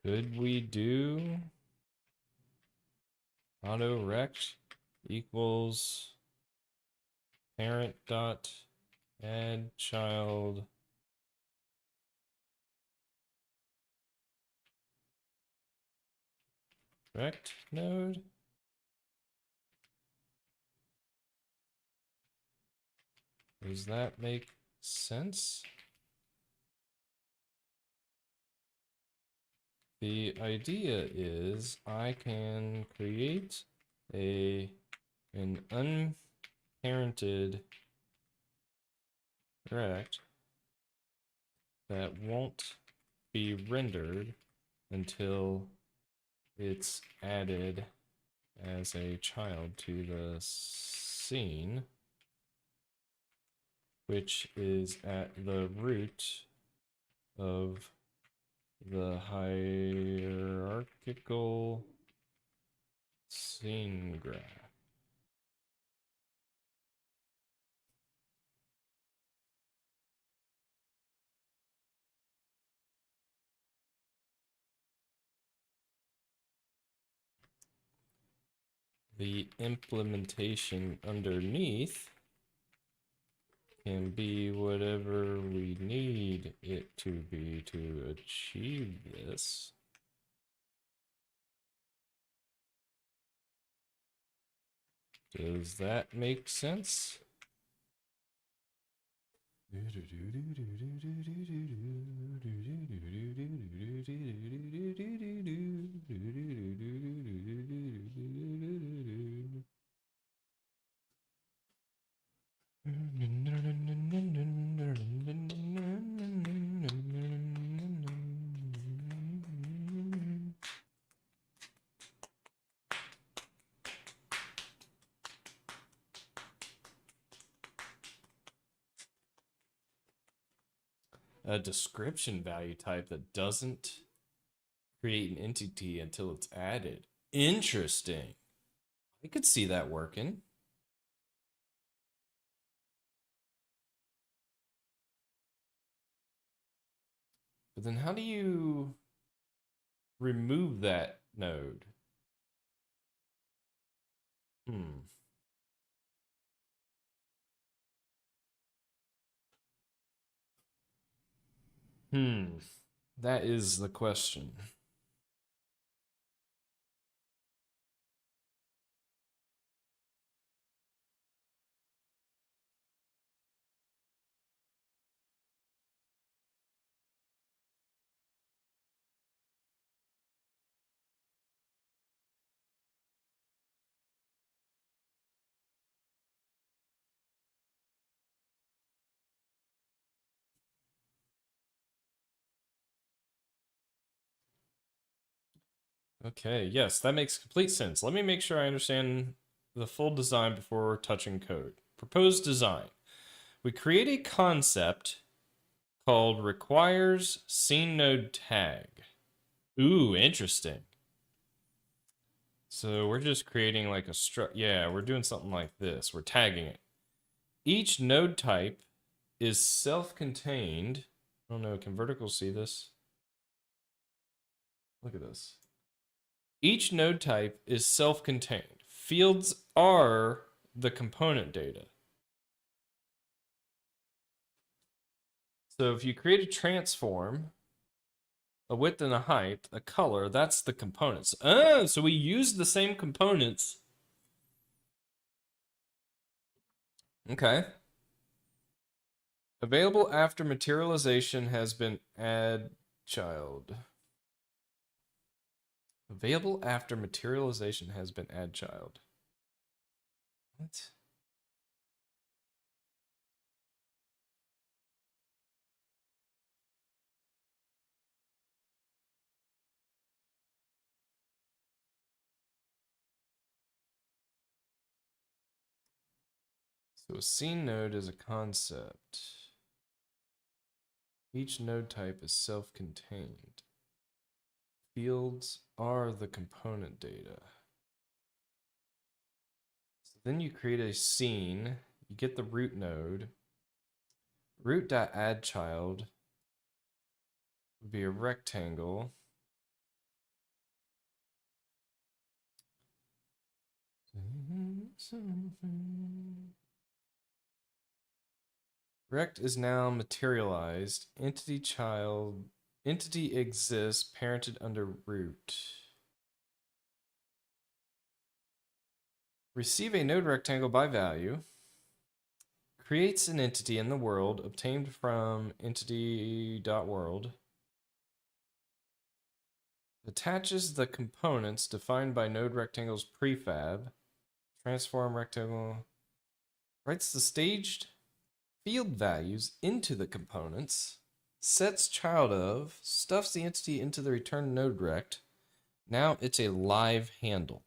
Could we do auto rect equals parent dot add child rect node? Does that make sense? The idea is I can create an unparented rect that won't be rendered until it's added as a child to the scene, which is at the root of the hierarchical scene graph. The implementation underneath can be whatever we need it to be to achieve this. Does that make sense? A description value type that doesn't create an entity until it's added. Interesting. I could see that working. But then how do you remove that node? That is the question. Okay, yes, that makes complete sense. Let me make sure I understand the full design before touching code. Proposed design. We create a concept called requires scene node tag. Ooh, interesting. So we're just creating like a yeah, we're doing something like this. We're tagging it. Each node type is self-contained. Oh no, can vertical see this? Look at this. Each node type is self-contained. Fields are the component data. So if you create a transform, a width and a height, a color, that's the components. Oh, so we use the same components. Okay. Available after materialization has been add child. Available after materialization has been add child. What? So a scene node is a concept. Each node type is self-contained. Fields are the component data. So then you create a scene, you get the root node. Root.addChild would be a rectangle. Rect is now materialized. Entity exists, parented under root. Receive a node rectangle by value. Creates an entity in the world obtained from entity.world. Attaches the components defined by node rectangle's prefab. Transform rectangle. Writes the staged field values into the components. Sets child of. Stuffs the entity into the return node rect. Now it's a live handle.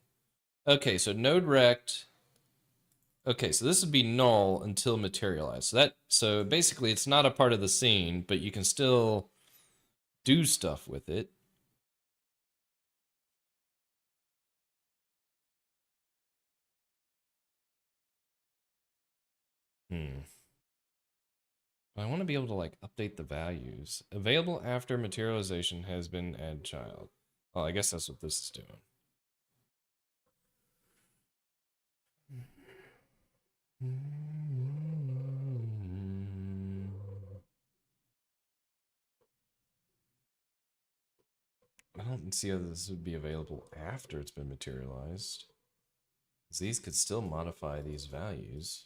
Okay, so node rect. Okay, so this would be null until materialized. So basically it's not a part of the scene, but you can still do stuff with it. I want to be able to like update the values. Available after materialization has been add child. Well, I guess that's what this is doing. I don't see how this would be available after it's been materialized. These could still modify these values.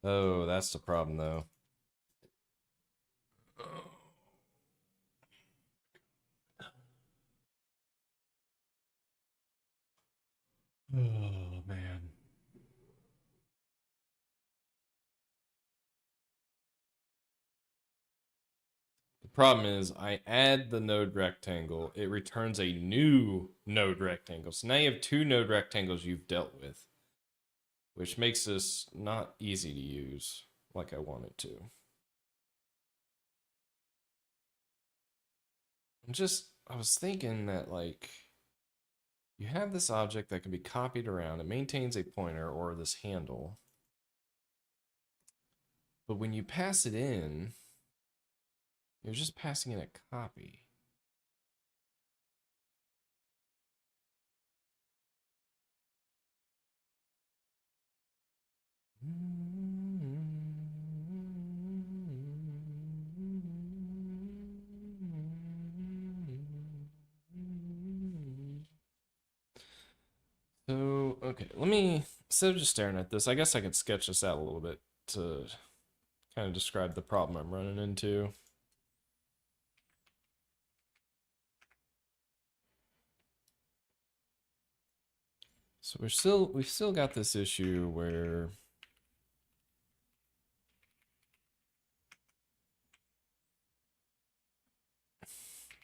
Oh, that's the problem though. Oh man. The problem is I add the node rectangle, it returns a new node rectangle. So now you have two node rectangles you've dealt with, which makes this not easy to use like I want it to. I was thinking that like you have this object that can be copied around. It maintains a pointer or this handle. But when you pass it in, you're just passing in a copy. So, okay, instead of just staring at this, I guess I could sketch this out a little bit to kind of describe the problem I'm running into. So we've still got this issue where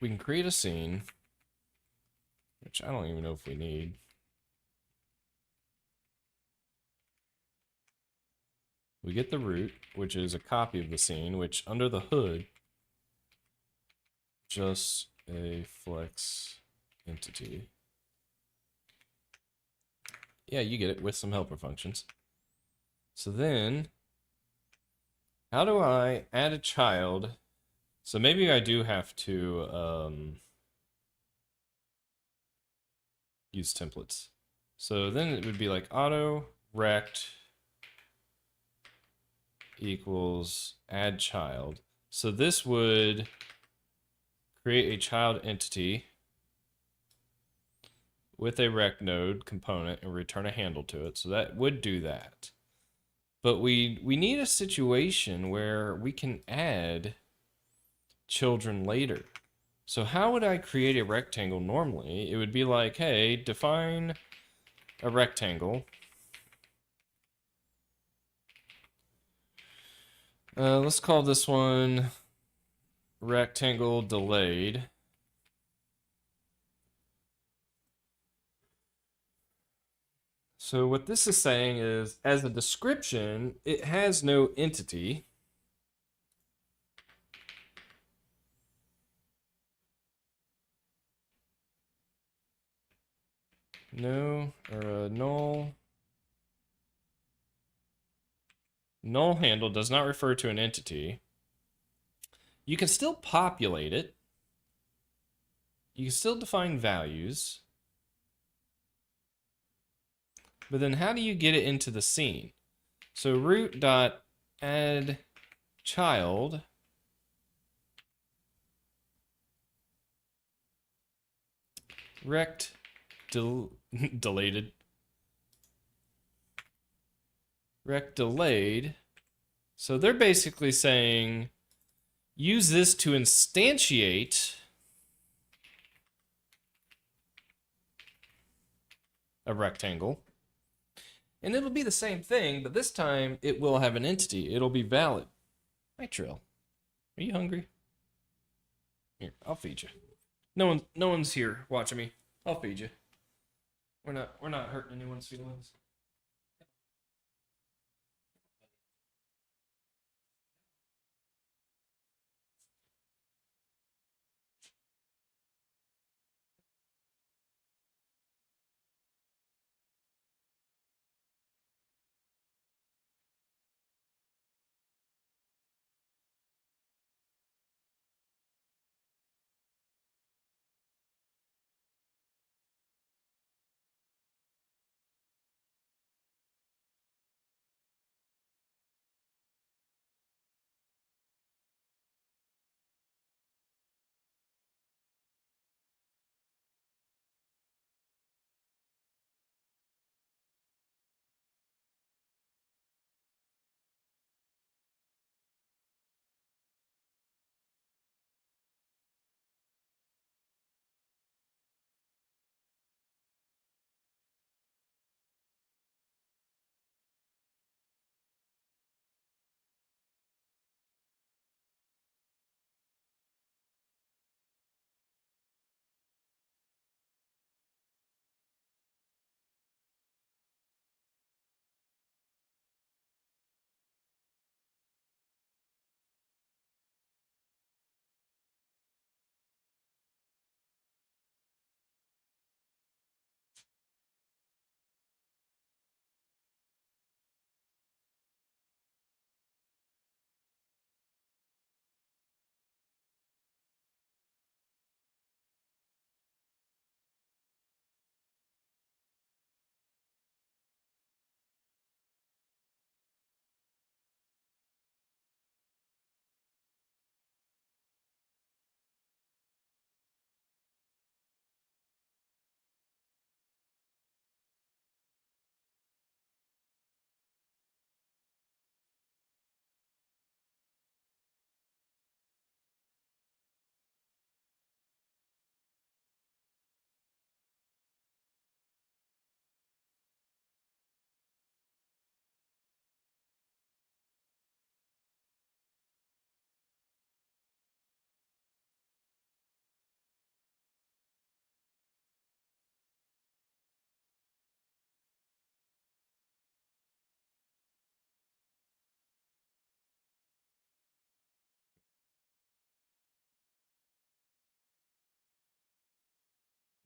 we can create a scene, which I don't even know if we need. We get the root, which is a copy of the scene, which under the hood, just a flex entity. Yeah, you get it with some helper functions. So then, how do I add a child? So maybe I do have to use templates. So then it would be like auto rect equals add child. So this would create a child entity with a rect node component and return a handle to it. So that would do that. But we need a situation where we can add children later. So how would I create a rectangle normally? It would be like, hey, define a rectangle. Let's call this one rectangle delayed. So what this is saying is, as a description, it has no entity. No, or null. Null handle does not refer to an entity. You can still populate it. You can still define values. But then how do you get it into the scene? So root dot add child rect deleted rect delayed. So they're basically saying use this to instantiate a rectangle. And it'll be the same thing, but this time it will have an entity. It'll be valid. Hi, Trill. Are you hungry? Here, I'll feed you. No one's here watching me. I'll feed you. We're not hurting anyone's feelings.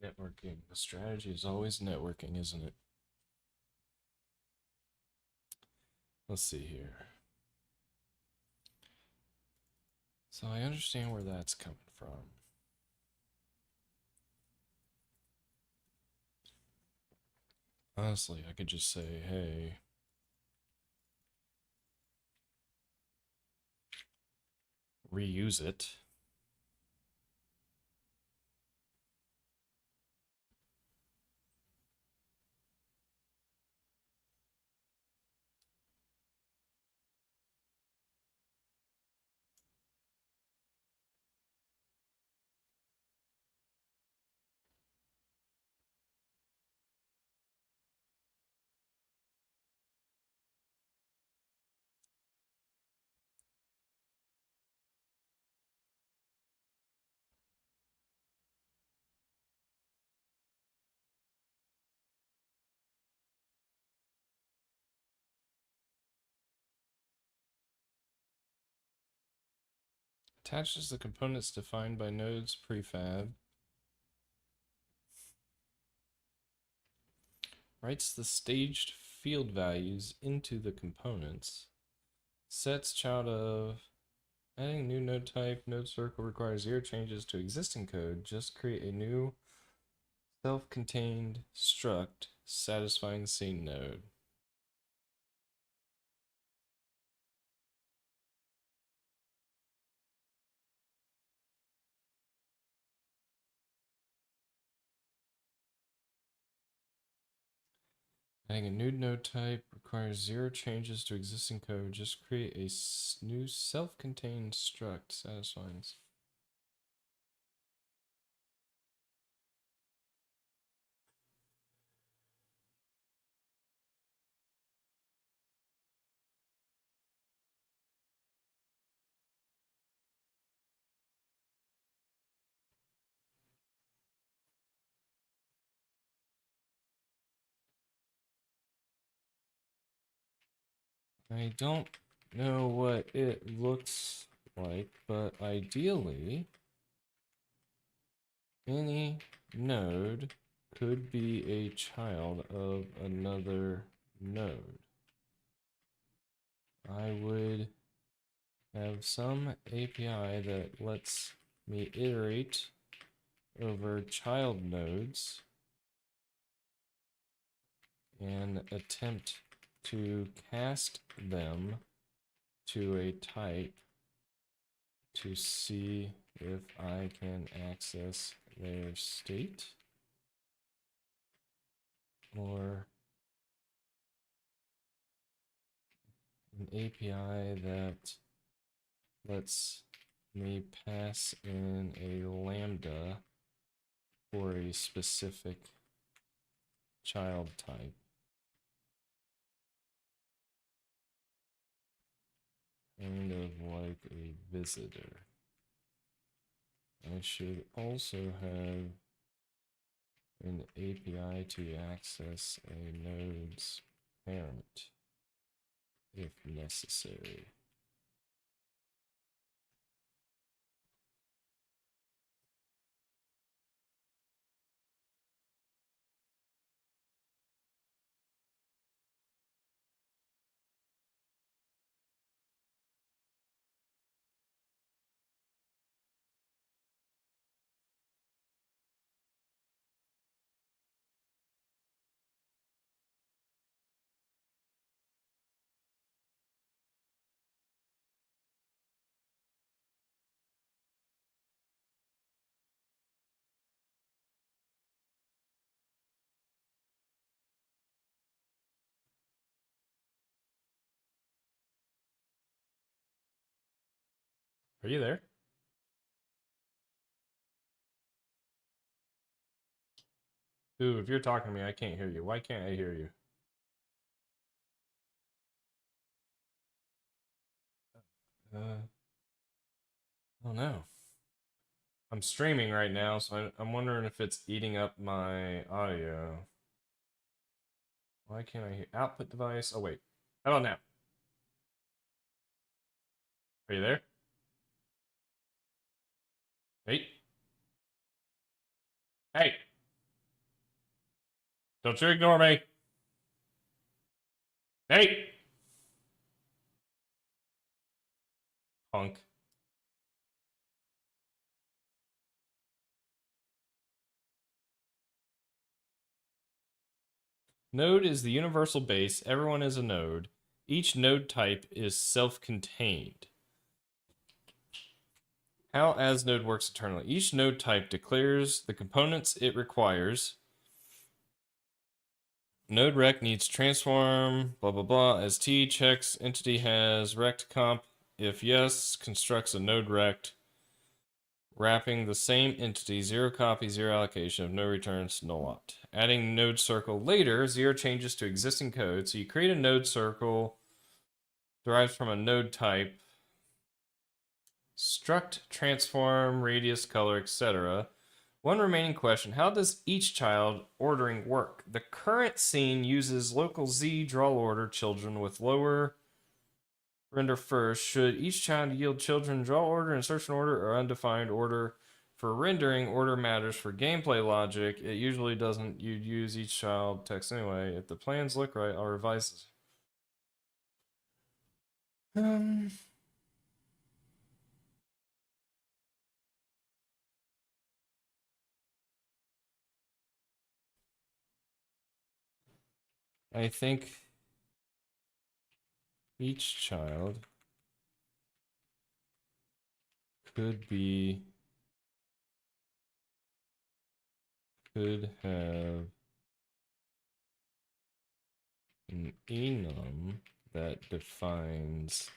Networking. The strategy is always networking, isn't it? Let's see here. So I understand where that's coming from. Honestly, I could just say, hey, reuse it. Attaches the components defined by nodes prefab. Writes the staged field values into the components. Sets child of. Adding new node type, node circle requires 0 changes to existing code. Just create a new self-contained struct satisfying the scene node. Adding a new node type requires 0 changes to existing code. Just create a new self-contained struct satisfying. I don't know what it looks like, but ideally, any node could be a child of another node. I would have some API that lets me iterate over child nodes and attempt to cast them to a type to see if I can access their state or an API that lets me pass in a lambda for a specific child type. Kind of like a visitor. I should also have an API to access a node's parent if necessary. Are you there? Ooh, if you're talking to me, I can't hear you. Why can't I hear you? Oh no. I'm streaming right now, so I'm wondering if it's eating up my audio. Why can't I hear? Output device. Oh, wait. How about now? Are you there? Hey. Hey. Don't you ignore me. Hey! Punk. Node is the universal base. Everyone is a node. Each node type is self-contained. How as node works eternally. Each node type declares the components it requires. Node rect needs transform, blah, blah, blah. As T checks entity has rect comp. If yes, constructs a node rect. Wrapping the same entity, 0 copy, 0 allocation of no returns, null opt. Adding node circle later, 0 changes to existing code. So you create a node circle, derives from a node type, struct, transform, radius, color, etc. One remaining question, how does each child ordering work? The current scene uses local Z draw order children with lower render first. Should each child yield children draw order, insertion order, or undefined order? For rendering, order matters. For gameplay logic, it usually doesn't. You'd use each child text anyway. If the plans look right, I'll revise this. I think each child could have an enum that defines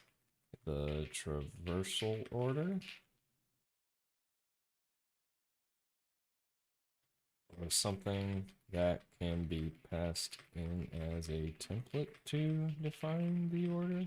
the traversal order or something that can be passed in as a template to define the order.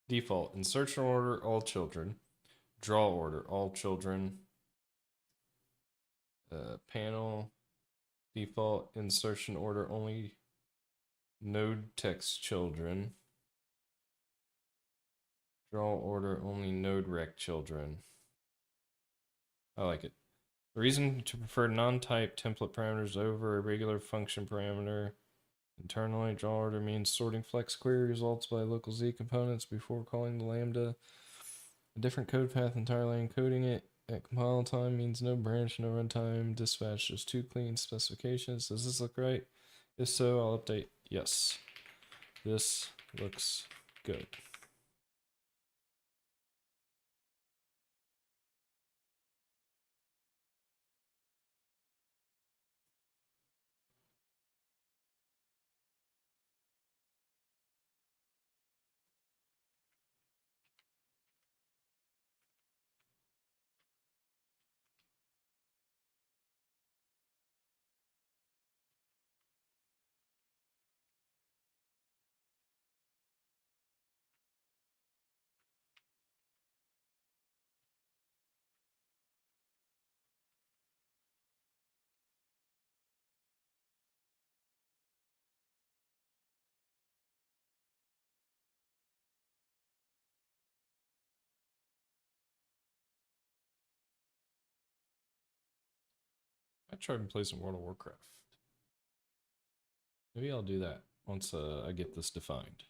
Default insertion order all children, draw order all children, panel default insertion order only node text children, draw order only node rec children. I like it. The reason to prefer non-type template parameters over a regular function parameter. Internally, draw order means sorting flex query results by local Z components before calling the lambda. A different code path entirely encoding it at compile time means no branch, no runtime, dispatch, just two clean specifications. Does this look right? If so, I'll update. Yes. This looks good. I tried and play some World of Warcraft. Maybe I'll do that once I get this defined.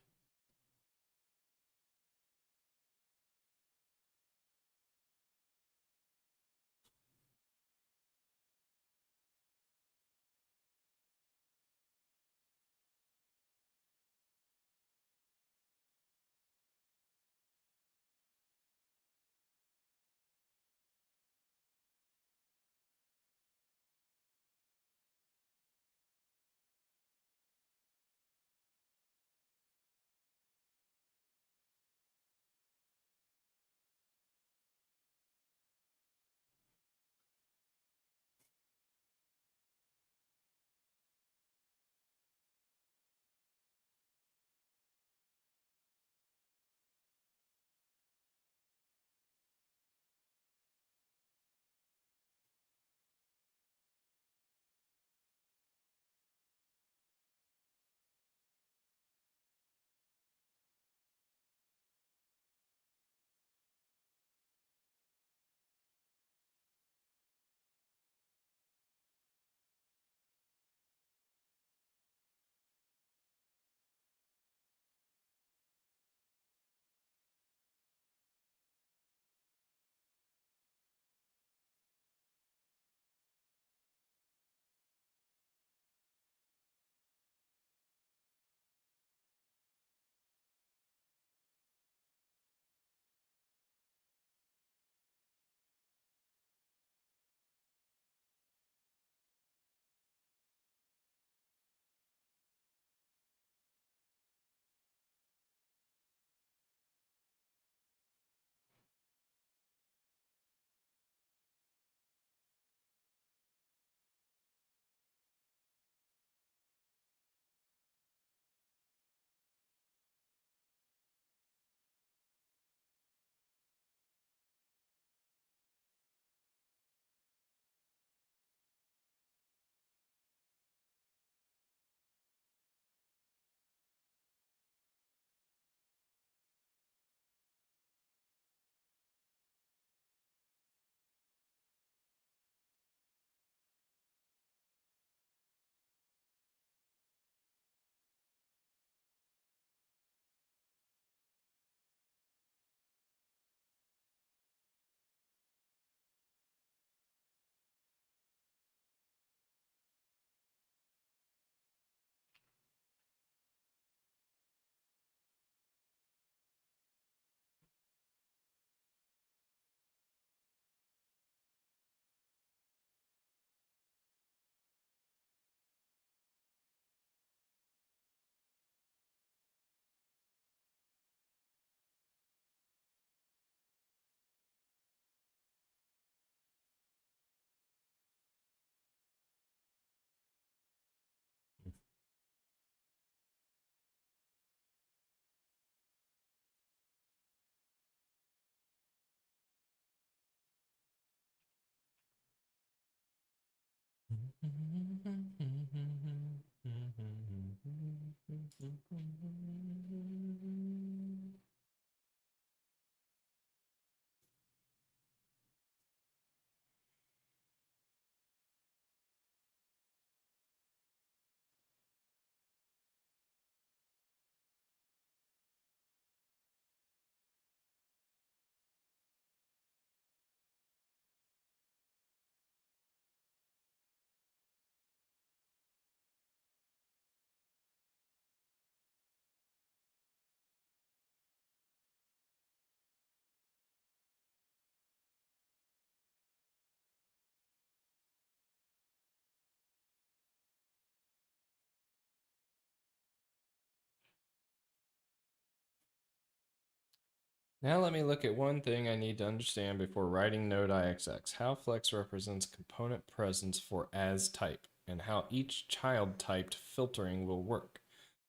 Now let me look at one thing I need to understand before writing node IXX. How flex represents component presence for as type, and how each child typed filtering will work.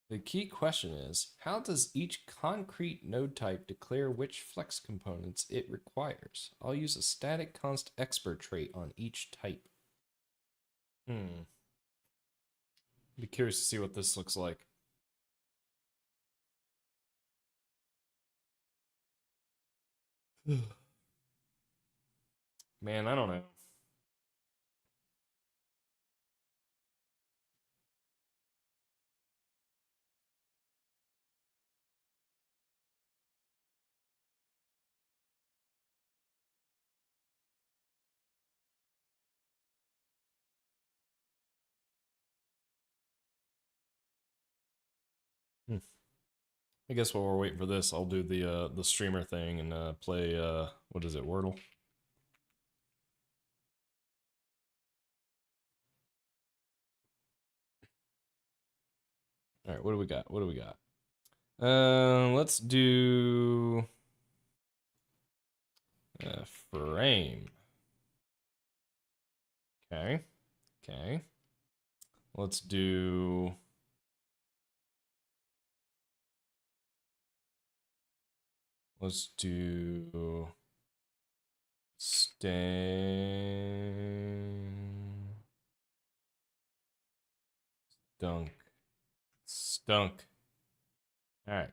The key question is, how does each concrete node type declare which flex components it requires? I'll use a static const expert trait on each type. Be curious to see what this looks like. Man, I don't know. I guess while we're waiting for this, I'll do the streamer thing and play what is it, Wordle? All right, what do we got? What do we got? Let's do frame. Okay, okay. Let's do stunk. All right.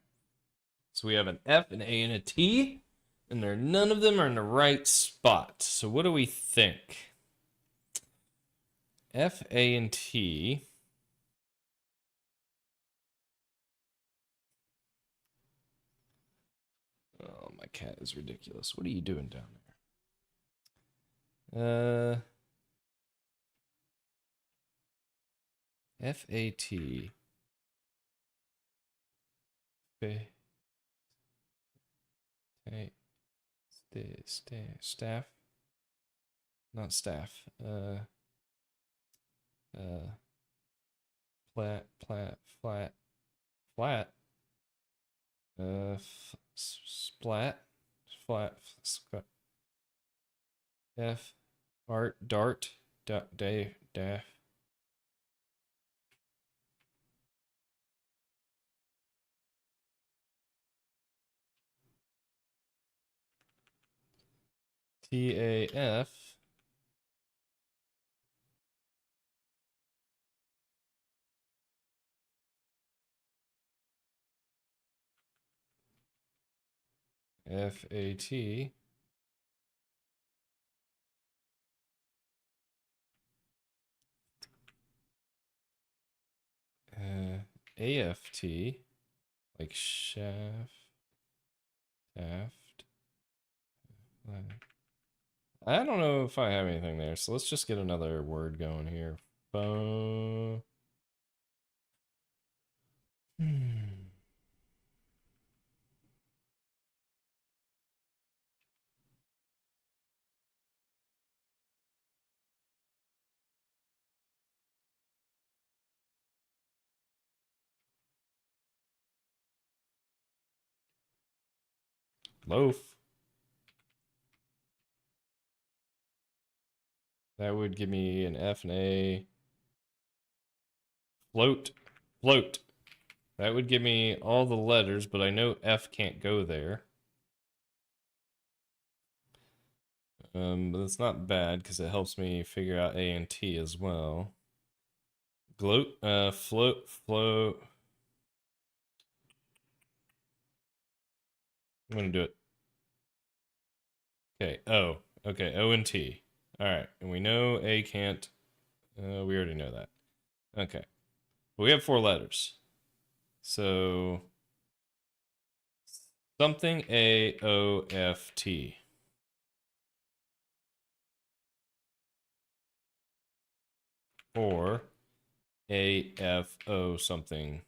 So we have an F, an A, and a T, and none of them are in the right spot. So what do we think? F, A, and T. Oh, my cat is ridiculous. What are you doing down there? F, A, T. Staff. Not staff. Flat. Splat. F. Dart. Daff. TAF. FAT. AFT. Like shaft. Shaft. I don't know if I have anything there, so let's just get another word going here. Phone. Loaf. That would give me an F and A. Float. That would give me all the letters, but I know F can't go there. But it's not bad because it helps me figure out A and T as well. Gloat, float. I'm gonna do it. Okay, O. Okay, O and T. Alright, and we know A can't. We already know that. Okay. But we have 4 letters. So something A O F T. Or A F O something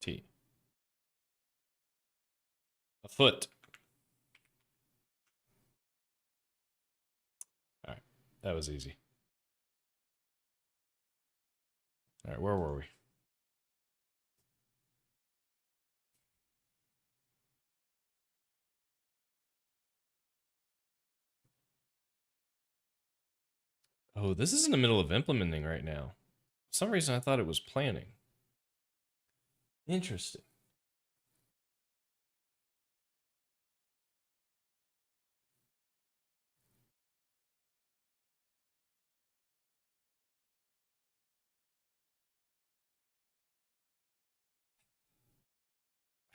T. A foot. All right, that was easy. All right, where were we? Oh, this is in the middle of implementing right now. For some reason, I thought it was planning. Interesting.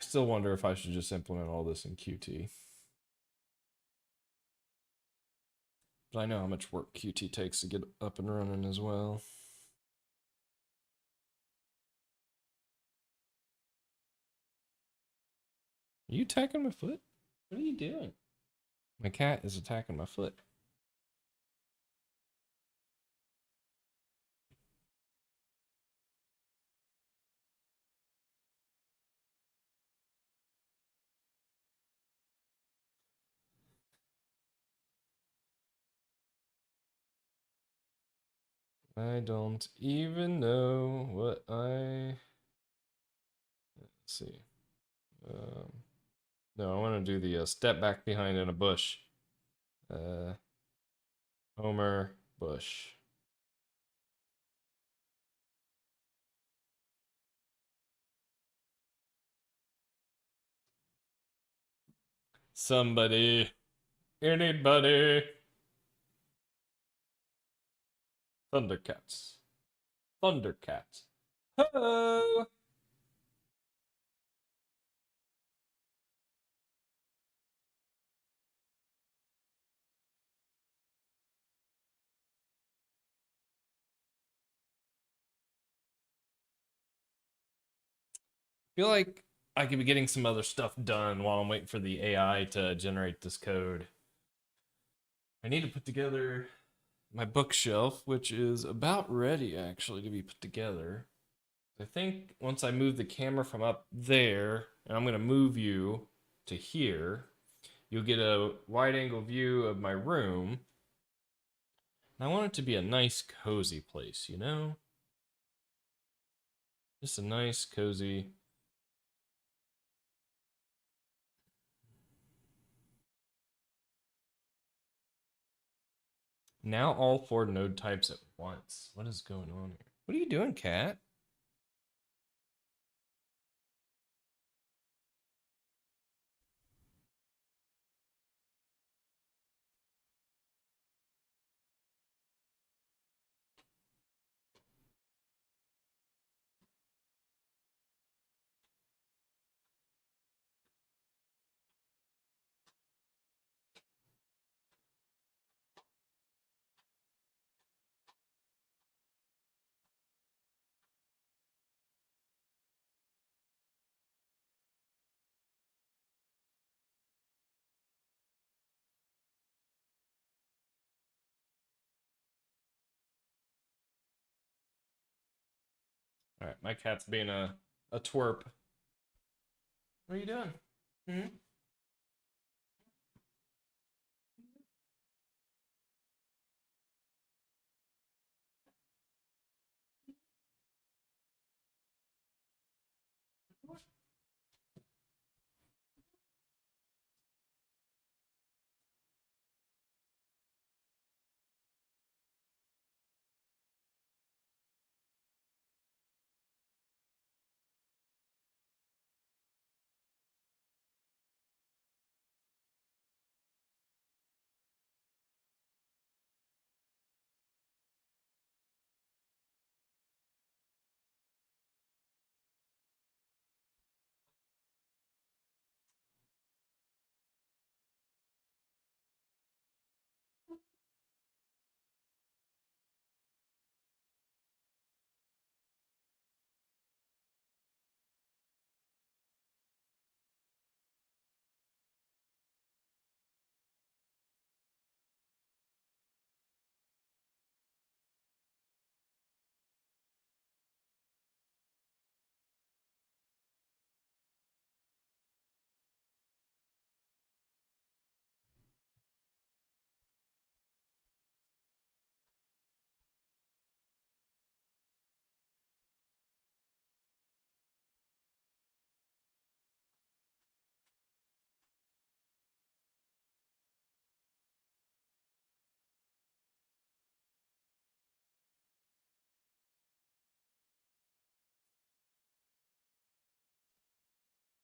I still wonder if I should just implement all this in Qt. But I know how much work Qt takes to get up and running as well. Are you attacking my foot? What are you doing? My cat is attacking my foot. I don't even know what I... Let's see. No, I want to do the step back behind in a bush. Homer Bush. Somebody. Anybody. Thundercats. Thundercats. Hello. I feel like I could be getting some other stuff done while I'm waiting for the AI to generate this code. I need to put together my bookshelf, which is about ready actually to be put together. I think once I move the camera from up there, and I'm going to move you to here, you'll get a wide angle view of my room. And I want it to be a nice, cozy place, you know? Just a nice, cozy. Now all 4 node types at once. What is going on here? What are you doing, cat? All right, my cat's being a twerp. What are you doing? Hmm?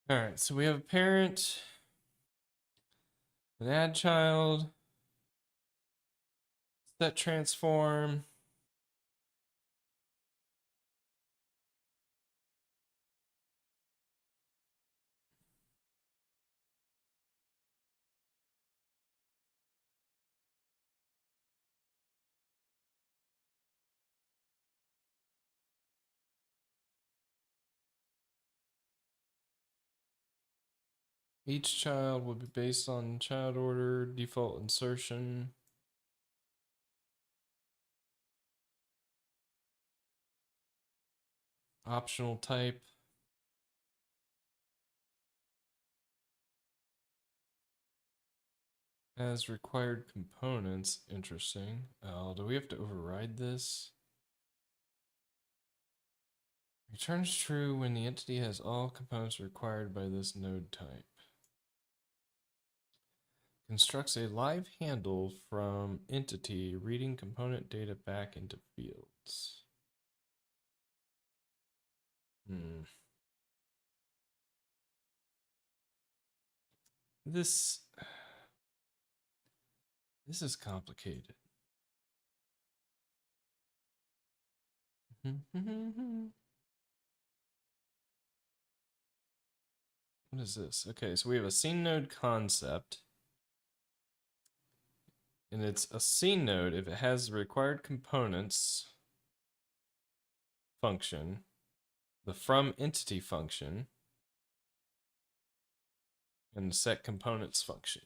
All right, so we have a parent, an add child, set transform. Each child will be based on child order, default insertion. Optional type. As required components. Interesting. Do we have to override this? Returns true when the entity has all components required by this node type. Constructs a live handle from entity, reading component data back into fields. This is complicated. What is this? Okay, so we have a scene node concept. And it's a scene node if it has the required components function, the from entity function, and the set components function.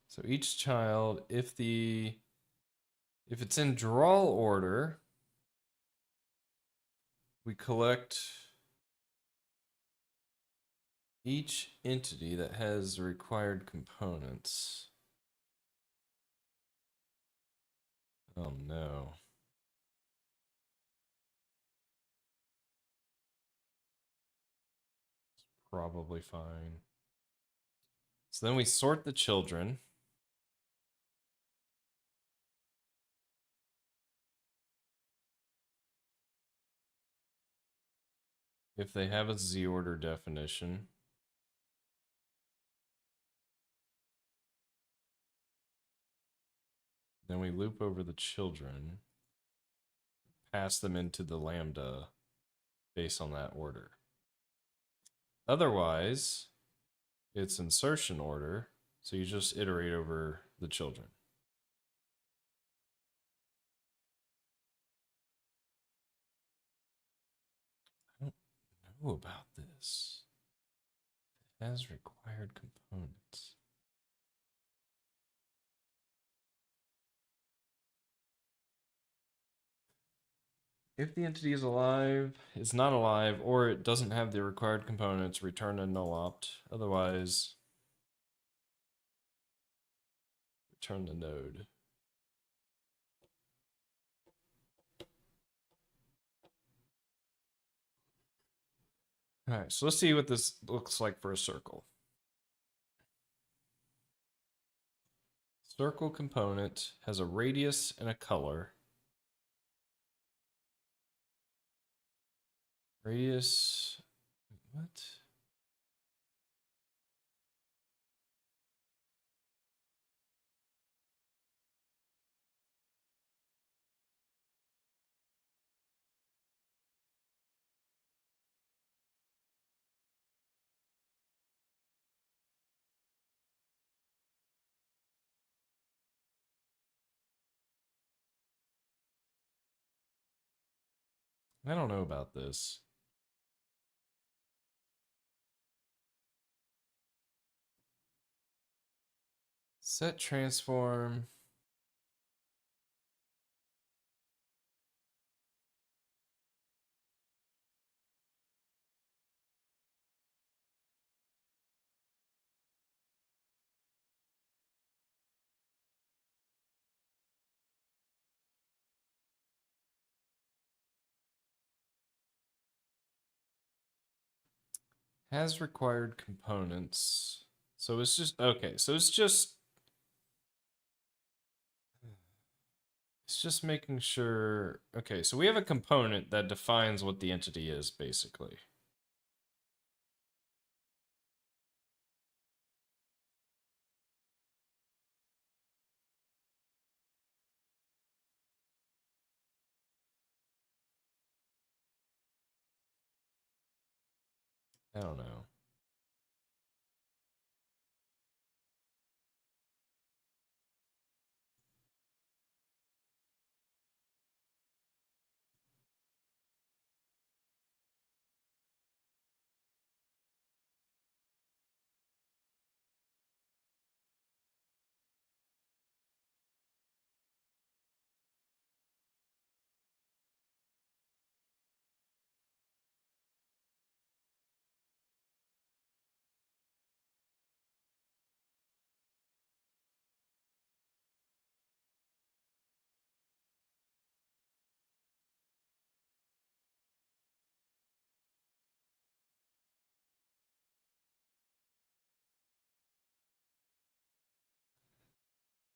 So each child, if it's in draw order, we collect each entity that has the required components. Oh no. Probably fine. So then we sort the children. If they have a Z order definition. Then we loop over the children, pass them into the lambda based on that order. Otherwise, it's insertion order, so you just iterate over the children. I don't know about this. It has required components. If the entity is alive, is not alive, or it doesn't have the required components, return a null opt. Otherwise, return the node. All right, so let's see what this looks like for a circle. Circle component has a radius and a color. Radius, what? I don't know about this. Set transform. Has required components. So it's just, okay, so it's just It's just making sure. Okay, so we have a component that defines what the entity is, basically. I don't know.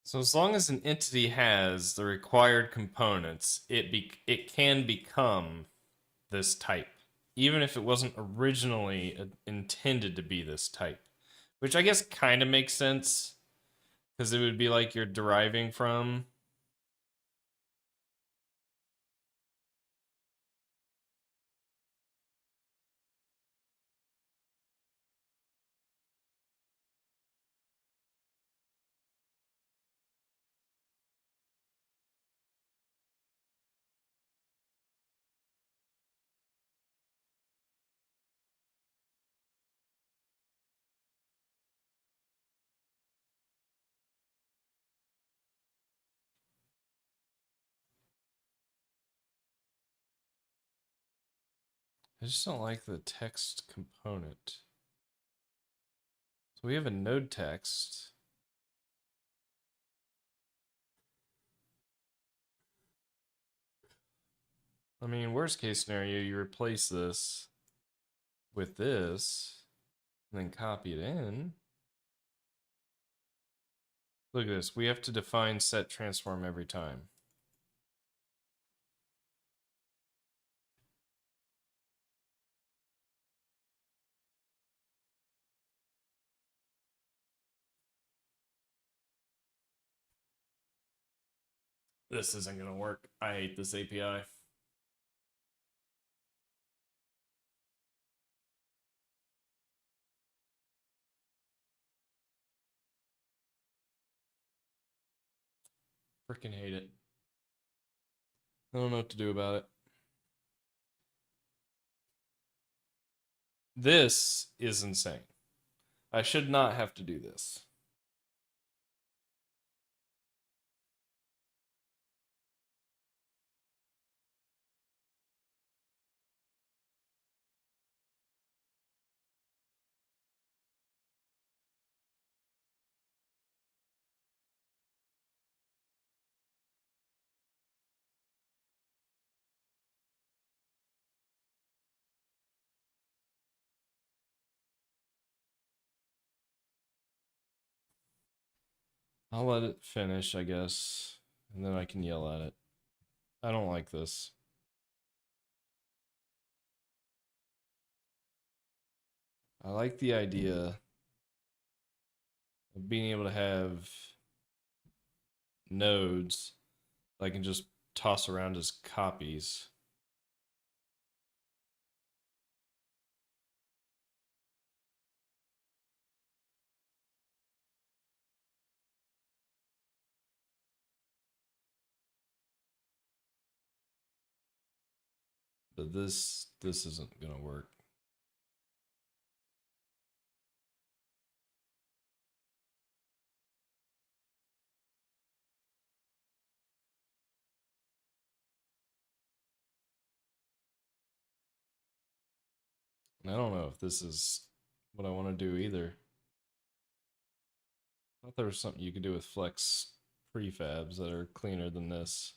So as long as an entity has the required components, it can become this type, even if it wasn't originally intended to be this type. Which I guess kind of makes sense because it would be like you're deriving from. I just don't like the text component. So we have a node text. I mean, worst case scenario, you replace this with this and then copy it in. Look at this. We have to define set transform every time. This isn't going to work. I hate this API. Freaking hate it. I don't know what to do about it. This is insane. I should not have to do this. I'll let it finish, I guess, and then I can yell at it. I don't like this. I like the idea of being able to have nodes that I can just toss around as copies. But this isn't gonna work. And I don't know if this is what I want to do either. I thought there was something you could do with flex prefabs that are cleaner than this.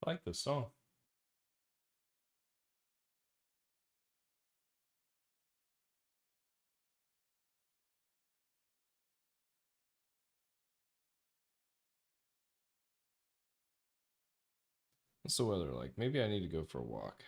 I like this song. What's the weather like? Maybe I need to go for a walk.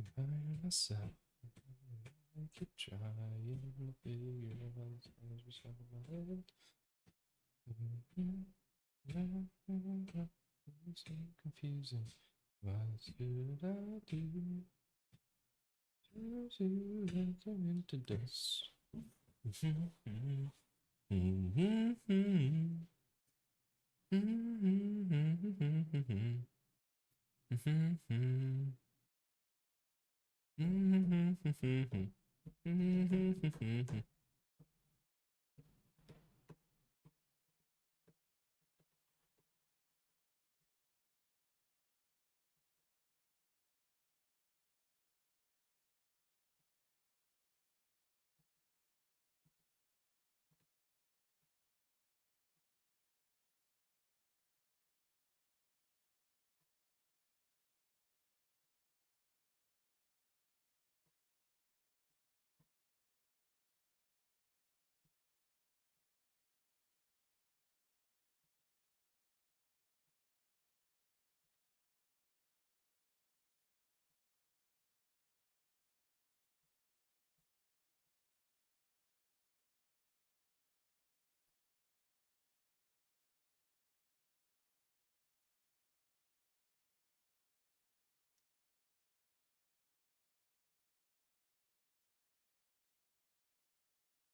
I keep trying to figure out it's so confusing. What should I do? How should I turn into dust?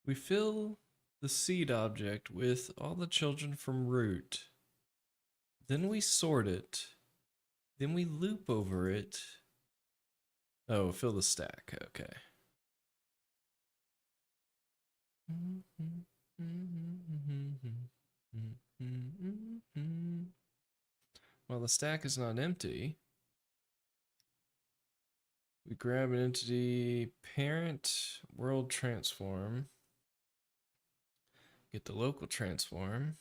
We fill the seed object with all the children from root. Then we sort it. Then we loop over it. Oh, fill the stack. Okay. While the stack is not empty, we grab an entity parent world transform, get the local transform.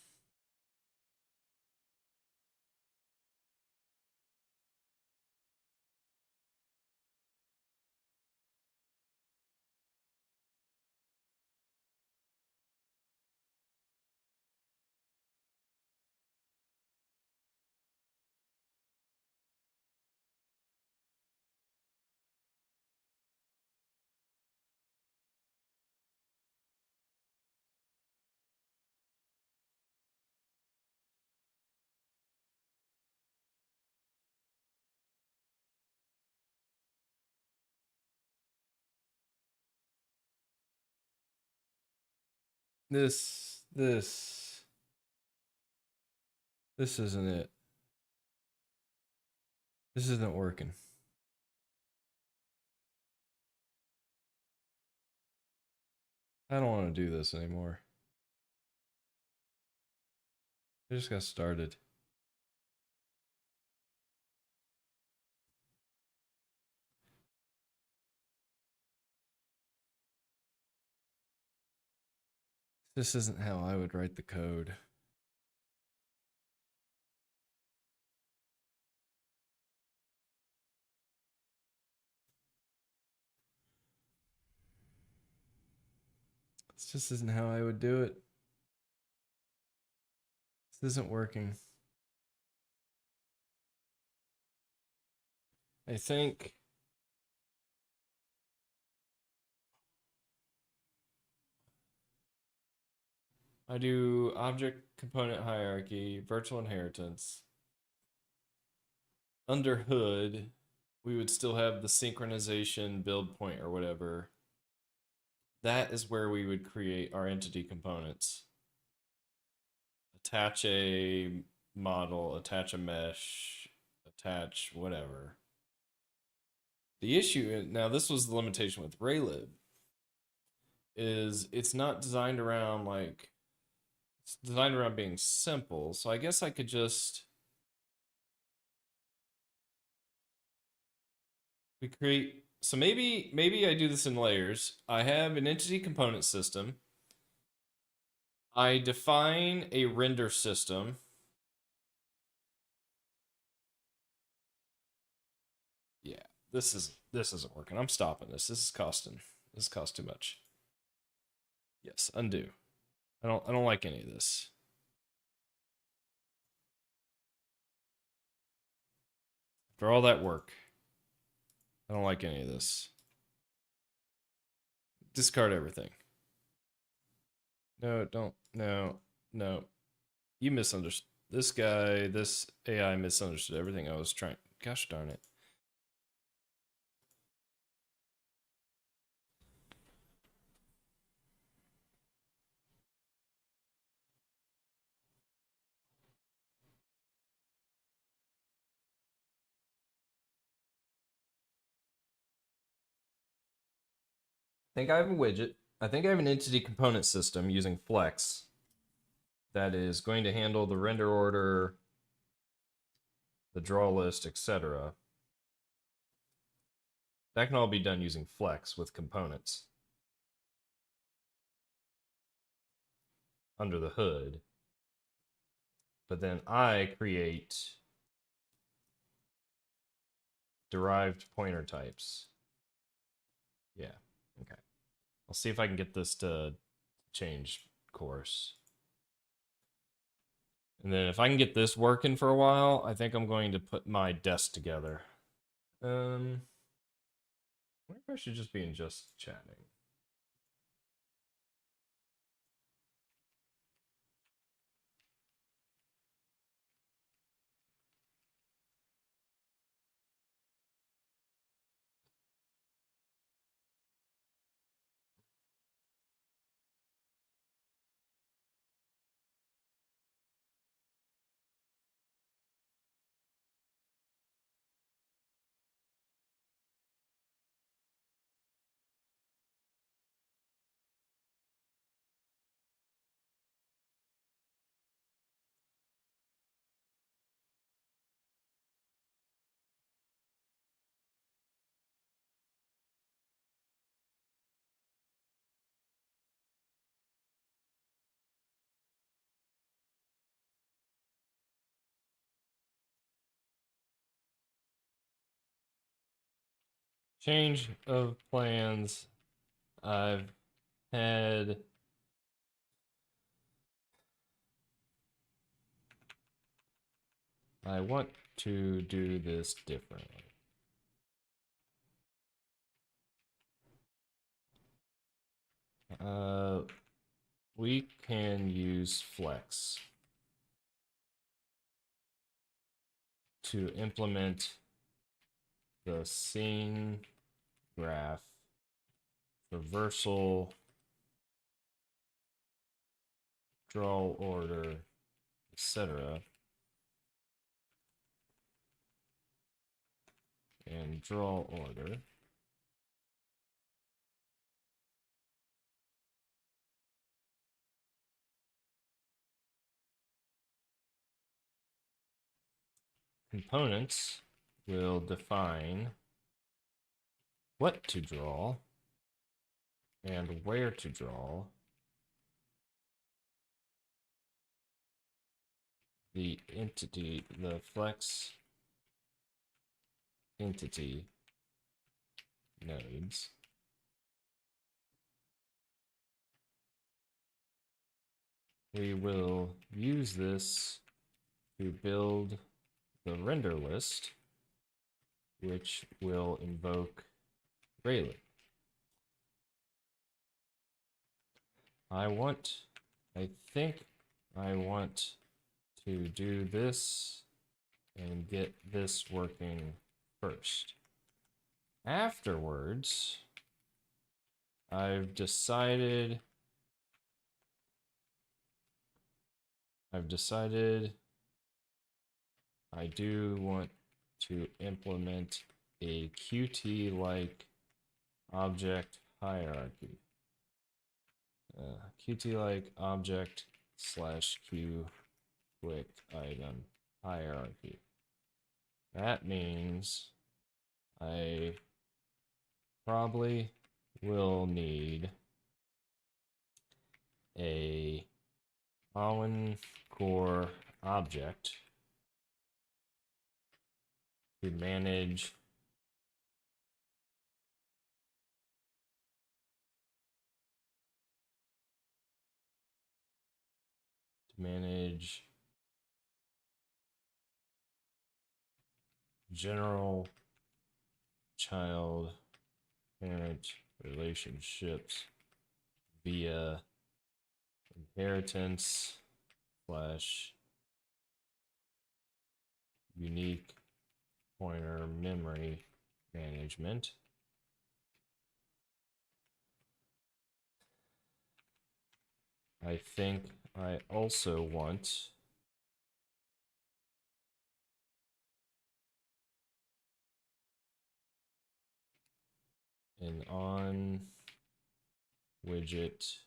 This isn't it. This isn't working. I don't want to do this anymore. I just got started. This isn't how I would write the code. This just isn't how I would do it. This isn't working. I think I do object component hierarchy, virtual inheritance. Under hood, we would still have the synchronization build point or whatever. That is where we would create our entity components. Attach a model, attach a mesh, attach whatever. The issue, now this was the limitation with Raylib, is it's not designed around like, it's designed around being simple. So I guess I could just, we create, so maybe I do this in layers. I have an entity component system. I define a render system. Yeah, this isn't working. I'm stopping this. This cost too much. Yes, undo. I don't like any of this. For all that work, I don't like any of this. Discard everything. No, don't. No, no. You misunderstood. This guy, this AI misunderstood everything I was trying. Gosh darn it. I think I have a widget. I think I have an entity component system using Flex that is going to handle the render order, the draw list, etc. That can all be done using Flex with components under the hood. But then I create derived pointer types. Yeah, okay. I'll see if I can get this to change course. And then if I can get this working for a while, I think I'm going to put my desk together. I wonder if I should just be in just chatting. Change of plans. I've had I want to do this differently. We can use Flex to implement the scene graph, reversal, draw order, etc. And draw order. components will define what to draw and where to draw the flex entity nodes. We will use this to build the render list, which will invoke Rayleigh. I think I want to do this and get this working first. Afterwards, I've decided I do want to implement a Qt-like object hierarchy. Qt-like object / Q quick item hierarchy. That means I probably will need a Awen core object to manage general child parent relationships via inheritance / unique pointer memory management. I think I also want an on widget.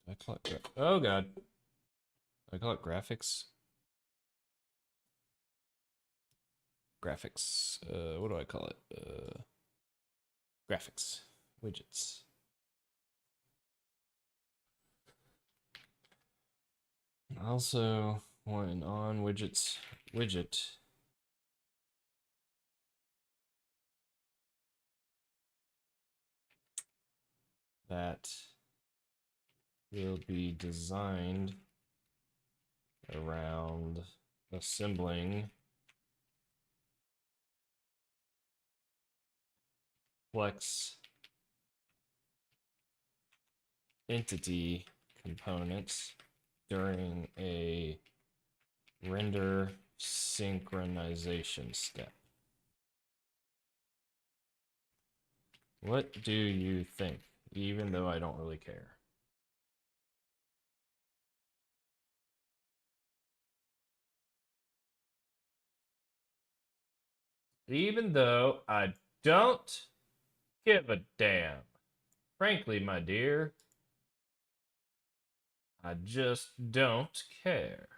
I call it oh god. I call it graphics. Graphics. What do I call it? Graphics widgets. I also want an on widgets widget that will be designed around assembling flex entity components during a render synchronization step. What do you think? Even though I don't really care. Even though I don't give a damn. Frankly, my dear, I just don't care.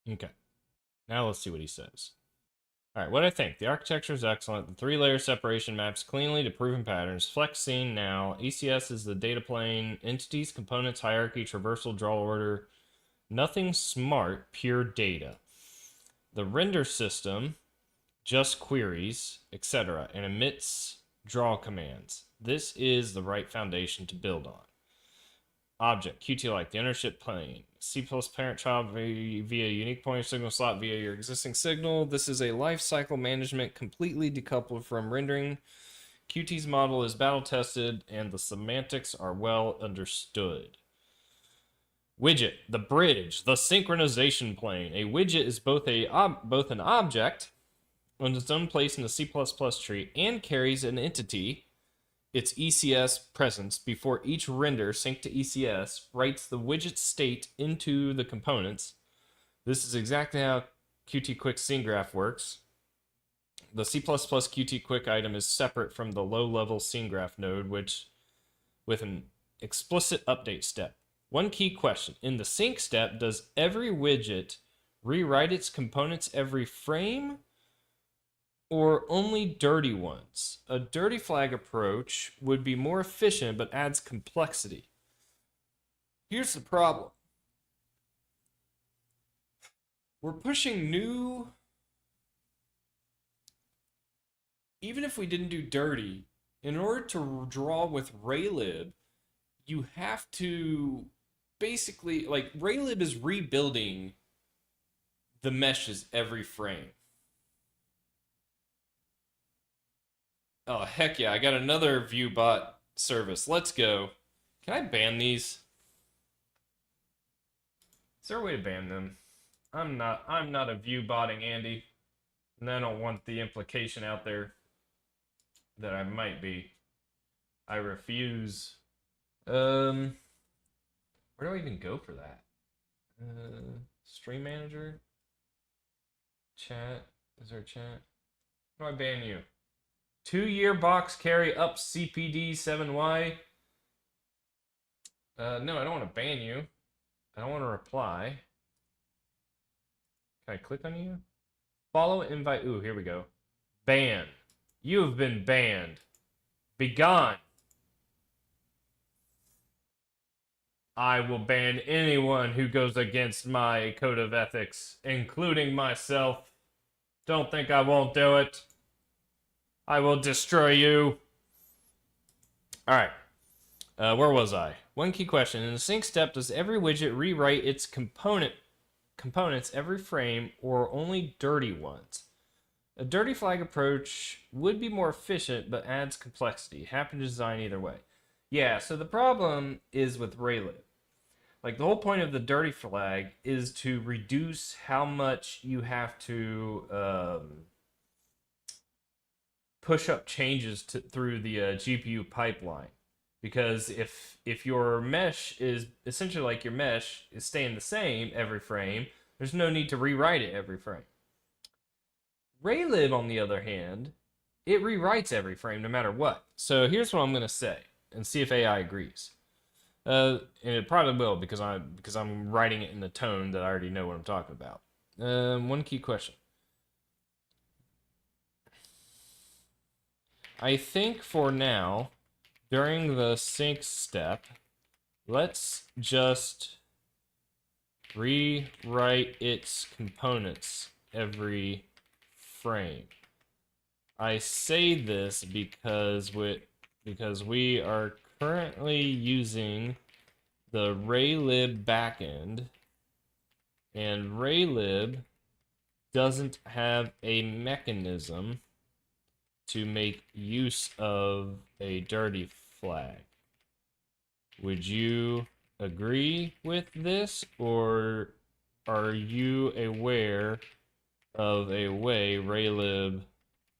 Okay. Now let's see what he says. All right, what I think. The architecture is excellent. The 3-layer separation maps cleanly to proven patterns. Flex scene now. ECS is the data plane. Entities, components, hierarchy, traversal, draw order. Nothing smart, pure data. The render system just queries, etc., and emits draw commands. This is the right foundation to build on. Object, Qt-like, the ownership plane. C+ parent-child via unique pointer signal slot via your existing signal. This is a lifecycle management completely decoupled from rendering. Qt's model is battle-tested, and the semantics are well understood. Widget, the bridge, the synchronization plane. A widget is both an object on its own place in the C++ tree and carries an entity, its ECS presence, before each render synced to ECS writes the widget state into the components. This is exactly how Qt Quick Scene Graph works. The C++ Qt Quick item is separate from the low-level scene graph node, which with an explicit update step. One key question. In the sync step, does every widget rewrite its components every frame, or only dirty ones? A dirty flag approach would be more efficient but adds complexity. Here's the problem. We're pushing new... Even if we didn't do dirty, in order to draw with Raylib, you have to basically... Like, Raylib is rebuilding the meshes every frame. Oh, heck yeah, I got another ViewBot service. Let's go. Can I ban these? Is there a way to ban them? I'm not a ViewBotting Andy. And I don't want the implication out there that I might be. I refuse. Where do I even go for that? Stream manager? Chat? Is there a chat? How do I ban you? 2-year box carry up CPD 7Y. No, I don't want to ban you. I don't want to reply. Can I click on you? Follow invite. Ooh, here we go. Ban. You have been banned. Begone. I will ban anyone who goes against my code of ethics, including myself. Don't think I won't do it. I will destroy you. All right. Where was I? One key question. In the sync step, does every widget rewrite its components every frame, or only dirty ones? A dirty flag approach would be more efficient, but adds complexity. Happy to design either way. Yeah, so the problem is with Raylib. Like, the whole point of the dirty flag is to reduce how much you have to push up changes through the GPU pipeline. Because if your mesh is essentially like your mesh is staying the same every frame, there's no need to rewrite it every frame. Raylib, on the other hand, it rewrites every frame no matter what. So here's what I'm going to say, and see if AI agrees. And it probably will, because I'm writing it in the tone that I already know what I'm talking about. One key question. I think for now, during the sync step, let's just rewrite its components every frame. I say this because we are currently using the Raylib backend, and Raylib doesn't have a mechanism to make use of a dirty flag. Would you agree with this, or are you aware of a way Raylib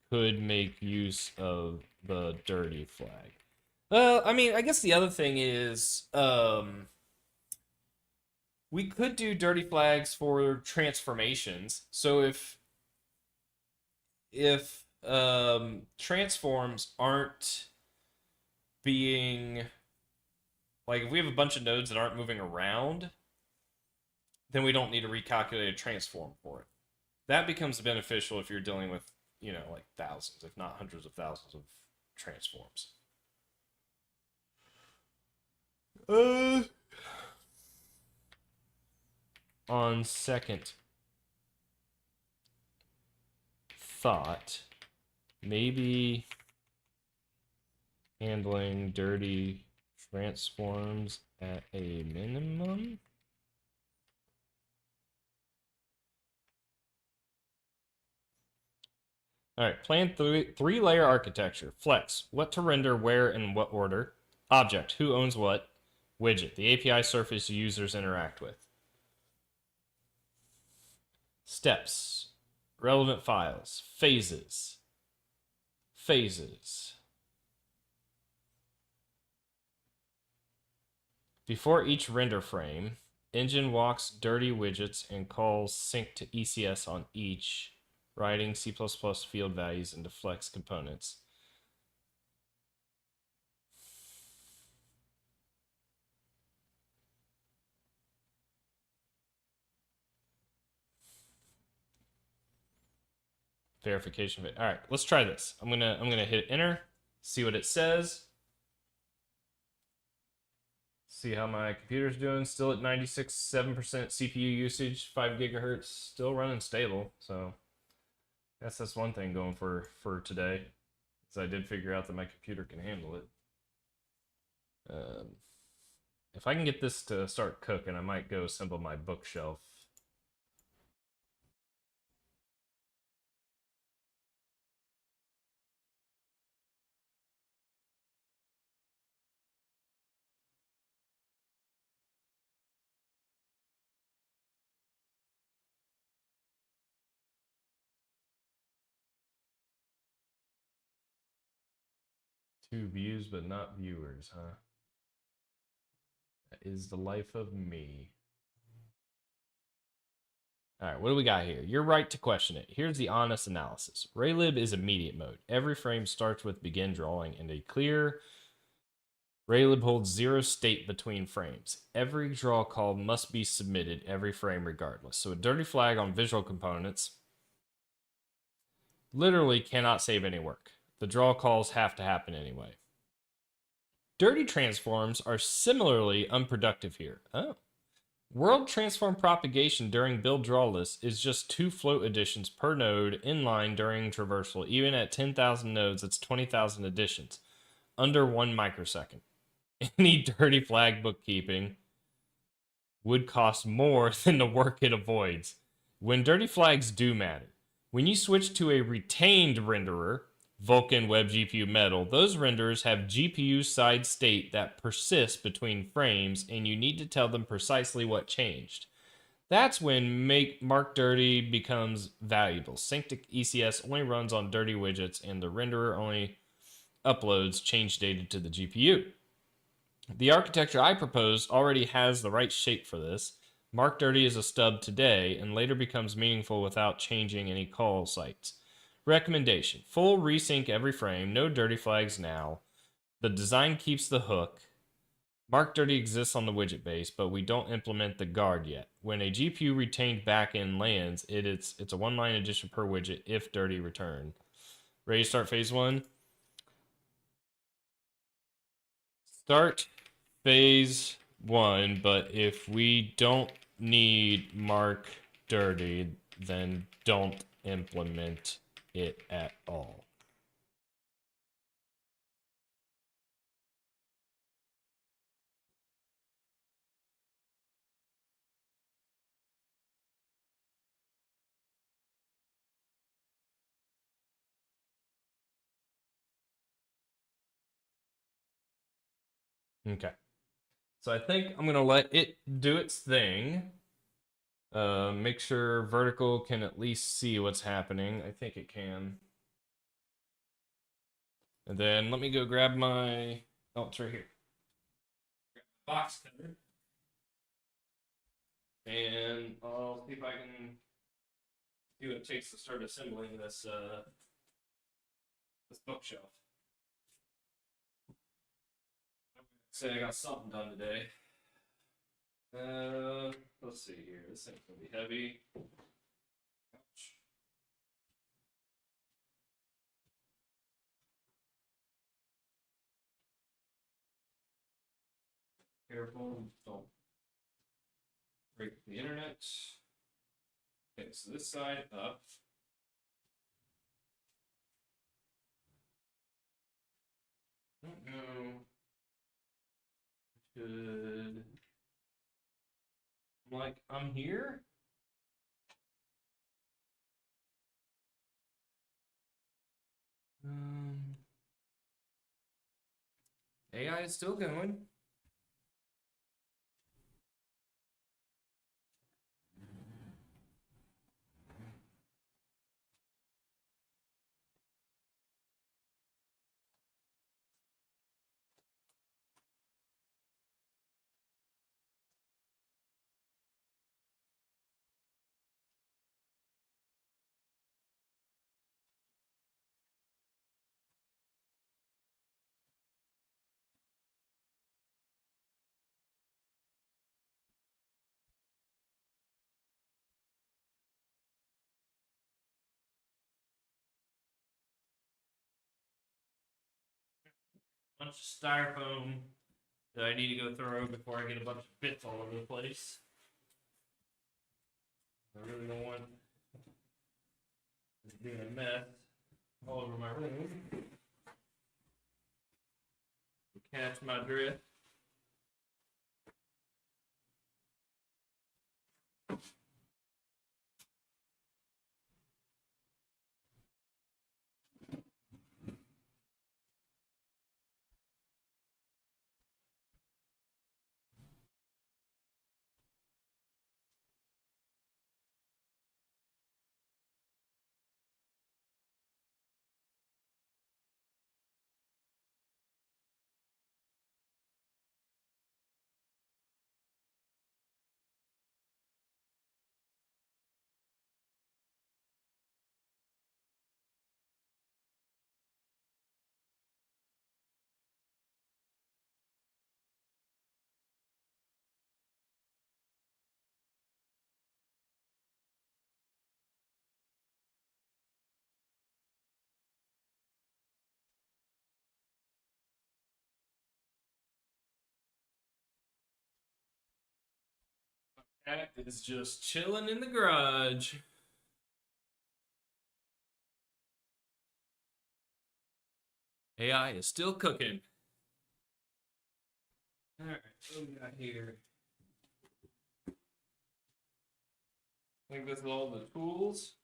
could make use of the dirty flag? I mean, I guess the other thing is, we could do dirty flags for transformations. So if transforms aren't being, like, if we have a bunch of nodes that aren't moving around, then we don't need to recalculate a transform for it. That becomes beneficial if you're dealing with, like thousands, if not hundreds of thousands of transforms. On second thought, maybe handling dirty transforms at a minimum. All right, plan three-layer architecture. Flex, what to render, where, in what order. Object, who owns what. Widget, the API surface users interact with. Steps, relevant files, phases. Before each render frame, engine walks dirty widgets and calls sync to ECS on each, writing C++ field values into flex components. Verification. All right, let's try this. I'm gonna hit enter, see what it says. See how my computer's doing. Still at 96.7% CPU usage, 5 gigahertz, still running stable. So I guess that's one thing going for today. Is I did figure out that my computer can handle it. If I can get this to start cooking, I might go assemble my bookshelf. Two views, but not viewers, huh? That is the life of me. All right, what do we got here? You're right to question it. Here's the honest analysis. Raylib is immediate mode. Every frame starts with begin drawing and a clear. Raylib holds 0 state between frames. Every draw call must be submitted every frame regardless. So a dirty flag on visual components literally cannot save any work. The draw calls have to happen anyway. Dirty transforms are similarly unproductive here. Oh. World transform propagation during build draw list is just 2 float additions per node inline during traversal. Even at 10,000 nodes, it's 20,000 additions. Under 1 microsecond. Any dirty flag bookkeeping would cost more than the work it avoids. When dirty flags do matter. When you switch to a retained renderer, Vulkan, WebGPU, Metal, those renderers have GPU side state that persists between frames, and you need to tell them precisely what changed. That's when mark dirty becomes valuable. Sync to ECS only runs on dirty widgets, and the renderer only uploads change data to the GPU. The architecture I proposed already has the right shape for this. Mark dirty is a stub today, and later becomes meaningful without changing any call sites. Recommendation: full resync every frame, no dirty flags now. The design keeps the hook. Mark dirty exists on the widget base, but we don't implement the guard yet. When a GPU retained backend lands, it's a 1-line addition per widget if dirty return. Ready to start phase 1? Start phase 1, but if we don't need mark dirty, then don't implement it at all. Okay. So I think I'm going to let it do its thing. Make sure vertical can at least see what's happening. I think it can. And then let me go grab my... Oh, it's right here. Grab my box cutter. And I'll see if I can do what it takes to start assembling this bookshelf. Say I got something done today. Let's see here. This thing's gonna be heavy. Ouch. Careful, don't break the internet. Okay, so this side up. I don't know. Should like I'm here? AI is still going. Bunch of styrofoam that I need to go throw before I get a bunch of bits all over the place. I really don't want this being a mess all over my room. Catch my drift. Cat is just chilling in the garage. AI is still cooking. Alright, what do we got here? I think this is all the tools.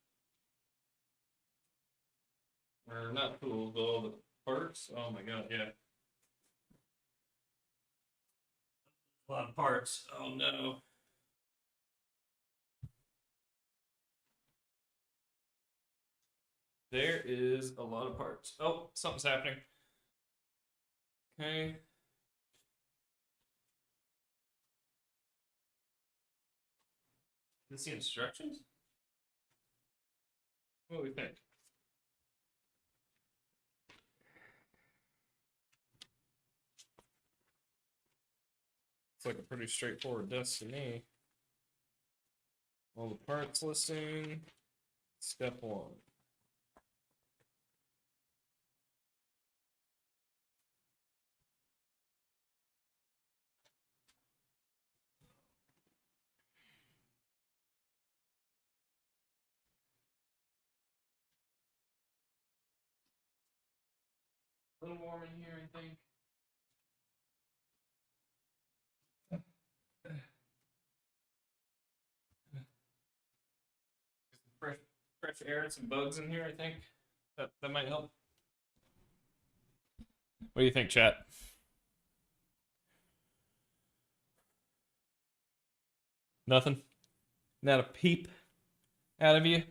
Or not tools, but all the parts. Oh my god, yeah. A lot of parts. Oh no. There is a lot of parts. Oh, something's happening. Okay. Is this the instructions? What do we think? It's like a pretty straightforward desk to me. All the parts listing. Step 1. A little warm in here, I think. Fresh, fresh air and some bugs in here, I think. That might help. What do you think, chat? Nothing? Not a peep out of you?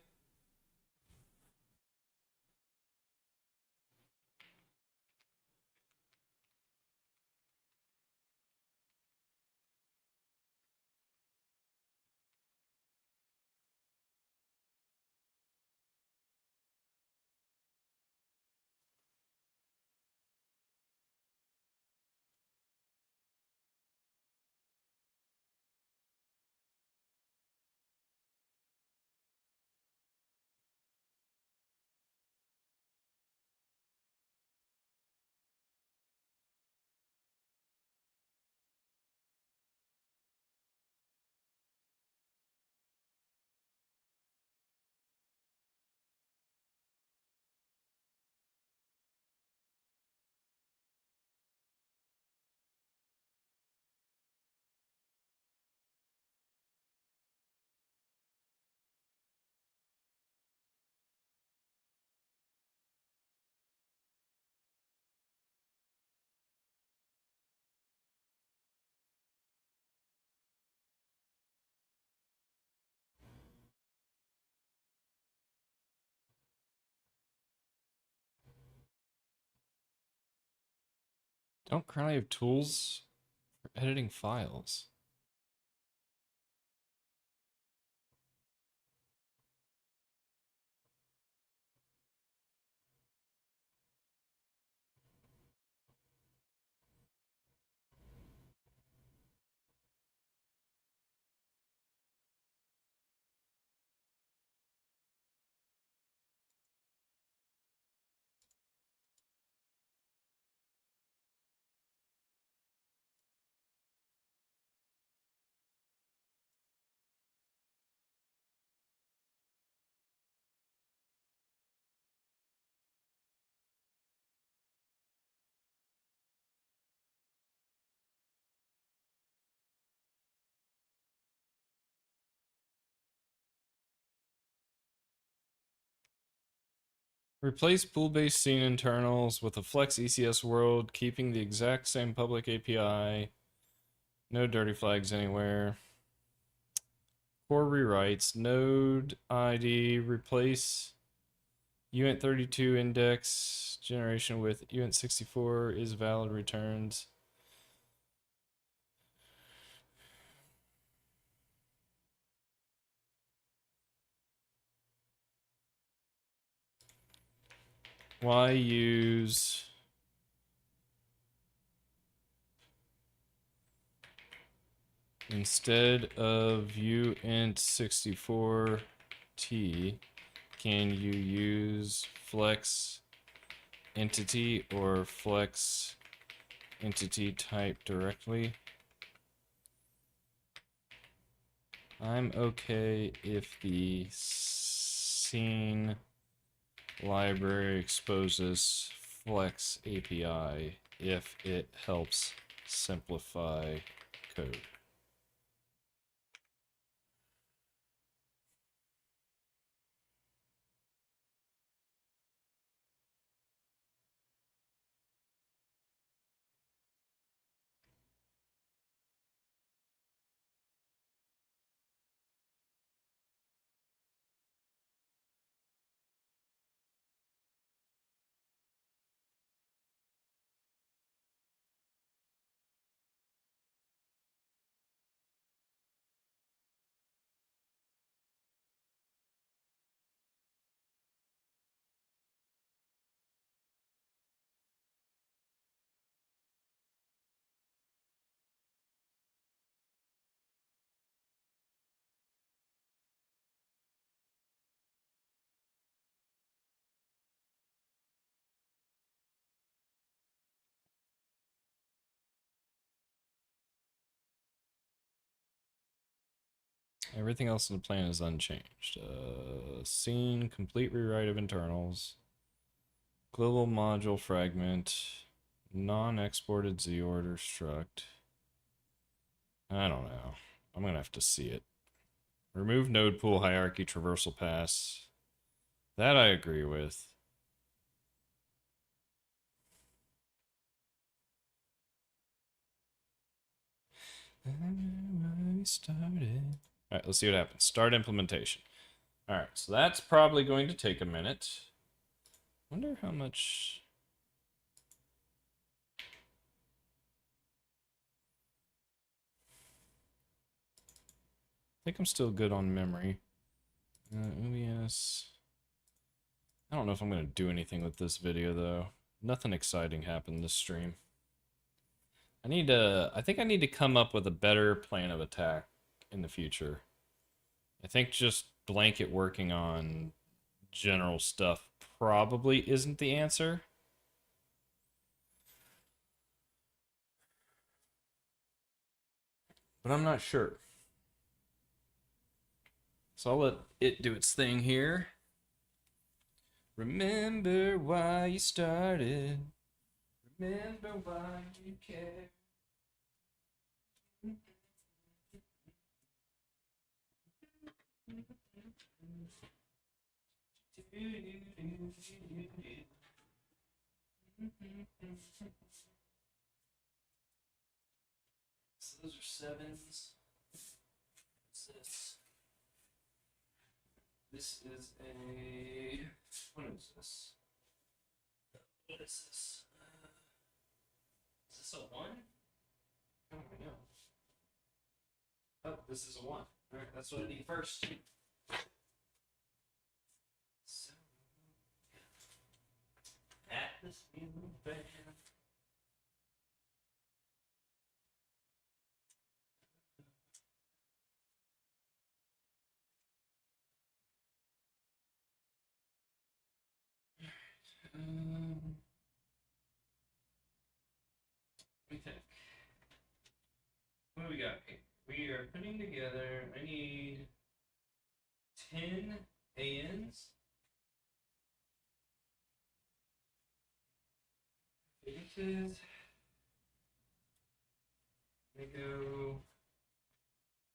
Don't currently have tools for editing files. Replace pool-based scene internals with a Flex ECS world, keeping the exact same public API. No dirty flags anywhere. Core rewrites. Node ID. Replace uint32 index generation with uint64 is valid returns. Why use instead of uint64t, can you use flex entity or flex entity type directly? I'm okay if the scene library exposes Flex API if it helps simplify code. Everything else in the plan is unchanged. Scene, complete rewrite of internals, global module fragment, non-exported Z-order struct. I don't know. I'm gonna have to see it. Remove node pool hierarchy traversal pass. That I agree with. We started. All right, let's see what happens. Start implementation. All right, so that's probably going to take a minute. Wonder how much. I think I'm still good on memory. OBS. I don't know if I'm going to do anything with this video, though. Nothing exciting happened this stream. I think I need to come up with a better plan of attack in the future. I think just blanket working on general stuff probably isn't the answer. But I'm not sure. So I'll let it do its thing here. Remember why you started. Remember why you care. So those are sevens. What's this? This is a. What is this? What is this? Is this this a 1? Oh, no. Oh, this is a 1. Alright, that's what I need first. So, at this new band. Let me think. What do we got here? We are putting together, I need 10 ANs. Figurative. We go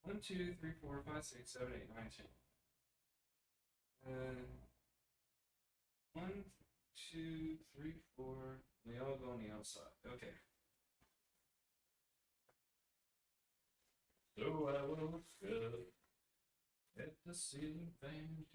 1, 2, 3, 4, 5, 6, 7, 8, 9, 10. 1, 2, 3, 4. They all go on the outside. Okay. So I will look at the ceiling fan.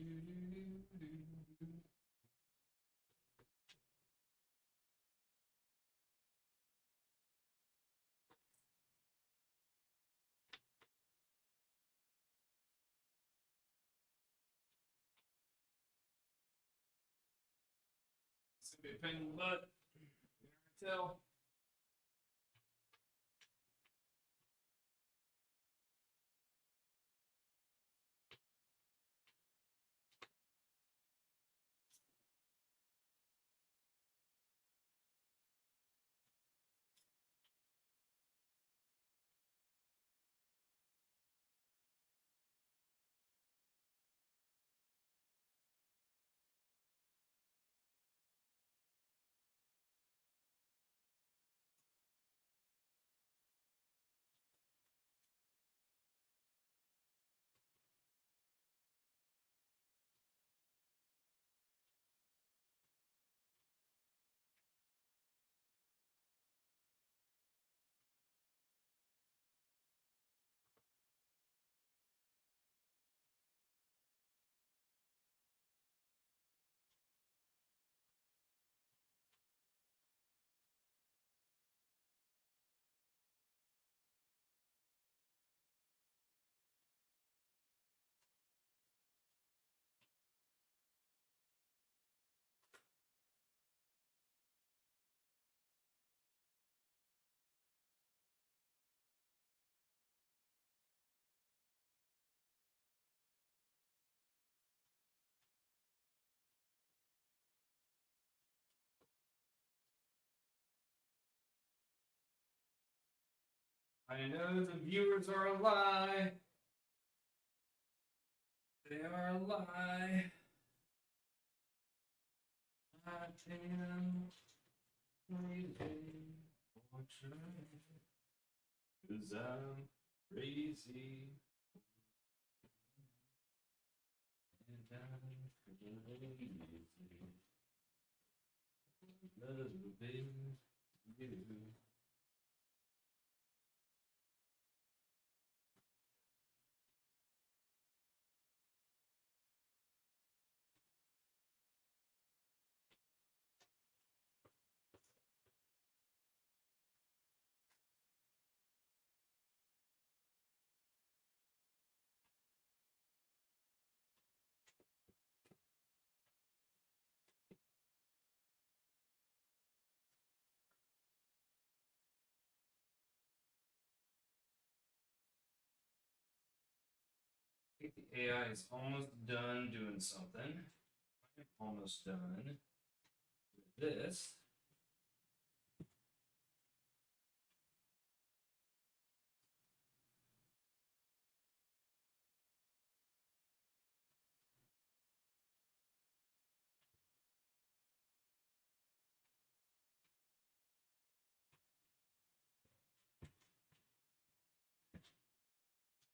It's gonna be a pain in the butt. You can tell. I know the viewers are a lie. They are a lie. I am waiting for trying. 'Cause I'm crazy. And I'm crazy. Loving you. I think the AI is almost done doing something. I'm almost done with this.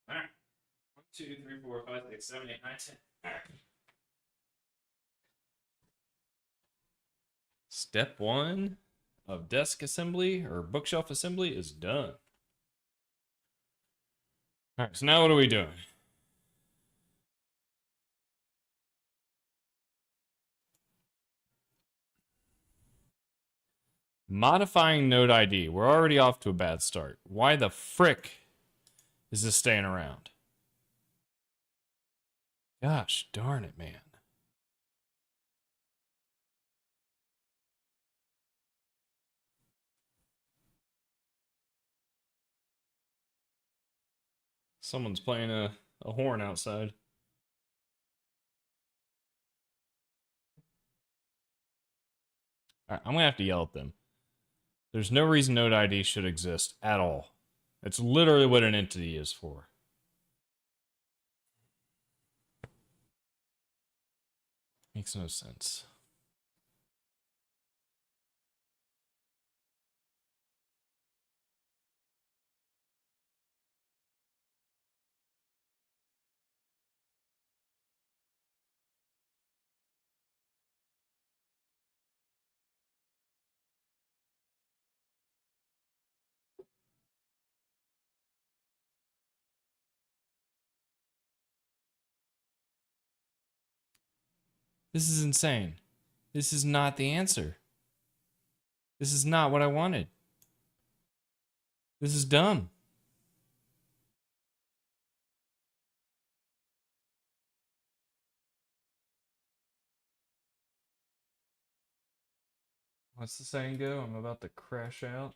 All right. 1, 2, 3, 4, 5, 6, 7, 8, 9, 10. All right. Step 1 of desk assembly or bookshelf assembly is done. All right, so now what are we doing? Modifying node ID. We're already off to a bad start. Why the frick is this staying around? Gosh darn it, man. Someone's playing a horn outside. All right, I'm gonna have to yell at them. There's no reason node ID should exist at all. It's literally what an entity is for. Makes no sense. This is insane. This is not the answer. This is not what I wanted. This is dumb. What's the saying go? I'm about to crash out.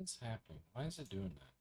What's happening? Why is it doing that?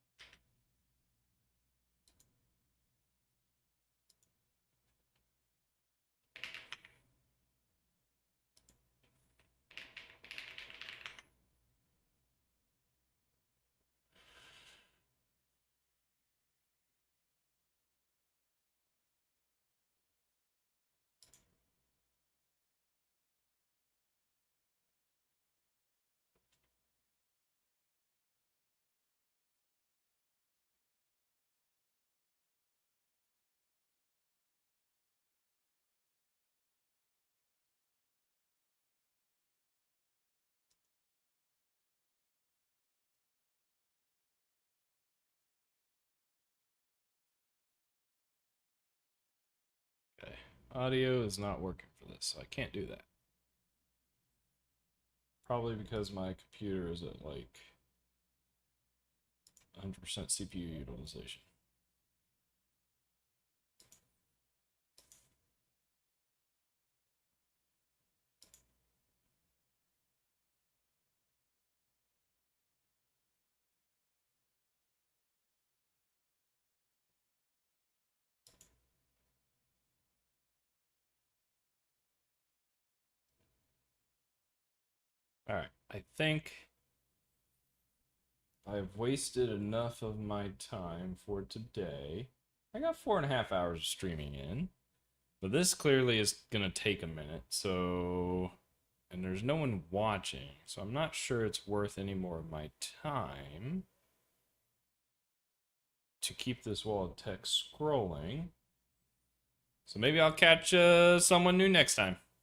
Okay. Audio is not working for this, so I can't do that. Probably because my computer is at like 100% CPU utilization. All right, I think I've wasted enough of my time for today. I got 4.5 hours of streaming in, but this clearly is gonna take a minute. So, and there's no one watching, so I'm not sure it's worth any more of my time to keep this wall of text scrolling. So maybe I'll catch someone new next time.